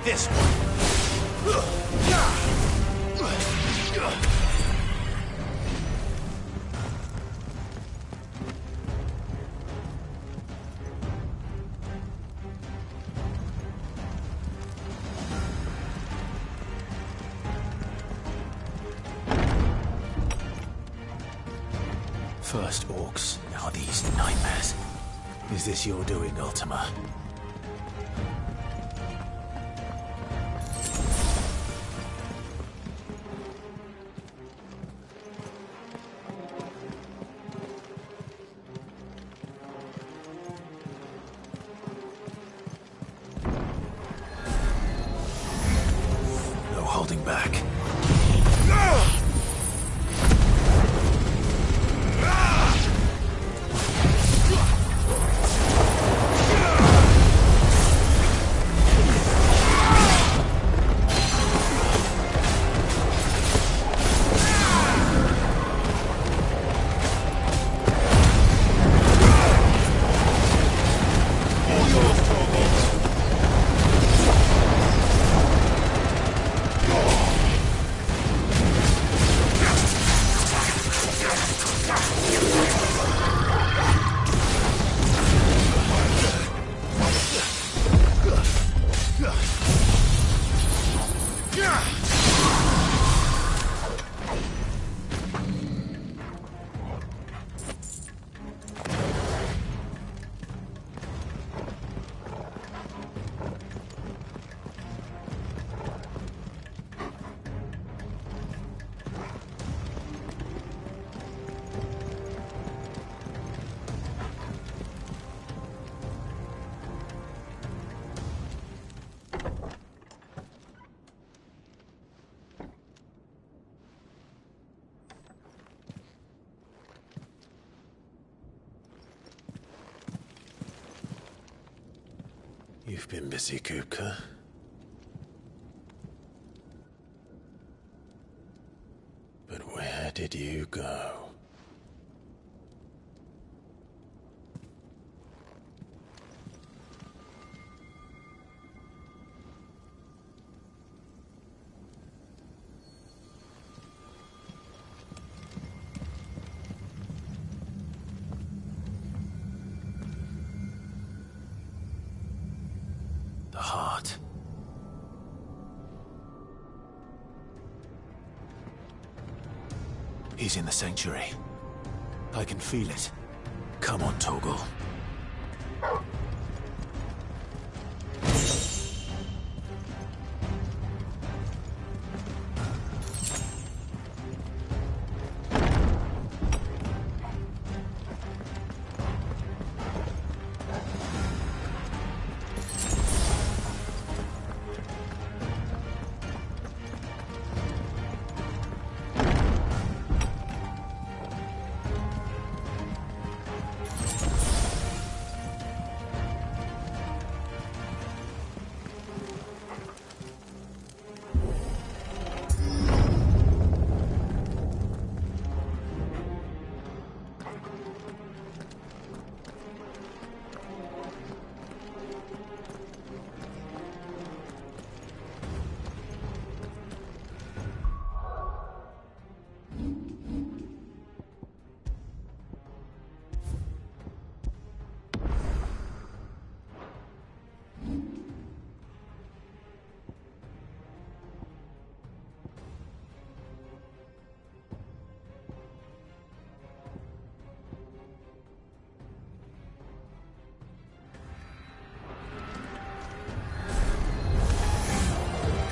This one. First orcs, now these nightmares. Is this your doing, Ultima? No holding back. You've been busy, Kupka. But where did you go? The heart. He's in the sanctuary. I can feel it. Come on, Torgal.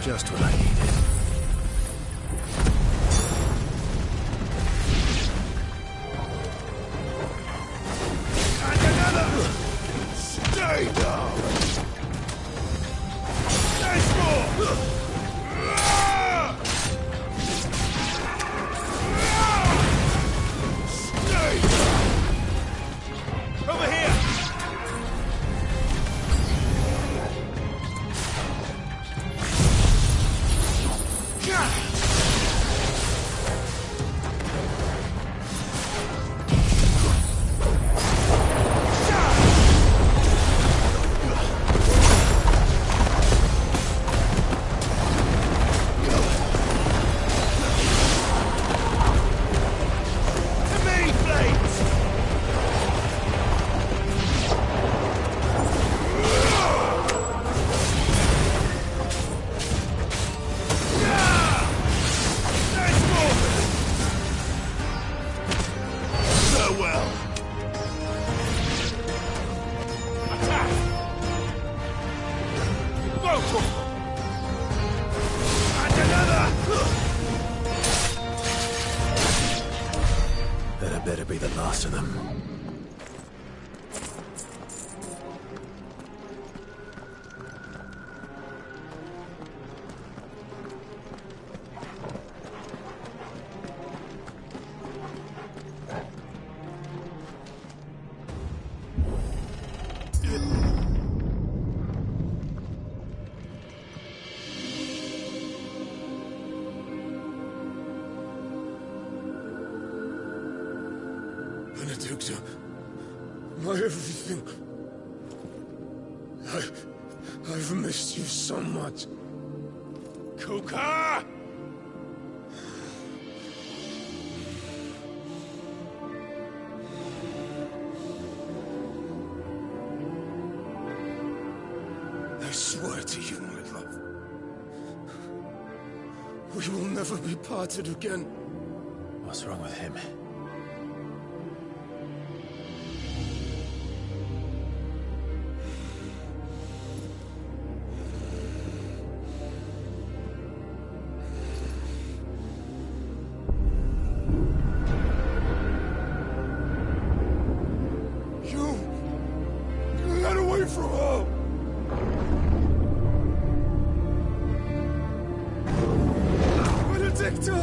Just what I needed. And another! Stay down! There's more! Stay down! Over here! That better be the last of them. Benedikta, my everything. I've missed you so much. Kupka! I swear to you, my love, we will never be parted again. What's wrong with him? You got away from her! Benedikta!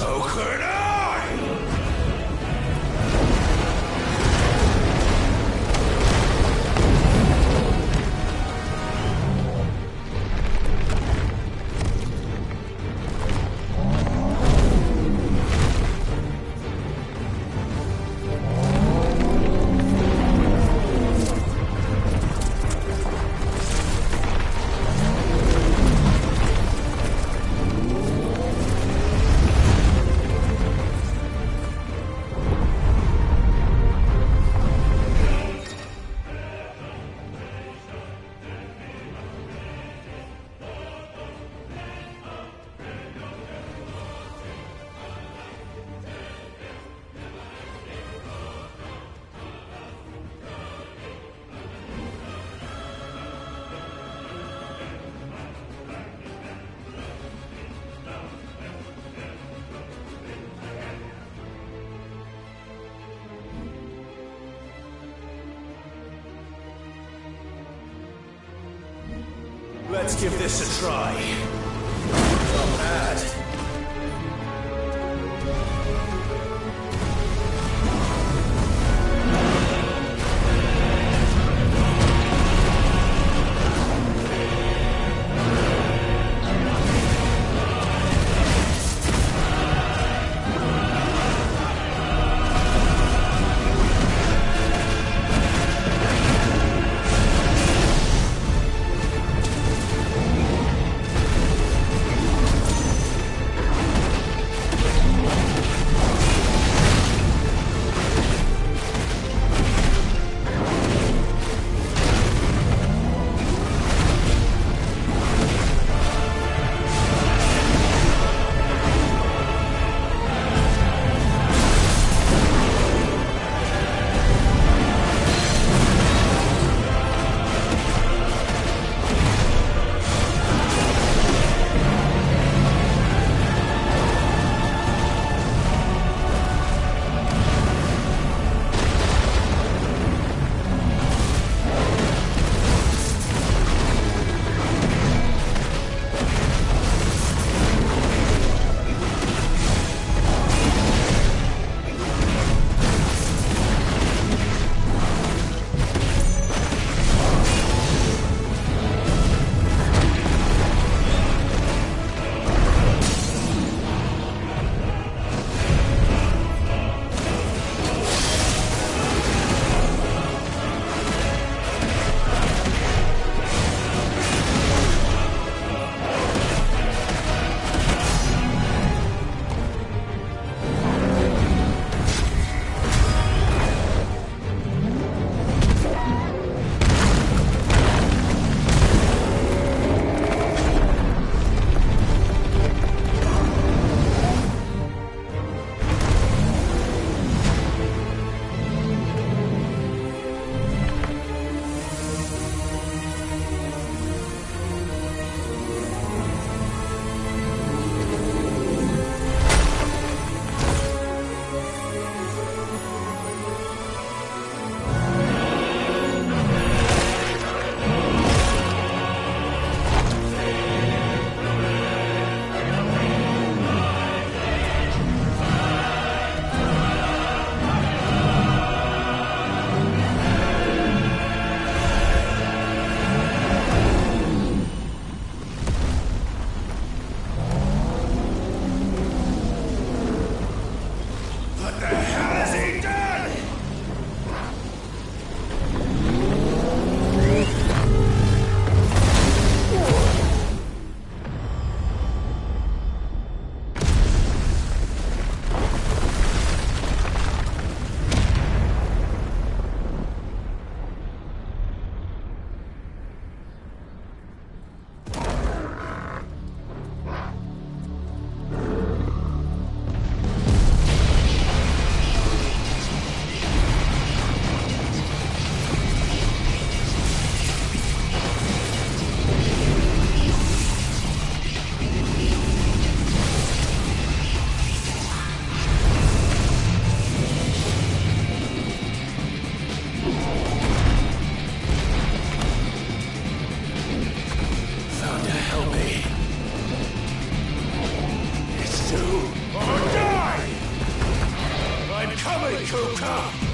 So could I! Let's give this a try. Not bad. or die! I'm coming, Kupka!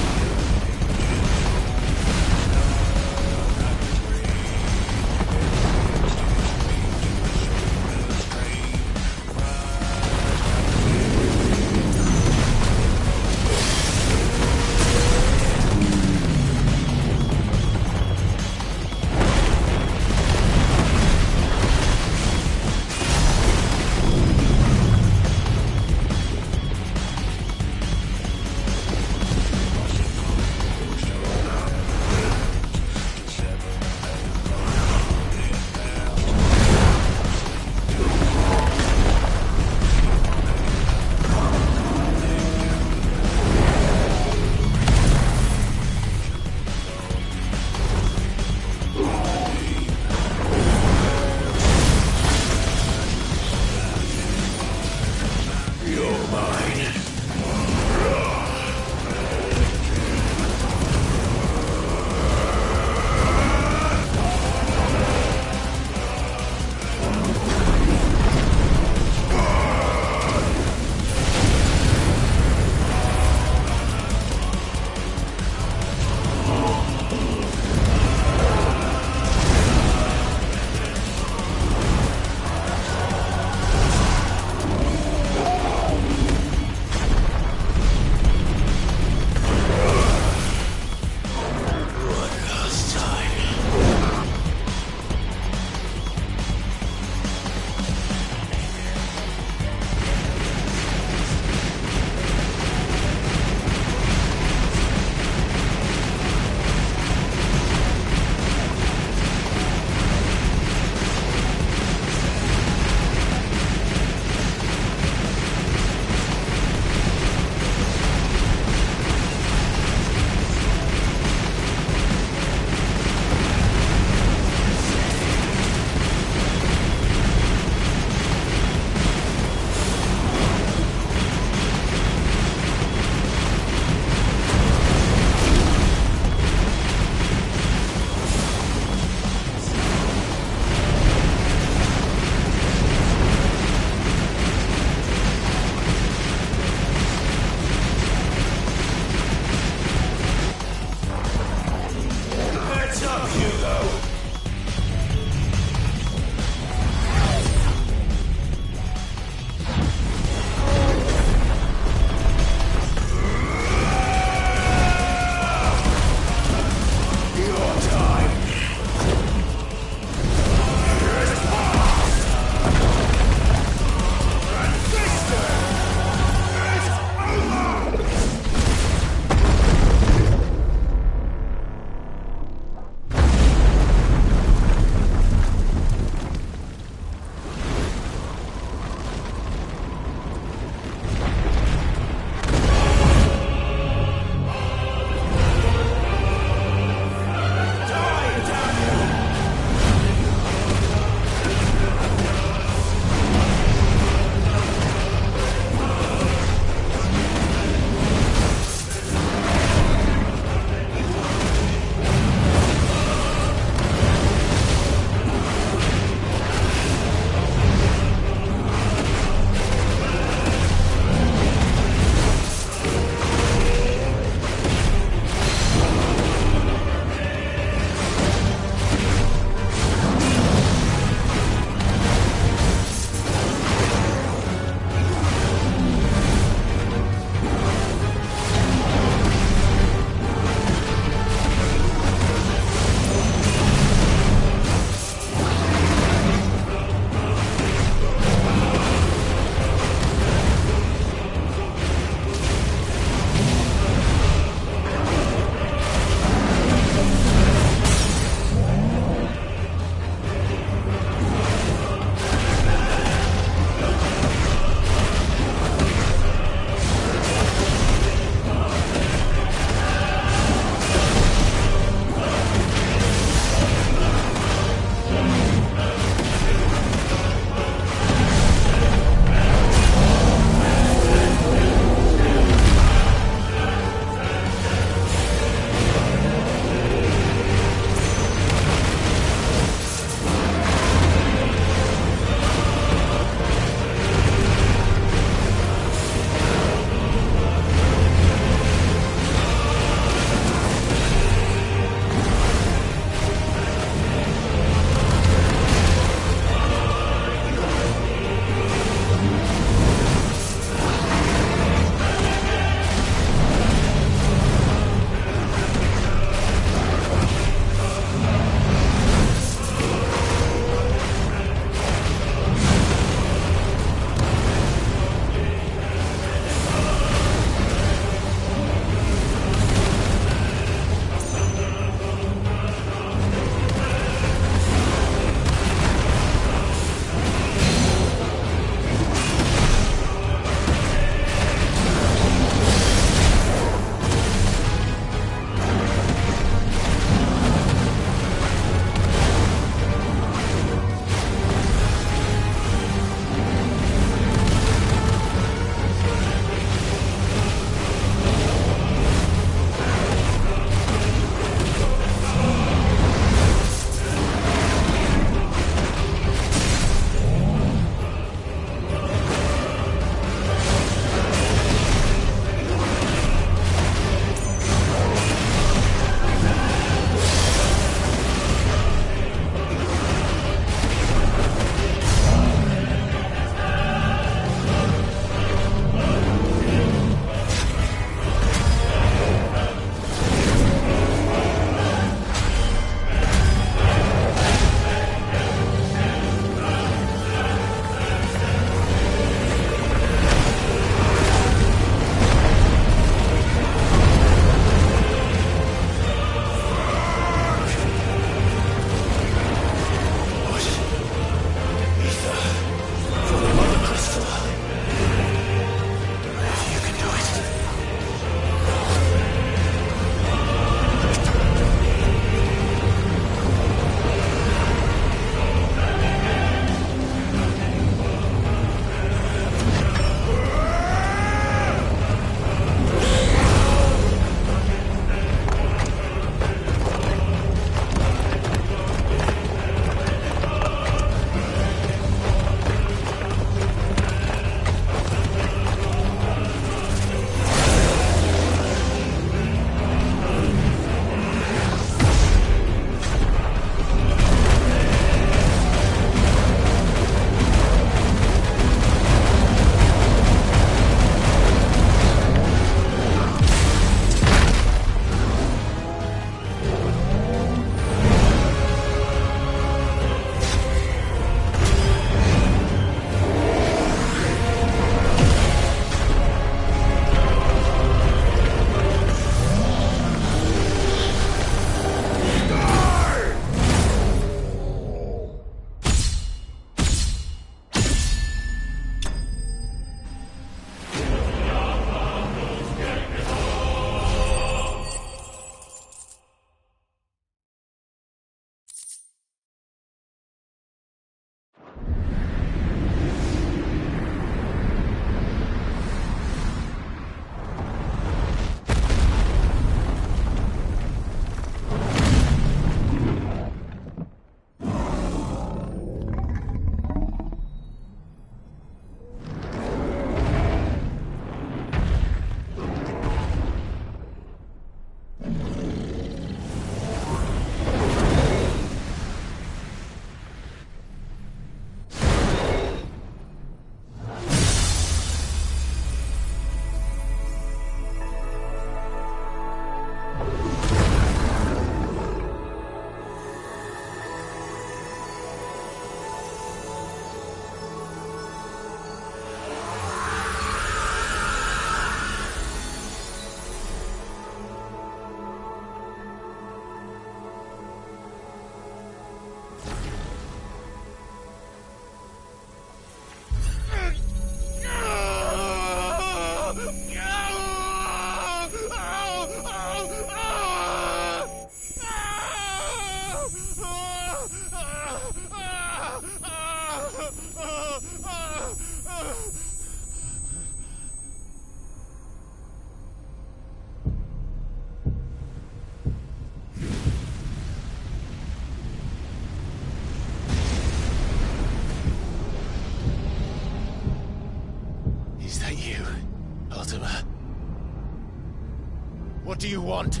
What do you want?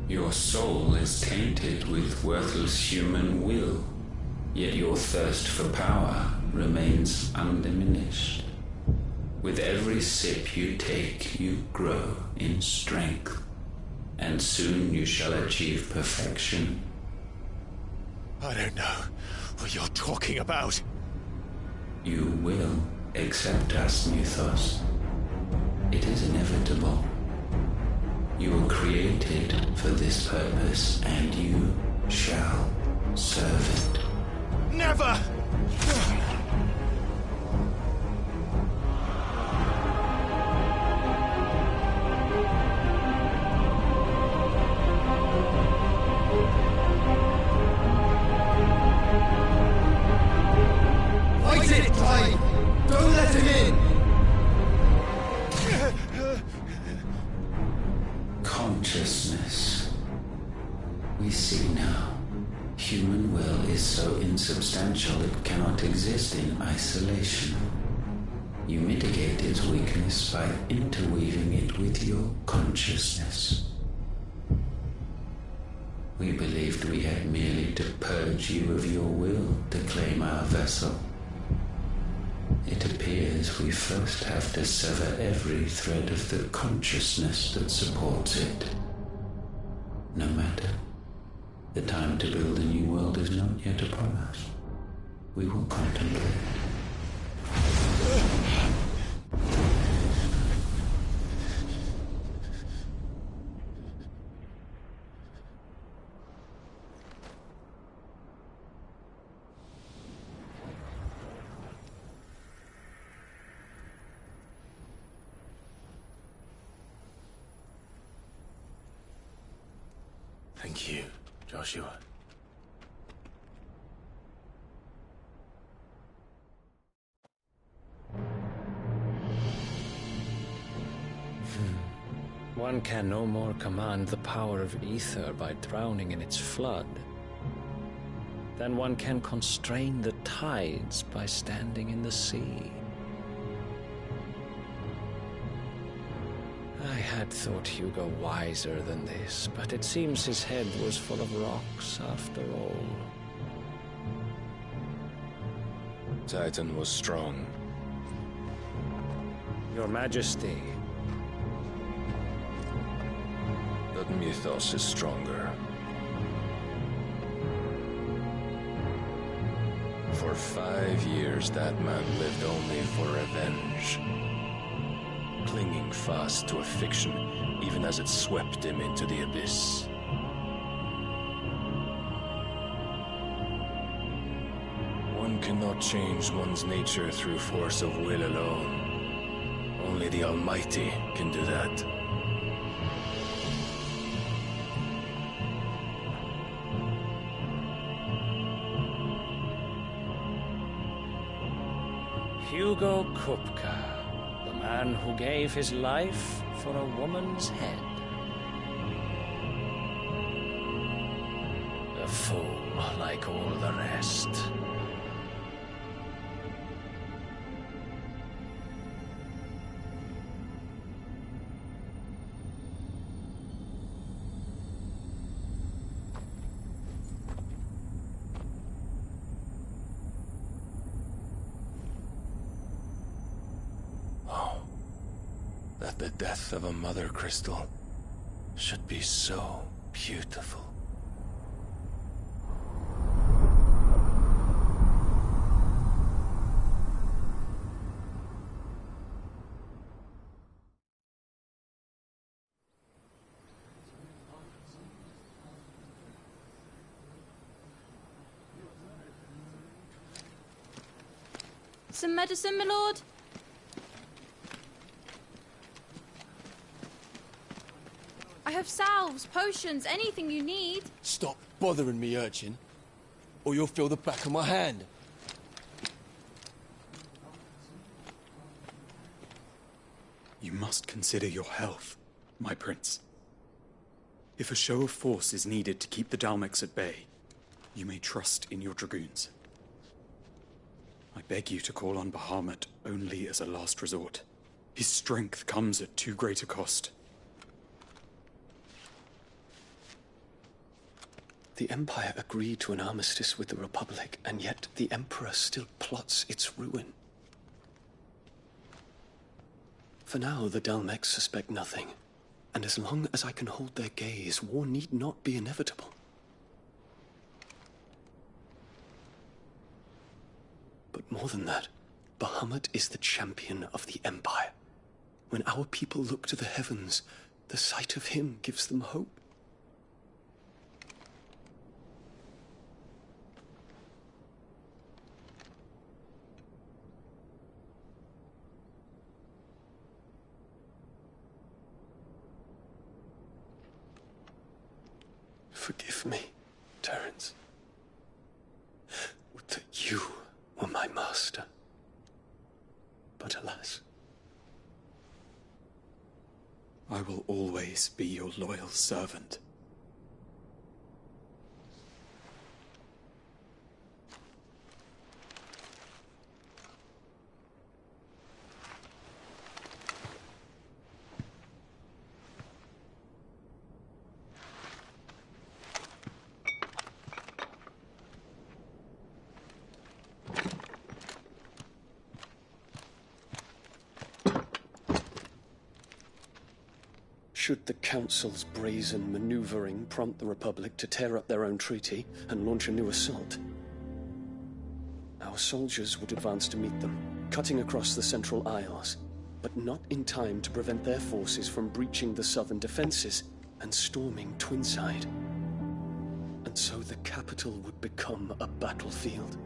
Your soul is tainted with worthless human will, yet your thirst for power remains undiminished. With every sip you take, you grow in strength, and soon you shall achieve perfection. I don't know what you're talking about. You will accept us, Mythos. It is inevitable. You were created for this purpose, and you shall serve it. Never! Fight it, Clive! Don't let him in! Consciousness. We see now. Human will is so insubstantial it cannot exist in isolation. You mitigate its weakness by interweaving it with your consciousness. We believed we had merely to purge you of your will to claim our vessel. It appears we first have to sever every thread of the consciousness that supports it. No matter. The time to build a new world is not yet upon us. We will contemplate. Thank you, Joshua. One can no more command the power of ether by drowning in its flood than one can constrain the tides by standing in the sea. I had thought Hugo wiser than this, but it seems his head was full of rocks after all. Titan was strong. Your Majesty. But Mythos is stronger. For 5 years, that man lived only for revenge. Clinging fast to a fiction, even as it swept him into the abyss. One cannot change one's nature through force of will alone. Only the Almighty can do that. Hugo Kupka. The man who gave his life for a woman's head. A fool like all the rest. The death of a mother crystal should be so beautiful. Some medicine, my lord? I have salves, potions, anything you need. Stop bothering me, urchin, or you'll feel the back of my hand. You must consider your health, my prince. If a show of force is needed to keep the Dalmex at bay, you may trust in your dragoons. I beg you to call on Bahamut only as a last resort. His strength comes at too great a cost. The Empire agreed to an armistice with the Republic, and yet the Emperor still plots its ruin. For now, the Dalmex suspect nothing, and as long as I can hold their gaze, war need not be inevitable. But more than that, Bahamut is the champion of the Empire. When our people look to the heavens, the sight of him gives them hope. Forgive me, Terence. Would that you were my master. But alas. I will always be your loyal servant. Should the Council's brazen maneuvering prompt the Republic to tear up their own treaty and launch a new assault, our soldiers would advance to meet them, cutting across the Central Isles, but not in time to prevent their forces from breaching the southern defenses and storming Twinside. And so the capital would become a battlefield.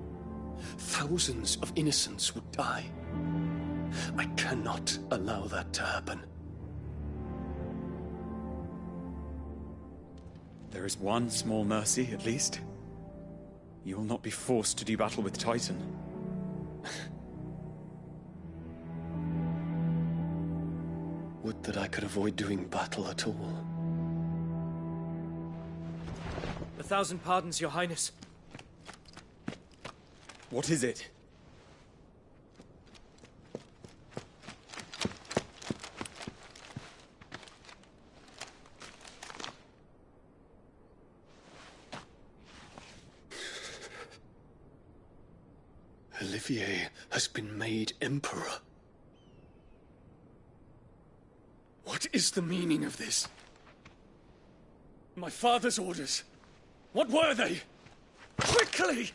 Thousands of innocents would die. I cannot allow that to happen. There is one small mercy, at least. You will not be forced to do battle with Titan. Would that I could avoid doing battle at all. 1,000 pardons, Your Highness. What is it? Olivier has been made Emperor. What is the meaning of this? My father's orders. What were they? Quickly!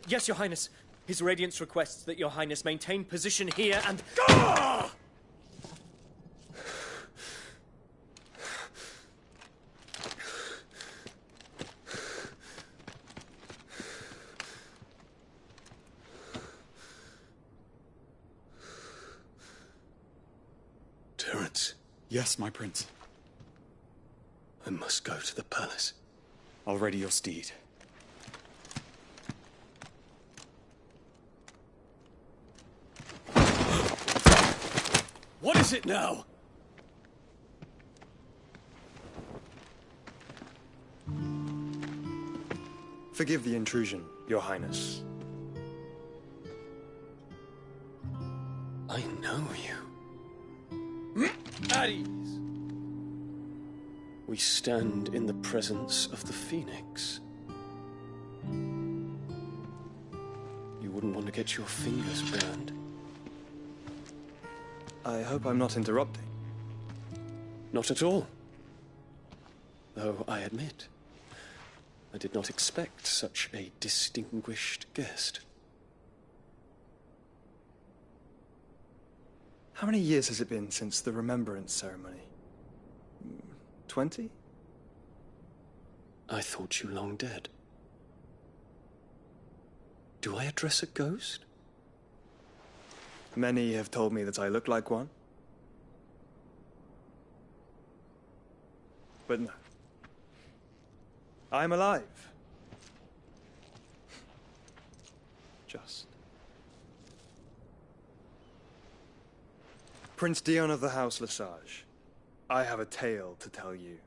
Yes, Your Highness. His Radiance requests that Your Highness maintain position here and... Ah! Terence. Yes, my prince. I must go to the palace. I'll ready your steed. What is it now? Forgive the intrusion, Your Highness. I know you. At ease. We stand in the presence of the Phoenix. You wouldn't want to get your fingers burned. I hope I'm not interrupting. Not at all. Though I admit, I did not expect such a distinguished guest. How many years has it been since the Remembrance ceremony? 20? I thought you long dead. Do I address a ghost? Many have told me that I look like one. But no. I'm alive. Just. Prince Dion of the House Lesage, I have a tale to tell you.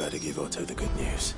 better give Otto the good news.